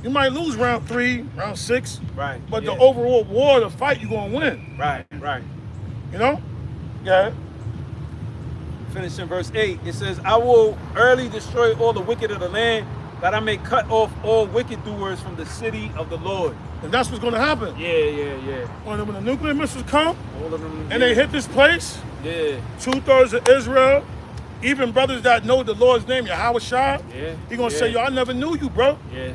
[SPEAKER 1] You might lose round 3, round 6.
[SPEAKER 3] Right.
[SPEAKER 1] But
[SPEAKER 3] yeah.
[SPEAKER 1] the overall war, the fight, you're going to win.
[SPEAKER 3] Right.
[SPEAKER 1] You know? Yeah.
[SPEAKER 3] Finishing verse 8, it says, I will early destroy all the wicked of the land, that I may cut off all wicked doers from the city of the Lord.
[SPEAKER 1] And that's what's going to happen.
[SPEAKER 3] Yeah.
[SPEAKER 1] When the nuclear missiles come
[SPEAKER 3] All of them.
[SPEAKER 1] and they hit this place,
[SPEAKER 3] Yeah.
[SPEAKER 1] 2/3 of Israel, even brothers that know the Lord's name, Yahweh Shai,
[SPEAKER 3] Yeah.
[SPEAKER 1] he going to say, yo, I never knew you, bro.
[SPEAKER 3] Yeah.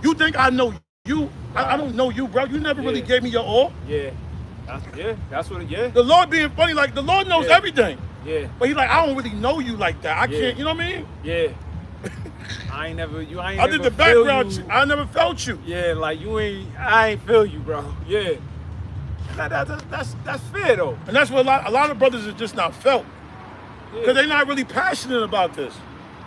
[SPEAKER 1] You think I know you? I don't know you, bro. You never really
[SPEAKER 3] Yeah.
[SPEAKER 1] gave me your all.
[SPEAKER 3] Yeah. That's what it, yeah.
[SPEAKER 1] The Lord being funny, like the Lord knows
[SPEAKER 3] Yeah.
[SPEAKER 1] everything.
[SPEAKER 3] Yeah.
[SPEAKER 1] But he like, I don't really know you like that. I
[SPEAKER 3] Yeah.
[SPEAKER 1] can't, you know what I mean?
[SPEAKER 3] Yeah. I ain't
[SPEAKER 1] I
[SPEAKER 3] never
[SPEAKER 1] did the
[SPEAKER 3] feel
[SPEAKER 1] background.
[SPEAKER 3] you.
[SPEAKER 1] I never felt you.
[SPEAKER 3] Yeah, like I ain't feel you, bro. Yeah. That's fair though.
[SPEAKER 1] And that's what a lot of brothers are just not felt. Because
[SPEAKER 3] Yeah.
[SPEAKER 1] they're not really passionate about this.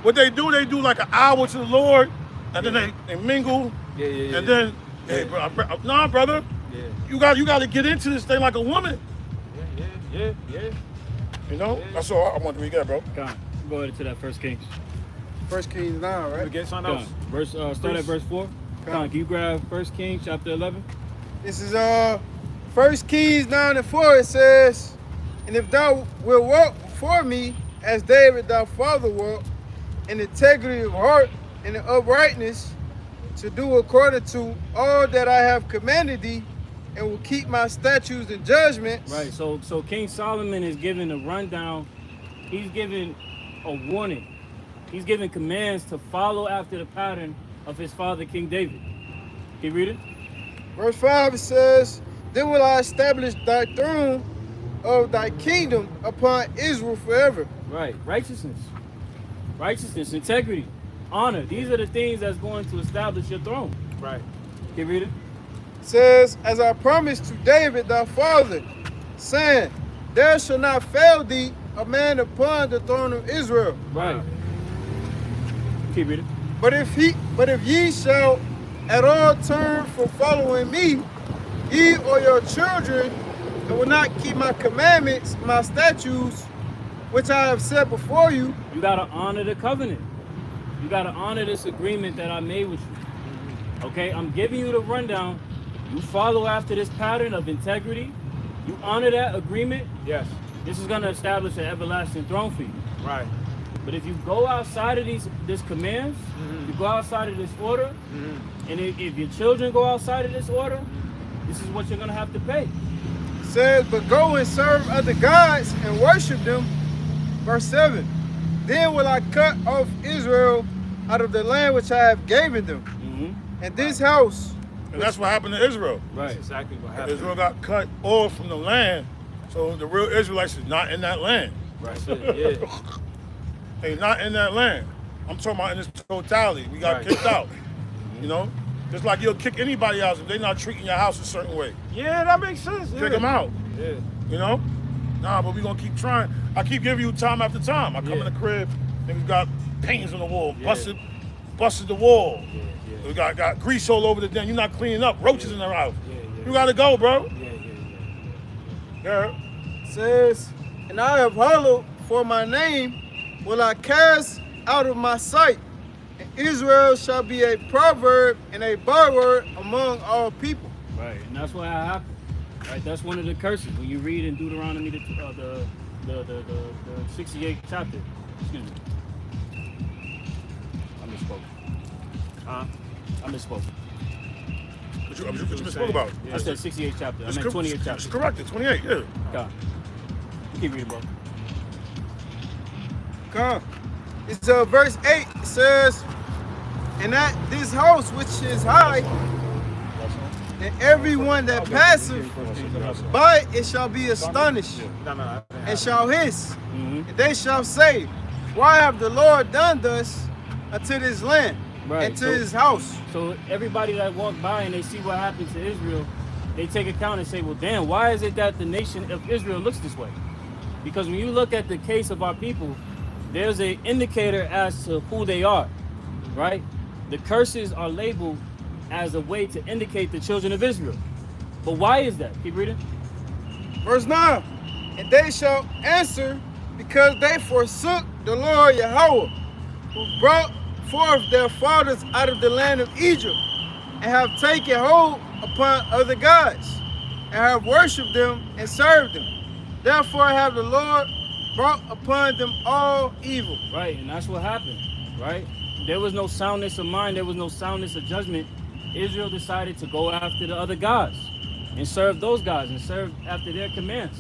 [SPEAKER 1] What they do like an hour to the Lord, and then they mingle,
[SPEAKER 3] Yeah.
[SPEAKER 1] and then, hey, bro, nah, brother,
[SPEAKER 3] Yeah.
[SPEAKER 1] you got to get into this thing like a woman.
[SPEAKER 3] Yeah.
[SPEAKER 1] You know?
[SPEAKER 3] Yeah.
[SPEAKER 1] That's all I want to get, bro.
[SPEAKER 2] Come on, go ahead to that First Kings.
[SPEAKER 4] 1 Kings 9,
[SPEAKER 3] We
[SPEAKER 4] right?
[SPEAKER 3] get something
[SPEAKER 2] Come
[SPEAKER 3] else.
[SPEAKER 2] on. Start at verse 4. Come on, can you grab First Kings chapter 11?
[SPEAKER 4] This is 1 Kings 9 and 4. It says, and if thou wilt walk before me, as David thy father walked, in integrity of heart and in uprightness, to do according to all that I have commanded thee, and will keep my statutes and judgments.
[SPEAKER 2] Right. So King Solomon is giving a rundown. He's giving a warning. He's giving commands to follow after the pattern of his father, King David. Can you read it?
[SPEAKER 4] Verse 5 it says, then will I establish thy throne of thy kingdom upon Israel forever.
[SPEAKER 2] Right. Righteousness, integrity, honor. These are the things that's going to establish your throne.
[SPEAKER 3] Right.
[SPEAKER 2] Can you read it?
[SPEAKER 4] It says, as I promised to David thy father, saying, there shall not fail thee a man upon the throne of Israel.
[SPEAKER 2] Right. Keep reading.
[SPEAKER 4] But if ye shall at all turn from following me, ye or your children, and will not keep my commandments, my statutes, which I have set before you.
[SPEAKER 2] You got to honor the covenant. You got to honor this agreement that I made with you. Okay? I'm giving you the rundown. You follow after this pattern of integrity. You honor that agreement.
[SPEAKER 3] Yes.
[SPEAKER 2] This is going to establish an everlasting throne for you.
[SPEAKER 3] Right.
[SPEAKER 2] But if you go outside of this commands, you go outside of this order, and if your children go outside of this order, this is what you're going to have to pay.
[SPEAKER 4] It says, but go and serve other gods and worship them. Verse 7, then will I cut off Israel out of the land which I have given them. And this house.
[SPEAKER 1] And that's what happened to Israel.
[SPEAKER 2] Right.
[SPEAKER 3] That's exactly what happened.
[SPEAKER 1] Israel got cut off from the land, so the real Israelites is not in that land.
[SPEAKER 3] Right. Yeah.
[SPEAKER 1] They not in that land. I'm talking about in its totality. We got
[SPEAKER 3] Right.
[SPEAKER 1] kicked out. You know? Just like you'll kick anybody else if they're not treating your house a certain way.
[SPEAKER 3] Yeah, that makes sense. Yeah.
[SPEAKER 1] Kick them out.
[SPEAKER 3] Yeah.
[SPEAKER 1] You know? Nah, but we gonna keep trying. I keep giving you time after time. I come
[SPEAKER 3] Yeah.
[SPEAKER 1] in the crib, Niggas got paintings on the wall, busted the wall. We got grease all over the den. You're not cleaning up. Roaches in the house. You gotta go, bro. Yeah.
[SPEAKER 4] It says, and I have hallowed for my name, will I cast out of my sight. And Israel shall be a proverb and a byword among all people.
[SPEAKER 2] Right, and that's what happened. Right, that's one of the curses when you read in Deuteronomy the 68th chapter. Excuse me. I misspoke. I misspoke.
[SPEAKER 1] What you misspoke about?
[SPEAKER 2] I said 68th chapter. I meant 28th
[SPEAKER 1] It's
[SPEAKER 2] chapter.
[SPEAKER 1] corrected, 28, yeah.
[SPEAKER 2] God. Keep reading, bro.
[SPEAKER 4] Come. It's verse 8. It says, and at this house which is high, and everyone that passeth by it shall be astonished, and shall hiss, and they shall say, why have the Lord done thus unto this land, and to his house?
[SPEAKER 2] So everybody that walk by and they see what happened to Israel, they take account and say, well, damn, why is it that the nation of Israel looks this way? Because when you look at the case of our people, there's an indicator as to who they are, right? The curses are labeled as a way to indicate the children of Israel. But why is that? Keep reading.
[SPEAKER 4] Verse 9, and they shall answer, because they forsook the Lord Yahweh, who brought forth their fathers out of the land of Egypt, and have taken hold upon other gods, and have worshipped them and served them. Therefore have the Lord brought upon them all evil.
[SPEAKER 2] Right, and that's what happened, right? There was no soundness of mind, there was no soundness of judgment. Israel decided to go after the other gods and serve those gods and serve after their commands,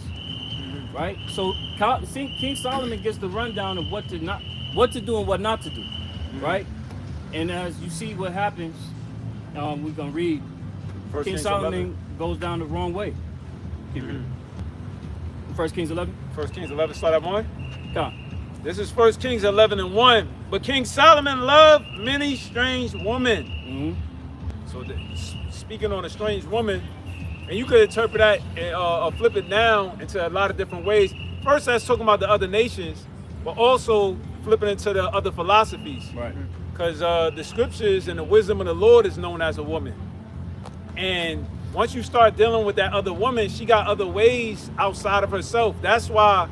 [SPEAKER 2] right? So King Solomon gets the rundown of what to do and what not to do, right? And as you see what happens, we're gonna read. King Solomon goes down the wrong way. Keep reading. 1 Kings 11.
[SPEAKER 3] 1 Kings 11, start at 1.
[SPEAKER 2] Come.
[SPEAKER 3] This is 1 Kings 11 and 1. But King Solomon loved many strange women. So speaking on a strange woman, and you could interpret that or flip it down into a lot of different ways. First, that's talking about the other nations, but also flipping into the other philosophies.
[SPEAKER 2] Right.
[SPEAKER 3] Because the scriptures and the wisdom of the Lord is known as a woman. And once you start dealing with that other woman, she got other ways outside of herself. That's why,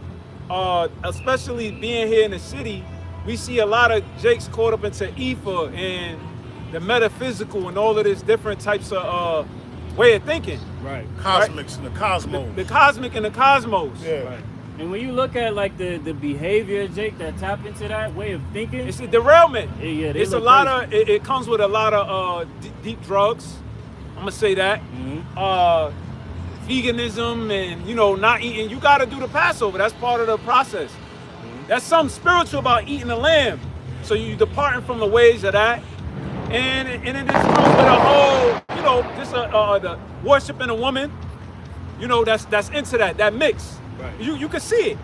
[SPEAKER 3] especially being here in the city, we see a lot of Jakes caught up into Ifa and the metaphysical and all of this different types of way of thinking.
[SPEAKER 2] Right.
[SPEAKER 1] Cosmics and the cosmos.
[SPEAKER 3] The cosmic and the cosmos.
[SPEAKER 1] Yeah.
[SPEAKER 2] Right. And when you look at like the behavior, Jake, that tap into that way of thinking,
[SPEAKER 3] It's a derailment.
[SPEAKER 2] Yeah,
[SPEAKER 3] it's a lot of, it comes with a lot of deep drugs. I'm gonna say that. Veganism and, not eating. You gotta do the Passover. That's part of the process. That's something spiritual about eating the lamb. So you departing from the ways of that. And it just comes with a whole, the worshiping a woman, that's into that mix.
[SPEAKER 2] Right.
[SPEAKER 3] You can see it.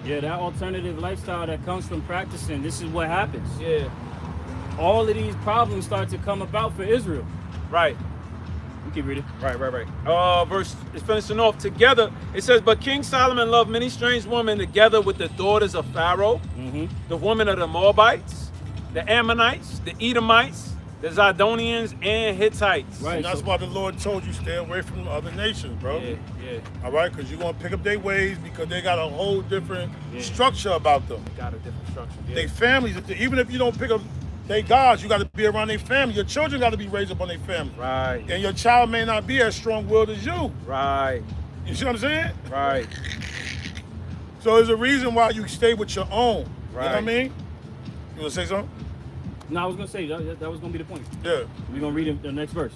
[SPEAKER 2] Yeah, that alternative lifestyle that comes from practicing, this is what happens.
[SPEAKER 3] Yeah.
[SPEAKER 2] All of these problems start to come about for Israel.
[SPEAKER 3] Right.
[SPEAKER 2] You keep reading.
[SPEAKER 3] Right. Verse is finishing off together. It says, but King Solomon loved many strange women together with the daughters of Pharaoh, the women of the Moabites, the Ammonites, the Edomites, the Zidonians, and Hittites.
[SPEAKER 1] Right. And that's why the Lord told you stay away from other nations, bro.
[SPEAKER 3] Yeah.
[SPEAKER 1] All right, because you're going to pick up their ways because they got a whole different structure about them.
[SPEAKER 3] Got a different structure. Yeah.
[SPEAKER 1] They families, even if you don't pick up their gods, you got to be around their family. Your children got to be raised up on their family.
[SPEAKER 3] Right.
[SPEAKER 1] And your child may not be as strong-willed as you.
[SPEAKER 3] Right.
[SPEAKER 1] You see what I'm saying?
[SPEAKER 3] Right.
[SPEAKER 1] So there's a reason why you stay with your own.
[SPEAKER 3] Right.
[SPEAKER 1] You know what I mean? You want to say something?
[SPEAKER 2] No, I was going to say, that was going to be the point.
[SPEAKER 1] Yeah.
[SPEAKER 2] We're going to read the next verse.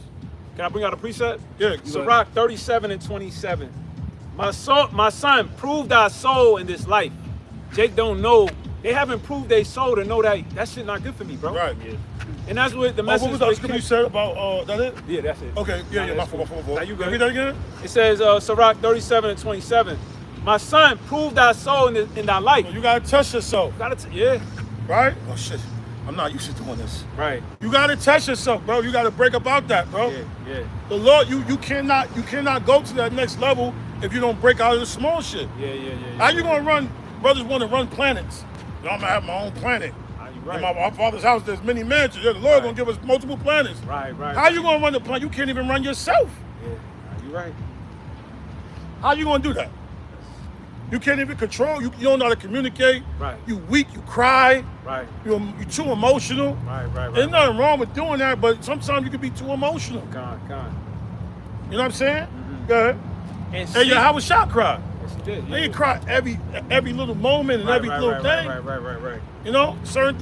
[SPEAKER 3] Can I bring out a precept?
[SPEAKER 1] Yeah.
[SPEAKER 3] Sirach 37 and 27. My son, prove thy soul in this life. Jake don't know. They haven't proved their soul to know that shit not good for me, bro.
[SPEAKER 1] Right.
[SPEAKER 2] Yeah.
[SPEAKER 3] And that's what the message
[SPEAKER 1] what was the other scripture you said about, that it?
[SPEAKER 3] Yeah, that's it.
[SPEAKER 1] Okay, yeah, my fault.
[SPEAKER 3] Now you good.
[SPEAKER 1] Read that again?
[SPEAKER 3] It says, Sirach 37 and 27. My son, prove thy soul in thy life.
[SPEAKER 1] So you got to test yourself.
[SPEAKER 3] Yeah.
[SPEAKER 1] Right? Oh, shit. I'm not used to doing this.
[SPEAKER 3] Right.
[SPEAKER 1] You got to test yourself, bro. You got to break about that, bro.
[SPEAKER 3] Yeah.
[SPEAKER 1] The Lord, you cannot go to that next level if you don't break out of the small shit.
[SPEAKER 3] Yeah.
[SPEAKER 1] How you gonna run? Brothers want to run planets You know, I'm gonna have my own planet.
[SPEAKER 3] You right.
[SPEAKER 1] In my father's house, there's many mansions. Yeah, the Lord gonna give us multiple planets.
[SPEAKER 3] Right.
[SPEAKER 1] How you gonna run the planet? You can't even run yourself.
[SPEAKER 3] Yeah, you right.
[SPEAKER 1] How you gonna do that? You can't even control. You don't know how to communicate.
[SPEAKER 3] Right.
[SPEAKER 1] You weak. You cry.
[SPEAKER 3] Right.
[SPEAKER 1] You're too emotional.
[SPEAKER 3] Right.
[SPEAKER 1] There's nothing wrong with doing that, but sometimes you can be too emotional.
[SPEAKER 3] God.
[SPEAKER 1] You know what I'm saying?
[SPEAKER 3] Mm-hmm.
[SPEAKER 1] Go ahead.
[SPEAKER 3] And
[SPEAKER 1] how was Shaq cry?
[SPEAKER 3] Yes, he did.
[SPEAKER 1] They cry every little moment and every little thing.
[SPEAKER 3] Right.
[SPEAKER 1] You know, certain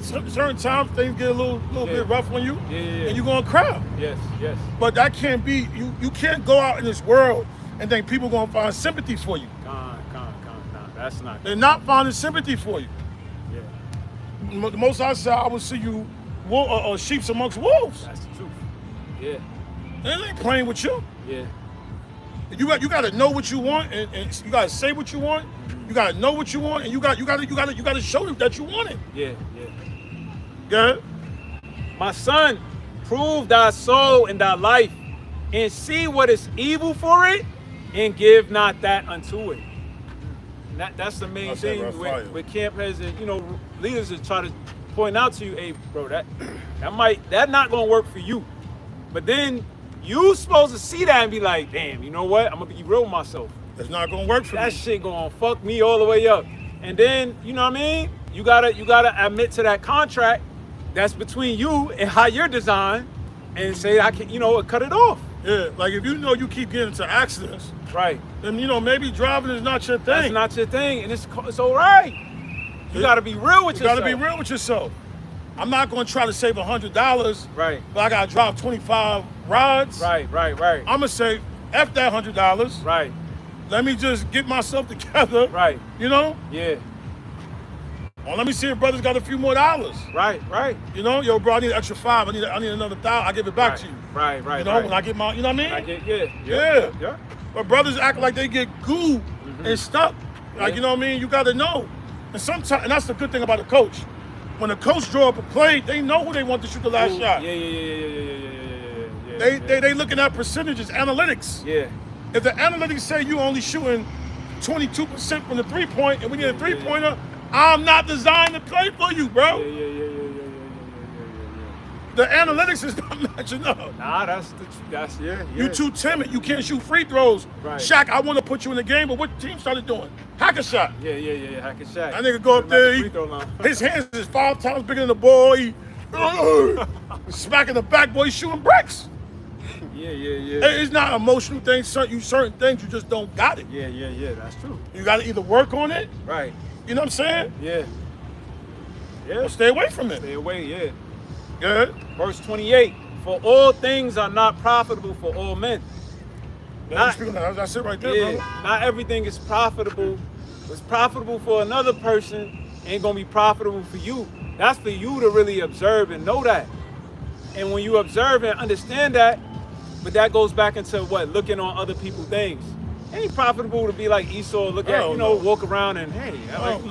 [SPEAKER 1] times things get a little bit rough on you, and you're gonna cry.
[SPEAKER 3] Yes.
[SPEAKER 1] But that can't be. You can't go out in this world and think people gonna find sympathy for you.
[SPEAKER 3] Nah, that's not.
[SPEAKER 1] They're not finding sympathy for you.
[SPEAKER 3] Yeah.
[SPEAKER 1] The most I said, I would see you sheep amongst wolves.
[SPEAKER 3] That's the truth. Yeah.
[SPEAKER 1] They ain't playing with you.
[SPEAKER 3] Yeah.
[SPEAKER 1] You got to know what you want, and you got to say what you want. You got to know what you want, and you got to show them that you want it.
[SPEAKER 3] Yeah.
[SPEAKER 1] Good.
[SPEAKER 3] My son, prove thy soul and thy life, and see what is evil for it, and give not that unto it. That's the main thing with camp heads and leaders that try to point out to you, hey, bro, that not gonna work for you. But then you supposed to see that and be like, damn, you know what? I'm gonna be real with myself.
[SPEAKER 1] It's not gonna work for me.
[SPEAKER 3] That shit gonna fuck me all the way up. And then, you know what I mean? You gotta admit to that contract that's between you and how you're designed, and say I can, cut it off.
[SPEAKER 1] Yeah, like if you keep getting into accidents,
[SPEAKER 3] right?
[SPEAKER 1] Then maybe driving is not your thing.
[SPEAKER 3] That's not your thing, and it's all right. You gotta be real with yourself.
[SPEAKER 1] You gotta be real with yourself. I'm not gonna try to save $100,
[SPEAKER 3] right?
[SPEAKER 1] But I gotta drive 25 rides,
[SPEAKER 3] right. I'm
[SPEAKER 1] gonna say F that $100,
[SPEAKER 3] right?
[SPEAKER 1] Let me just get myself together,
[SPEAKER 3] right?
[SPEAKER 1] Yeah. Well, let me see if brother's got a few more dollars.
[SPEAKER 3] Right.
[SPEAKER 1] Yo, bro, I need an extra $5. I need another $1,000. I'll give it back to you.
[SPEAKER 3] Right.
[SPEAKER 1] When I get my, you know what I mean?
[SPEAKER 3] Yeah.
[SPEAKER 1] But brothers act like they get goo and stuck. Like, you know what I mean? You got to know. And sometimes, and that's the good thing about a coach. When a coach draw up a play, they know who they want to shoot the last shot.
[SPEAKER 3] Yeah.
[SPEAKER 1] They looking at percentages, analytics.
[SPEAKER 3] Yeah.
[SPEAKER 1] If the analytics say you only shooting 22% from the 3-point and we get a 3-pointer, I'm not designed to play for you, bro.
[SPEAKER 3] Yeah.
[SPEAKER 1] The analytics is not matching up.
[SPEAKER 3] Nah, that's yeah.
[SPEAKER 1] You too timid. You can't shoot free throws.
[SPEAKER 3] Right.
[SPEAKER 1] Shaq, I want to put you in the game, but what team started doing? Hack a shot.
[SPEAKER 3] Yeah. Hack a shot.
[SPEAKER 1] That nigga go up there. His hands is 5 times bigger than the ball. He smacking the backboard. He's shooting bricks.
[SPEAKER 3] Yeah.
[SPEAKER 1] It's not emotional things. Certain things you just don't got it.
[SPEAKER 3] Yeah. That's true.
[SPEAKER 1] You got to either work on it.
[SPEAKER 3] Right.
[SPEAKER 1] You know what I'm saying?
[SPEAKER 3] Yeah.
[SPEAKER 1] Or stay away from it.
[SPEAKER 3] Stay away. Yeah.
[SPEAKER 1] Good.
[SPEAKER 3] Verse 28. For all things are not profitable for all men.
[SPEAKER 1] That's it right there, brother.
[SPEAKER 3] Not everything is profitable. What's profitable for another person ain't gonna be profitable for you. That's for you to really observe and know that. And when you observe and understand that, but that goes back into what? Looking on other people's things. It ain't profitable to be like Esau, walk around and, hey, that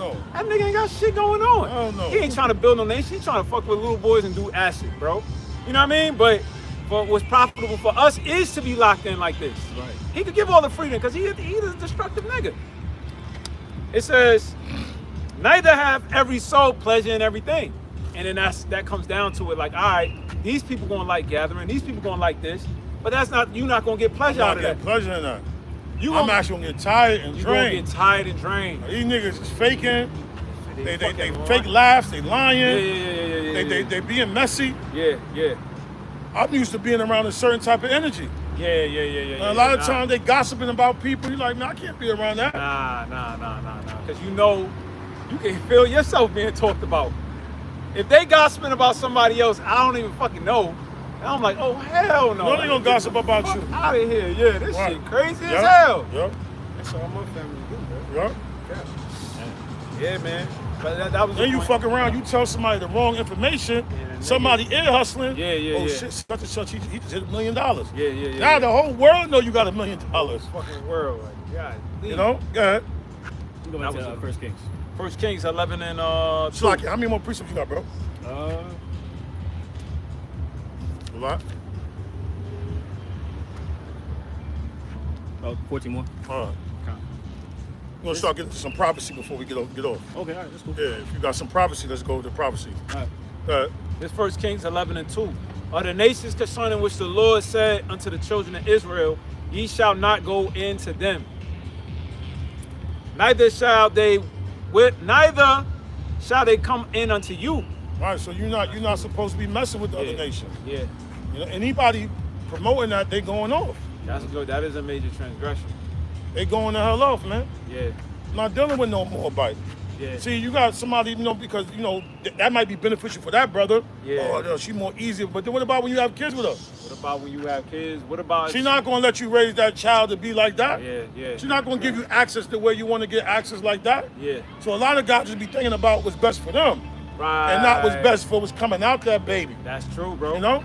[SPEAKER 3] nigga ain't got shit going on. He ain't trying to build no nation. He trying to fuck with little boys and do acid, bro. You know what I mean? But what's profitable for us is to be locked in like this.
[SPEAKER 1] Right.
[SPEAKER 3] He could give all the freedom because he's a destructive nigga. It says, neither have every soul pleasure in everything. And then that comes down to it, like, all right, these people gonna like gathering, these people gonna like this, but you're not gonna get pleasure out of that.
[SPEAKER 1] Pleasure in that. I'm actually gonna get tired and drained.
[SPEAKER 3] You're gonna get tired and drained.
[SPEAKER 1] These niggas is faking. They fake laughs. They lying.
[SPEAKER 3] Yeah.
[SPEAKER 1] They being messy.
[SPEAKER 3] Yeah.
[SPEAKER 1] I'm used to being around a certain type of energy.
[SPEAKER 3] Yeah.
[SPEAKER 1] A lot of times they gossiping about people. You're like, man, I can't be around that.
[SPEAKER 3] Nah. Because you can feel yourself being talked about. If they gossiping about somebody else, I don't even fucking know. And I'm like, oh, hell no.
[SPEAKER 1] No, they gonna gossip about you.
[SPEAKER 3] Out of here, yeah. This shit crazy as hell.
[SPEAKER 1] Yep.
[SPEAKER 3] That's all my family do, bro.
[SPEAKER 1] Yep.
[SPEAKER 3] Yeah, man. But that was
[SPEAKER 1] then you fuck around, you tell somebody the wrong information, somebody ear hustling.
[SPEAKER 3] Yeah.
[SPEAKER 1] Shit, such and such, he just hit $1 million.
[SPEAKER 3] Yeah.
[SPEAKER 1] Now the whole world know you got $1 million.
[SPEAKER 3] Fucking world, like, God.
[SPEAKER 1] You know? Go ahead.
[SPEAKER 2] Go back to 1 Kings.
[SPEAKER 3] 1 Kings 11 and 2.
[SPEAKER 1] So, like, how many more precepts you got, bro? A lot.
[SPEAKER 2] 14 more.
[SPEAKER 1] All right. We're gonna start getting to some prophecy before we get off.
[SPEAKER 2] Okay, all right, that's cool.
[SPEAKER 1] Yeah, if you got some prophecy, let's go to prophecy.
[SPEAKER 2] All right.
[SPEAKER 3] This 1 Kings 11:2. Are the nations concerning which the Lord said unto the children of Israel, ye shall not go into them. Neither shall they come in unto you.
[SPEAKER 1] Right, so you're not supposed to be messing with the other nations.
[SPEAKER 3] Yeah.
[SPEAKER 1] You know, anybody promoting that, they going off.
[SPEAKER 3] That's good. That is a major transgression.
[SPEAKER 1] They going the hell off, man.
[SPEAKER 3] Yeah.
[SPEAKER 1] Not dealing with no more bite.
[SPEAKER 3] Yeah.
[SPEAKER 1] See, you got somebody, you know, because, you know, that might be beneficial for that brother.
[SPEAKER 3] Yeah.
[SPEAKER 1] Oh, no, she more easier. But then what about when you have kids with her?
[SPEAKER 3] What about when you have kids? What about...
[SPEAKER 1] She's not going to let you raise that child to be like that.
[SPEAKER 3] Yeah, yeah.
[SPEAKER 1] She's not going to give you access the way you want to get access like that.
[SPEAKER 3] Yeah.
[SPEAKER 1] So a lot of guys just be thinking about what's best for them.
[SPEAKER 3] Right.
[SPEAKER 1] And not what's best for what's coming out that baby.
[SPEAKER 3] That's true, bro.
[SPEAKER 1] You know?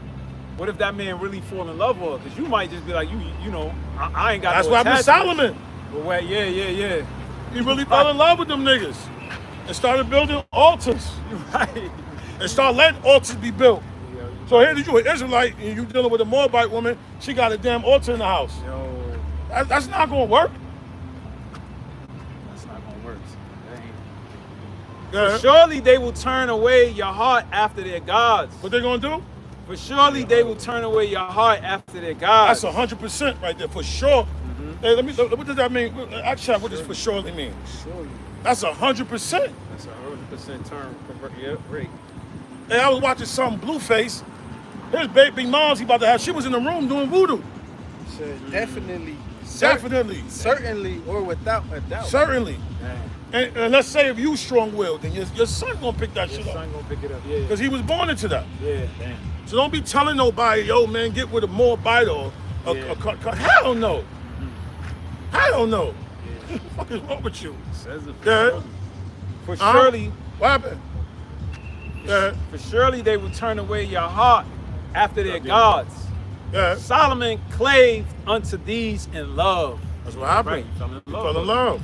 [SPEAKER 3] What if that man really fall in love with her? Because you might just be like, you know, I ain't got
[SPEAKER 1] That's
[SPEAKER 3] no
[SPEAKER 1] what happened to
[SPEAKER 3] attachment.
[SPEAKER 1] Solomon.
[SPEAKER 3] But wait, yeah.
[SPEAKER 1] He really fell in love with them niggas. And started building altars.
[SPEAKER 3] Right.
[SPEAKER 1] And started letting altars be built.
[SPEAKER 3] Yo,
[SPEAKER 1] So here you an Israelite and you dealing with a Moabite woman, she got a damn altar in the house.
[SPEAKER 3] yo,
[SPEAKER 1] That's not gonna work.
[SPEAKER 3] that's not gonna work.
[SPEAKER 1] Yeah.
[SPEAKER 3] Surely they will turn away your heart after their gods.
[SPEAKER 1] What they gonna do?
[SPEAKER 3] For surely they will turn away your heart after their gods.
[SPEAKER 1] That's 100% right there, for sure. Hey, what does that mean? Actually, what does for surely mean?
[SPEAKER 3] Surely.
[SPEAKER 1] That's 100%.
[SPEAKER 3] That's a 100% term. Yeah, right.
[SPEAKER 1] Hey, I was watching some Blueface. His baby moms he about to have, she was in the room doing voodoo.
[SPEAKER 4] Said definitely.
[SPEAKER 1] Definitely.
[SPEAKER 4] Certainly, or without a doubt.
[SPEAKER 1] Certainly.
[SPEAKER 3] Damn.
[SPEAKER 1] And let's say if you strong-willed, then your son gonna pick that
[SPEAKER 3] Your
[SPEAKER 1] shit up.
[SPEAKER 3] son gonna pick it up, yeah.
[SPEAKER 1] Because he was born into that.
[SPEAKER 3] Yeah, damn.
[SPEAKER 1] So don't be telling nobody, yo, man, get with a Moabite or a
[SPEAKER 3] Yeah.
[SPEAKER 1] hell no. Hell no. What the fuck is wrong with you?
[SPEAKER 3] Says it
[SPEAKER 1] Yeah.
[SPEAKER 3] for surely,
[SPEAKER 1] What happened? Yeah.
[SPEAKER 3] for surely they will turn away your heart after their gods.
[SPEAKER 1] Yeah.
[SPEAKER 3] Solomon clave unto these in love.
[SPEAKER 1] That's what happened.
[SPEAKER 3] Right, you fell in
[SPEAKER 1] You
[SPEAKER 3] love.
[SPEAKER 1] fell in love.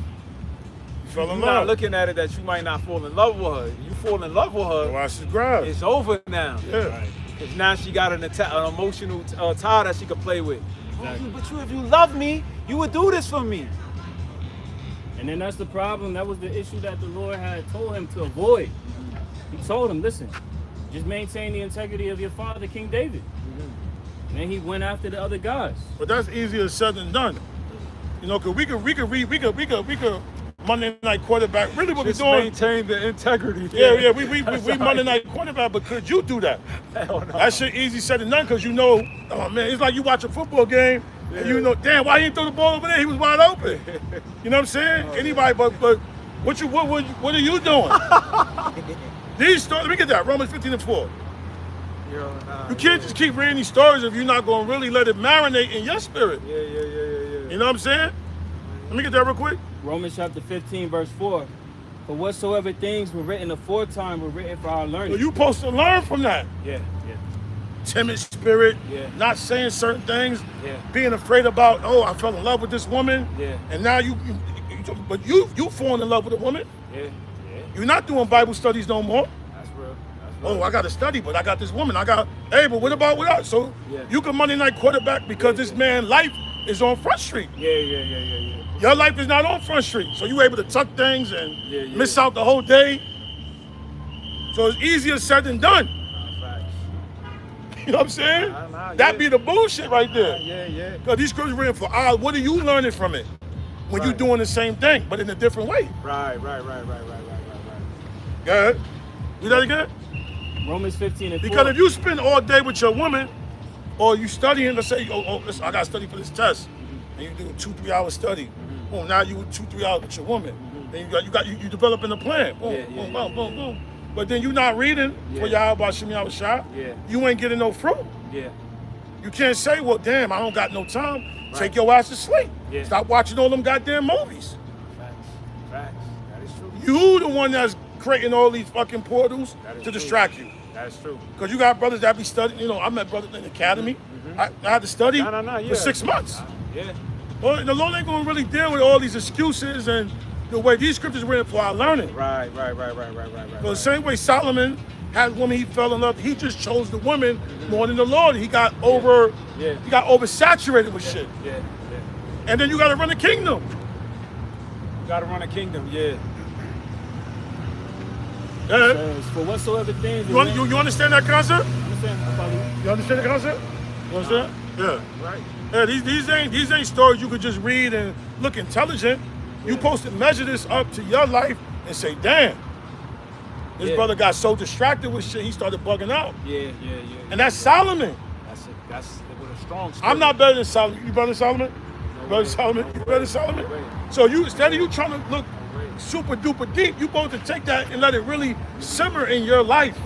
[SPEAKER 1] You fell in
[SPEAKER 3] You're not
[SPEAKER 1] love.
[SPEAKER 3] looking at it that you might not fall in love with her. You fall in love with her,
[SPEAKER 1] Watch the grass.
[SPEAKER 3] it's over now.
[SPEAKER 1] Yeah.
[SPEAKER 3] Because now she got an emotional tie that she could play with.
[SPEAKER 2] Exactly.
[SPEAKER 3] But if you love me, you would do this for me.
[SPEAKER 2] And then that's the problem. That was the issue that the Lord had told him to avoid. He told him, listen, just maintain the integrity of your father, King David. And then he went after the other guys.
[SPEAKER 1] But that's easier said than done. You know, cause we could Monday night quarterback. Really what
[SPEAKER 3] Just
[SPEAKER 1] we're doing.
[SPEAKER 3] maintain the integrity.
[SPEAKER 1] Yeah, we
[SPEAKER 3] That's
[SPEAKER 1] Monday
[SPEAKER 3] right.
[SPEAKER 1] night quarterback, but could you do that?
[SPEAKER 3] Hell no.
[SPEAKER 1] That shit easy said than done, cause you know, oh man, it's like you watch a football game and you know, damn, why he didn't throw the ball over there? He was wide open. You know what I'm saying? Anybody, but what are you doing? These stories, let me get that. Romans 15:4.
[SPEAKER 3] Yo, nah,
[SPEAKER 1] You can't just keep reading these stories if you're not gonna really let it marinate in your spirit.
[SPEAKER 3] Yeah.
[SPEAKER 1] You know what I'm saying? Let me get that real quick.
[SPEAKER 2] Romans chapter 15, verse 4. For whatsoever things were written aforetime were written for our learning.
[SPEAKER 1] Well, you're supposed to learn from that.
[SPEAKER 3] Yeah.
[SPEAKER 1] Timid spirit,
[SPEAKER 3] Yeah.
[SPEAKER 1] not saying certain things,
[SPEAKER 3] Yeah.
[SPEAKER 1] being afraid about, oh, I fell in love with this woman,
[SPEAKER 3] Yeah.
[SPEAKER 1] and now but you falling in love with a woman.
[SPEAKER 3] Yeah.
[SPEAKER 1] You're not doing Bible studies no more.
[SPEAKER 3] That's real.
[SPEAKER 1] Oh, I got to study, but I got this woman. Hey, but what about with us? So
[SPEAKER 3] Yeah.
[SPEAKER 1] you can Monday night quarterback because this man's life is on Front Street.
[SPEAKER 3] Yeah.
[SPEAKER 1] Your life is not on Front Street. So you able to tuck things and
[SPEAKER 3] Yeah.
[SPEAKER 1] miss out the whole day. So it's easier said than done.
[SPEAKER 3] Facts.
[SPEAKER 1] You know what I'm saying?
[SPEAKER 3] Nah,
[SPEAKER 1] That
[SPEAKER 3] yeah.
[SPEAKER 1] be the bullshit right there.
[SPEAKER 3] Yeah.
[SPEAKER 1] Because these scriptures written for what are you learning from it? When you
[SPEAKER 3] Right.
[SPEAKER 1] doing the same thing, but in a different way.
[SPEAKER 3] Right.
[SPEAKER 1] Go ahead. Do that again?
[SPEAKER 2] Romans 15 and 4.
[SPEAKER 1] Because if you spend all day with your woman, or you studying, let's say, listen, I got to study for this test, and you do 2-3 hour study. Boom, now you 2-3 hours with your woman. Then you developing a plan. Boom,
[SPEAKER 3] Yeah.
[SPEAKER 1] boom. But then you not reading for
[SPEAKER 3] Yeah.
[SPEAKER 1] Yahweh Shemi Shah.
[SPEAKER 3] Yeah.
[SPEAKER 1] You ain't getting no fruit.
[SPEAKER 3] Yeah.
[SPEAKER 1] You can't say, well, damn, I don't got no time.
[SPEAKER 3] Right.
[SPEAKER 1] Take your ass to sleep.
[SPEAKER 3] Yeah.
[SPEAKER 1] Stop watching all them goddamn movies.
[SPEAKER 3] Facts. That is true.
[SPEAKER 1] You the one that's creating all these fucking portals
[SPEAKER 3] That is
[SPEAKER 1] to
[SPEAKER 3] true.
[SPEAKER 1] distract you.
[SPEAKER 3] That is true.
[SPEAKER 1] Because you got brothers that be studying. You know, I met brothers in the academy. I had to study
[SPEAKER 3] No, yeah.
[SPEAKER 1] for 6 months.
[SPEAKER 3] Yeah.
[SPEAKER 1] Well, the Lord ain't going to really deal with all these excuses and the way these scriptures written for our learning.
[SPEAKER 3] Right.
[SPEAKER 1] So the same way Solomon had a woman he fell in love, he just chose the woman more than the Lord. He got oversaturated with shit.
[SPEAKER 3] Yeah.
[SPEAKER 1] And then you got to run the kingdom.
[SPEAKER 3] Gotta run a kingdom, yeah.
[SPEAKER 1] Yeah.
[SPEAKER 2] Says, for whatsoever things.
[SPEAKER 1] You understand that concept?
[SPEAKER 2] Understand? I follow you.
[SPEAKER 1] You understand the concept? You understand? Yeah.
[SPEAKER 3] Right.
[SPEAKER 1] Yeah, these ain't stories you could just read and look intelligent. You supposed to measure this up to your life and say, damn, this
[SPEAKER 3] Yeah.
[SPEAKER 1] brother got so distracted with shit, he started bugging out.
[SPEAKER 3] Yeah.
[SPEAKER 1] And that's Solomon.
[SPEAKER 3] That's with a strong spirit.
[SPEAKER 1] I'm not better than Solomon. You better than Solomon? You better than Solomon? You better than Solomon? So you, instead of you trying to look super duper deep, you supposed to take that and let it really simmer in your life.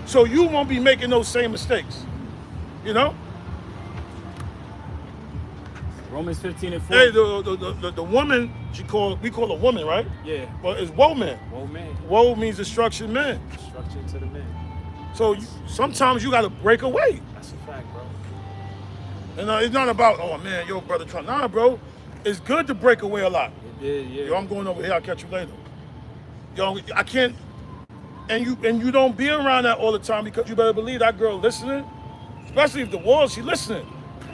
[SPEAKER 1] So you won't be making those same mistakes. You know?
[SPEAKER 2] Romans 15 and 4.
[SPEAKER 1] Hey, the woman, we call a woman, right?
[SPEAKER 3] Yeah.
[SPEAKER 1] Well, it's woe man.
[SPEAKER 3] Whoa, man.
[SPEAKER 1] Woe means destruction man.
[SPEAKER 3] Destruction to the man.
[SPEAKER 1] So sometimes you got to break away.
[SPEAKER 3] That's a fact, bro.
[SPEAKER 1] And it's not about, oh man, your brother trying. Nah, bro. It's good to break away a lot.
[SPEAKER 3] It did, yeah.
[SPEAKER 1] Yo, I'm going over here. I'll catch you later. Yo, I can't. And you don't be around that all the time because you better believe that girl listening, especially if the world, she listening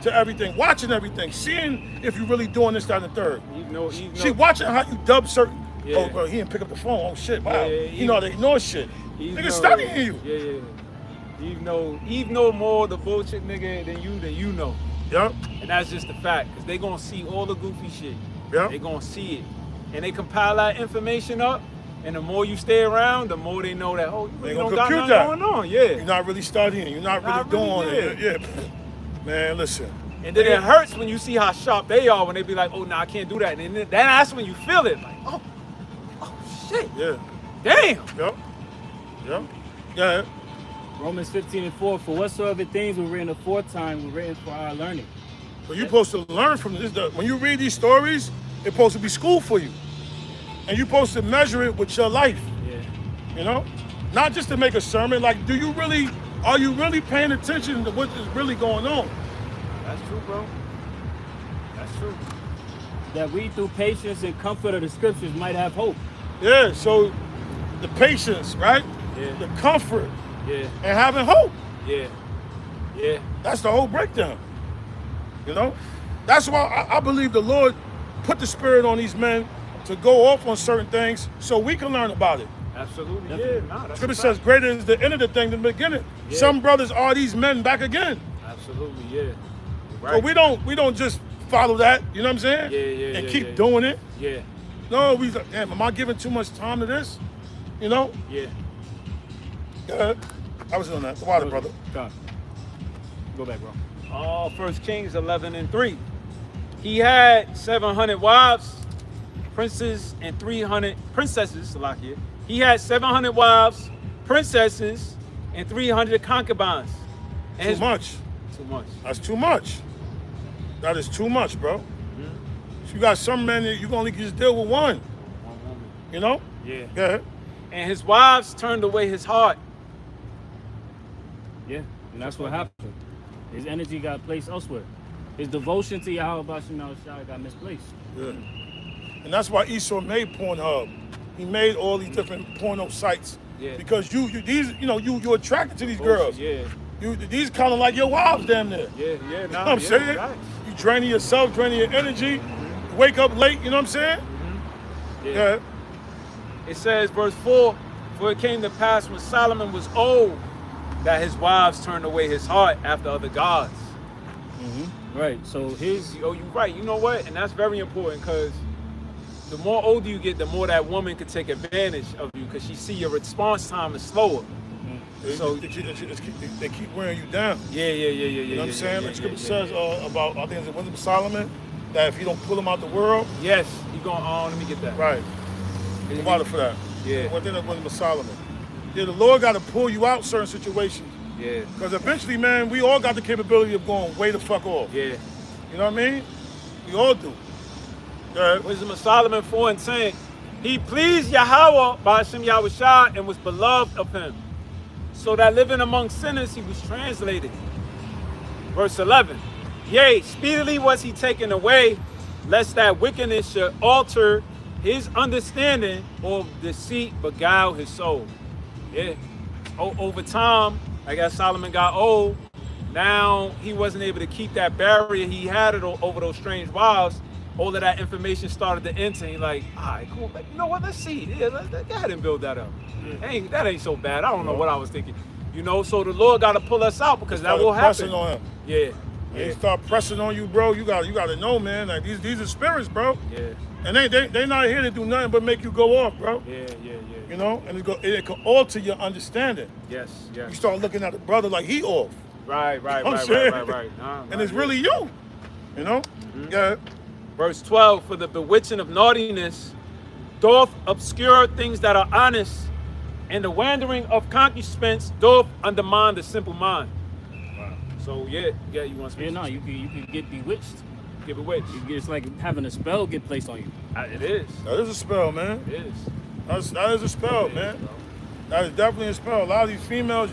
[SPEAKER 1] to everything, watching everything, seeing if you really doing this, that, and the third. She watching how you dub certain.
[SPEAKER 3] Yeah.
[SPEAKER 1] Oh, bro, he didn't pick up the phone. Oh shit, wow.
[SPEAKER 3] Yeah,
[SPEAKER 1] you know how they ignore shit. Nigga studying you.
[SPEAKER 3] Yeah. He know more the bullshit nigga than you know.
[SPEAKER 1] Yep.
[SPEAKER 3] And that's just the fact, because they gonna see all the goofy shit.
[SPEAKER 1] Yep.
[SPEAKER 3] They gonna see it. And they compile that information up, and the more you stay around, the more they know that, oh, you
[SPEAKER 1] They
[SPEAKER 3] really
[SPEAKER 1] gonna
[SPEAKER 3] don't got
[SPEAKER 1] compute
[SPEAKER 3] nothing
[SPEAKER 1] that.
[SPEAKER 3] going on. Yeah.
[SPEAKER 1] You're not really studying. You're not really
[SPEAKER 3] Not
[SPEAKER 1] doing
[SPEAKER 3] really,
[SPEAKER 1] it. Yeah. Man, listen.
[SPEAKER 3] And then it hurts when you see how sharp they are when they be like, oh, no, I can't do that. And then that's when you feel it. Like, oh shit.
[SPEAKER 1] Yeah.
[SPEAKER 3] Damn.
[SPEAKER 1] Yep. Yep. Yeah.
[SPEAKER 2] Romans 15 and 4. For whatsoever things were written aforetime were written for our learning.
[SPEAKER 1] So you're supposed to learn from this. When you read these stories, it's supposed to be school for you. And you're supposed to measure it with your life.
[SPEAKER 3] Yeah.
[SPEAKER 1] You know? Not just to make a sermon. Like, are you really paying attention to what is really going on?
[SPEAKER 3] That's true, bro. That's true.
[SPEAKER 2] That we through patience and comfort of the scriptures might have hope.
[SPEAKER 1] Yeah, so the patience, right?
[SPEAKER 3] Yeah.
[SPEAKER 1] The comfort
[SPEAKER 3] Yeah.
[SPEAKER 1] and having hope.
[SPEAKER 3] Yeah. Yeah.
[SPEAKER 1] That's the whole breakdown. You know? That's why I believe the Lord put the spirit on these men to go off on certain things so we can learn about it.
[SPEAKER 3] Absolutely.
[SPEAKER 2] Definitely.
[SPEAKER 3] Yeah. Nah, that's
[SPEAKER 1] Scripture
[SPEAKER 3] a
[SPEAKER 1] says
[SPEAKER 3] fact.
[SPEAKER 1] greater is the end of the thing than the beginning.
[SPEAKER 3] Yeah.
[SPEAKER 1] Some brothers are these men back again.
[SPEAKER 3] Absolutely. Yeah. Right.
[SPEAKER 1] So we don't just follow that, you know what I'm saying?
[SPEAKER 3] Yeah,
[SPEAKER 1] and
[SPEAKER 3] yeah,
[SPEAKER 1] keep
[SPEAKER 3] yeah.
[SPEAKER 1] doing it.
[SPEAKER 3] Yeah.
[SPEAKER 1] No, we like, damn, am I giving too much time to this? You know?
[SPEAKER 3] Yeah.
[SPEAKER 1] Yeah. I was on that. The water, brother.
[SPEAKER 2] God. Go back, bro.
[SPEAKER 3] 1 Kings 11 and 3. He had 700 wives, princes, and 300 princesses. Salakia. He had 700 wives, princesses, and 300 concubines. And
[SPEAKER 1] Too much.
[SPEAKER 3] Too much.
[SPEAKER 1] That's too much. That is too much, bro. So you got some men that you can only just deal with one.
[SPEAKER 3] One woman.
[SPEAKER 1] You know?
[SPEAKER 3] Yeah.
[SPEAKER 1] Go ahead.
[SPEAKER 3] And his wives turned away his heart.
[SPEAKER 2] Yeah, and that's what happened. His energy got placed elsewhere. His devotion to Yahweh Bashim al-Shai got misplaced.
[SPEAKER 1] Yeah. And that's why Esau made Pornhub. He made all these different porno sites.
[SPEAKER 3] Yeah.
[SPEAKER 1] Because you're attracted to these girls.
[SPEAKER 3] Yeah.
[SPEAKER 1] These kind of like your wives damn near.
[SPEAKER 3] Yeah. Yeah.
[SPEAKER 1] You know what I'm saying?
[SPEAKER 3] Right.
[SPEAKER 1] You draining yourself, draining your energy. You wake up late, you know what I'm saying? Yeah.
[SPEAKER 3] It says, verse 4, for it came to pass when Solomon was old, that his wives turned away his heart after other gods.
[SPEAKER 2] Right, so his...
[SPEAKER 3] Oh, you're right. You know what? And that's very important because the more older you get, the more that woman can take advantage of you because she see your response time is slower. So
[SPEAKER 1] they keep wearing you down.
[SPEAKER 3] Yeah.
[SPEAKER 1] You know what I'm saying? The scripture says about, I think it's the wisdom of Solomon, that if you don't pull him out the world,
[SPEAKER 3] Yes, you going on. Let me get that.
[SPEAKER 1] right. The water for that.
[SPEAKER 3] Yeah.
[SPEAKER 1] Within the wisdom of Solomon. Yeah, the Lord got to pull you out certain situations.
[SPEAKER 3] Yeah.
[SPEAKER 1] Because eventually, man, we all got the capability of going way the fuck off.
[SPEAKER 3] Yeah.
[SPEAKER 1] You know what I mean? We all do. Yeah.
[SPEAKER 3] Wisdom of Solomon 4 and 10. He pleased Yahweh by Hashem Yahushua and was beloved of him. So that living among sinners, he was translated. Verse 11. Yea, speedily was he taken away, lest that wickedness should alter his understanding or deceit beguile his soul. Yeah. Over time, I guess Solomon got old. Now he wasn't able to keep that barrier he had over those strange wives. all of that information started to enter. And like, all right, cool. You know what? Let's see. Yeah, let's go ahead and build that up. That ain't so bad. I don't know what I was thinking. You know, so the Lord got to pull us out because that will happen.
[SPEAKER 1] Pressing on him.
[SPEAKER 3] Yeah.
[SPEAKER 1] They start pressing on you, bro. You got to know, man. Like these are spirits, bro.
[SPEAKER 3] Yeah.
[SPEAKER 1] And they not here to do nothing but make you go off, bro.
[SPEAKER 3] Yeah.
[SPEAKER 1] You know, and it can alter your understanding.
[SPEAKER 3] Yes.
[SPEAKER 1] You start looking at the brother like he off.
[SPEAKER 3] Right. Nah,
[SPEAKER 1] and it's really you. You know? Yeah.
[SPEAKER 3] Verse 12, for the bewitching of naughtiness doth obscure things that are honest, and the wandering of concupiscence doth undermine the simple mind.
[SPEAKER 1] Wow.
[SPEAKER 3] So you want to speak?
[SPEAKER 2] Yeah, no, you can get bewitched.
[SPEAKER 3] Get bewitched.
[SPEAKER 2] It's like having a spell get placed on you.
[SPEAKER 3] It is.
[SPEAKER 1] That is a spell, man.
[SPEAKER 3] It is.
[SPEAKER 1] That is a spell, man. That is definitely a spell. A lot of these females,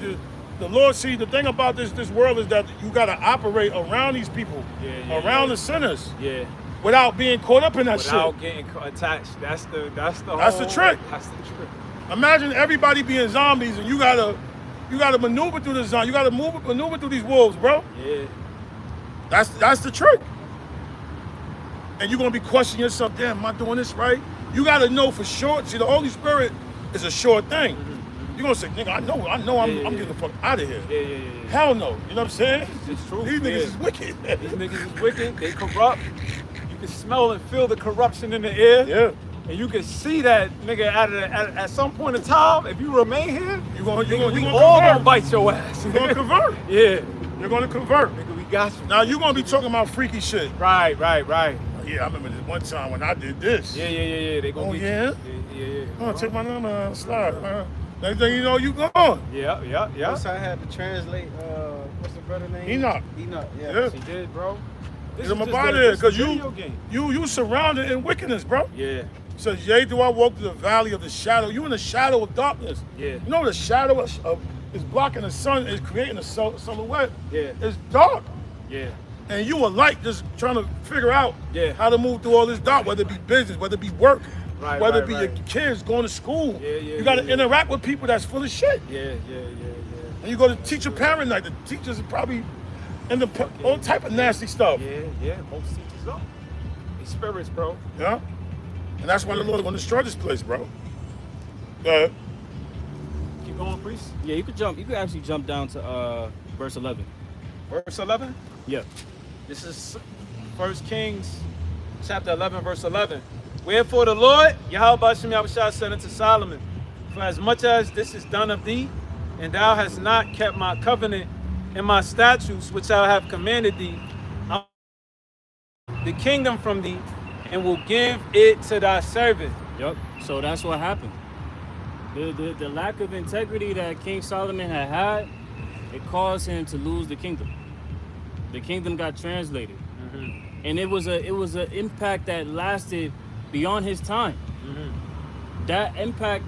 [SPEAKER 1] the Lord, see, the thing about this world is that you got to operate around these people, around the sinners.
[SPEAKER 3] Yeah.
[SPEAKER 1] Without being caught up in that shit.
[SPEAKER 3] Without getting attached. That's the
[SPEAKER 1] trick. That's
[SPEAKER 3] the trick.
[SPEAKER 1] Imagine everybody being zombies and you gotta maneuver through the zombie. You gotta maneuver through these wolves, bro.
[SPEAKER 3] Yeah.
[SPEAKER 1] That's the trick. And you're gonna be questioning yourself, damn, am I doing this right? You gotta know for sure. See, the Holy Spirit is a sure thing. You're gonna say, nigga, I know I'm getting the fuck out of here.
[SPEAKER 3] Yeah.
[SPEAKER 1] Hell no. You know what I'm saying?
[SPEAKER 3] It's true.
[SPEAKER 1] These niggas is wicked.
[SPEAKER 3] These niggas is wicked. They corrupt. You can smell and feel the corruption in the air.
[SPEAKER 1] Yeah.
[SPEAKER 3] And you can see that nigga at some point in time, if you remain here,
[SPEAKER 1] you
[SPEAKER 3] all
[SPEAKER 1] convert.
[SPEAKER 3] gonna bite your ass.
[SPEAKER 1] You're gonna convert.
[SPEAKER 3] Yeah.
[SPEAKER 1] You're gonna convert.
[SPEAKER 3] Nigga, we got you.
[SPEAKER 1] Now you're gonna be talking about freaky shit.
[SPEAKER 3] Right.
[SPEAKER 1] Yeah, I remember this one time when I did this.
[SPEAKER 3] Yeah. They gonna get
[SPEAKER 1] yeah?
[SPEAKER 3] you. Yeah.
[SPEAKER 1] Oh, take my number, slide. Next thing you know, you gone.
[SPEAKER 3] Yeah.
[SPEAKER 4] Once I had to translate, what's the brother name?
[SPEAKER 1] Enoch.
[SPEAKER 4] Yeah.
[SPEAKER 1] Yeah.
[SPEAKER 3] He did, bro.
[SPEAKER 1] Get him up out of here, because you surrounded in wickedness, bro.
[SPEAKER 3] Yeah.
[SPEAKER 1] He says, yea, do I walk through the valley of the shadow? You in the shadow of darkness.
[SPEAKER 3] Yeah.
[SPEAKER 1] You know the shadow is blocking the sun, is creating a silhouette.
[SPEAKER 3] Yeah.
[SPEAKER 1] It's dark.
[SPEAKER 3] Yeah.
[SPEAKER 1] And you are light, just trying to figure out how to move through all this dark, whether it be business, whether it be work, whether it be your kids going to school. You got to interact with people that's full of shit.
[SPEAKER 3] Yeah.
[SPEAKER 1] And you go to teacher parent night. The teachers are probably in all type of nasty stuff.
[SPEAKER 3] Yeah. Most teachers are. They spirits, bro.
[SPEAKER 1] Yeah. And that's why the Lord is going to destroy this place, bro. Go ahead.
[SPEAKER 3] Keep going, priest.
[SPEAKER 2] Yeah, you could actually jump down to verse 11.
[SPEAKER 3] Verse 11?
[SPEAKER 2] Yeah.
[SPEAKER 3] This is 1 Kings chapter 11, verse 11. Wherefore the Lord, Yahweh Shem Yahushua, said unto Solomon, for as much as this is done of thee, and thou hast not kept my covenant and my statutes which I have commanded thee, I will take the kingdom from thee, and will give it to thy servant.
[SPEAKER 2] Yep. So that's what happened. The lack of integrity that King Solomon had, it caused him to lose the kingdom. The kingdom got translated, and it was an impact that lasted beyond his time. That impact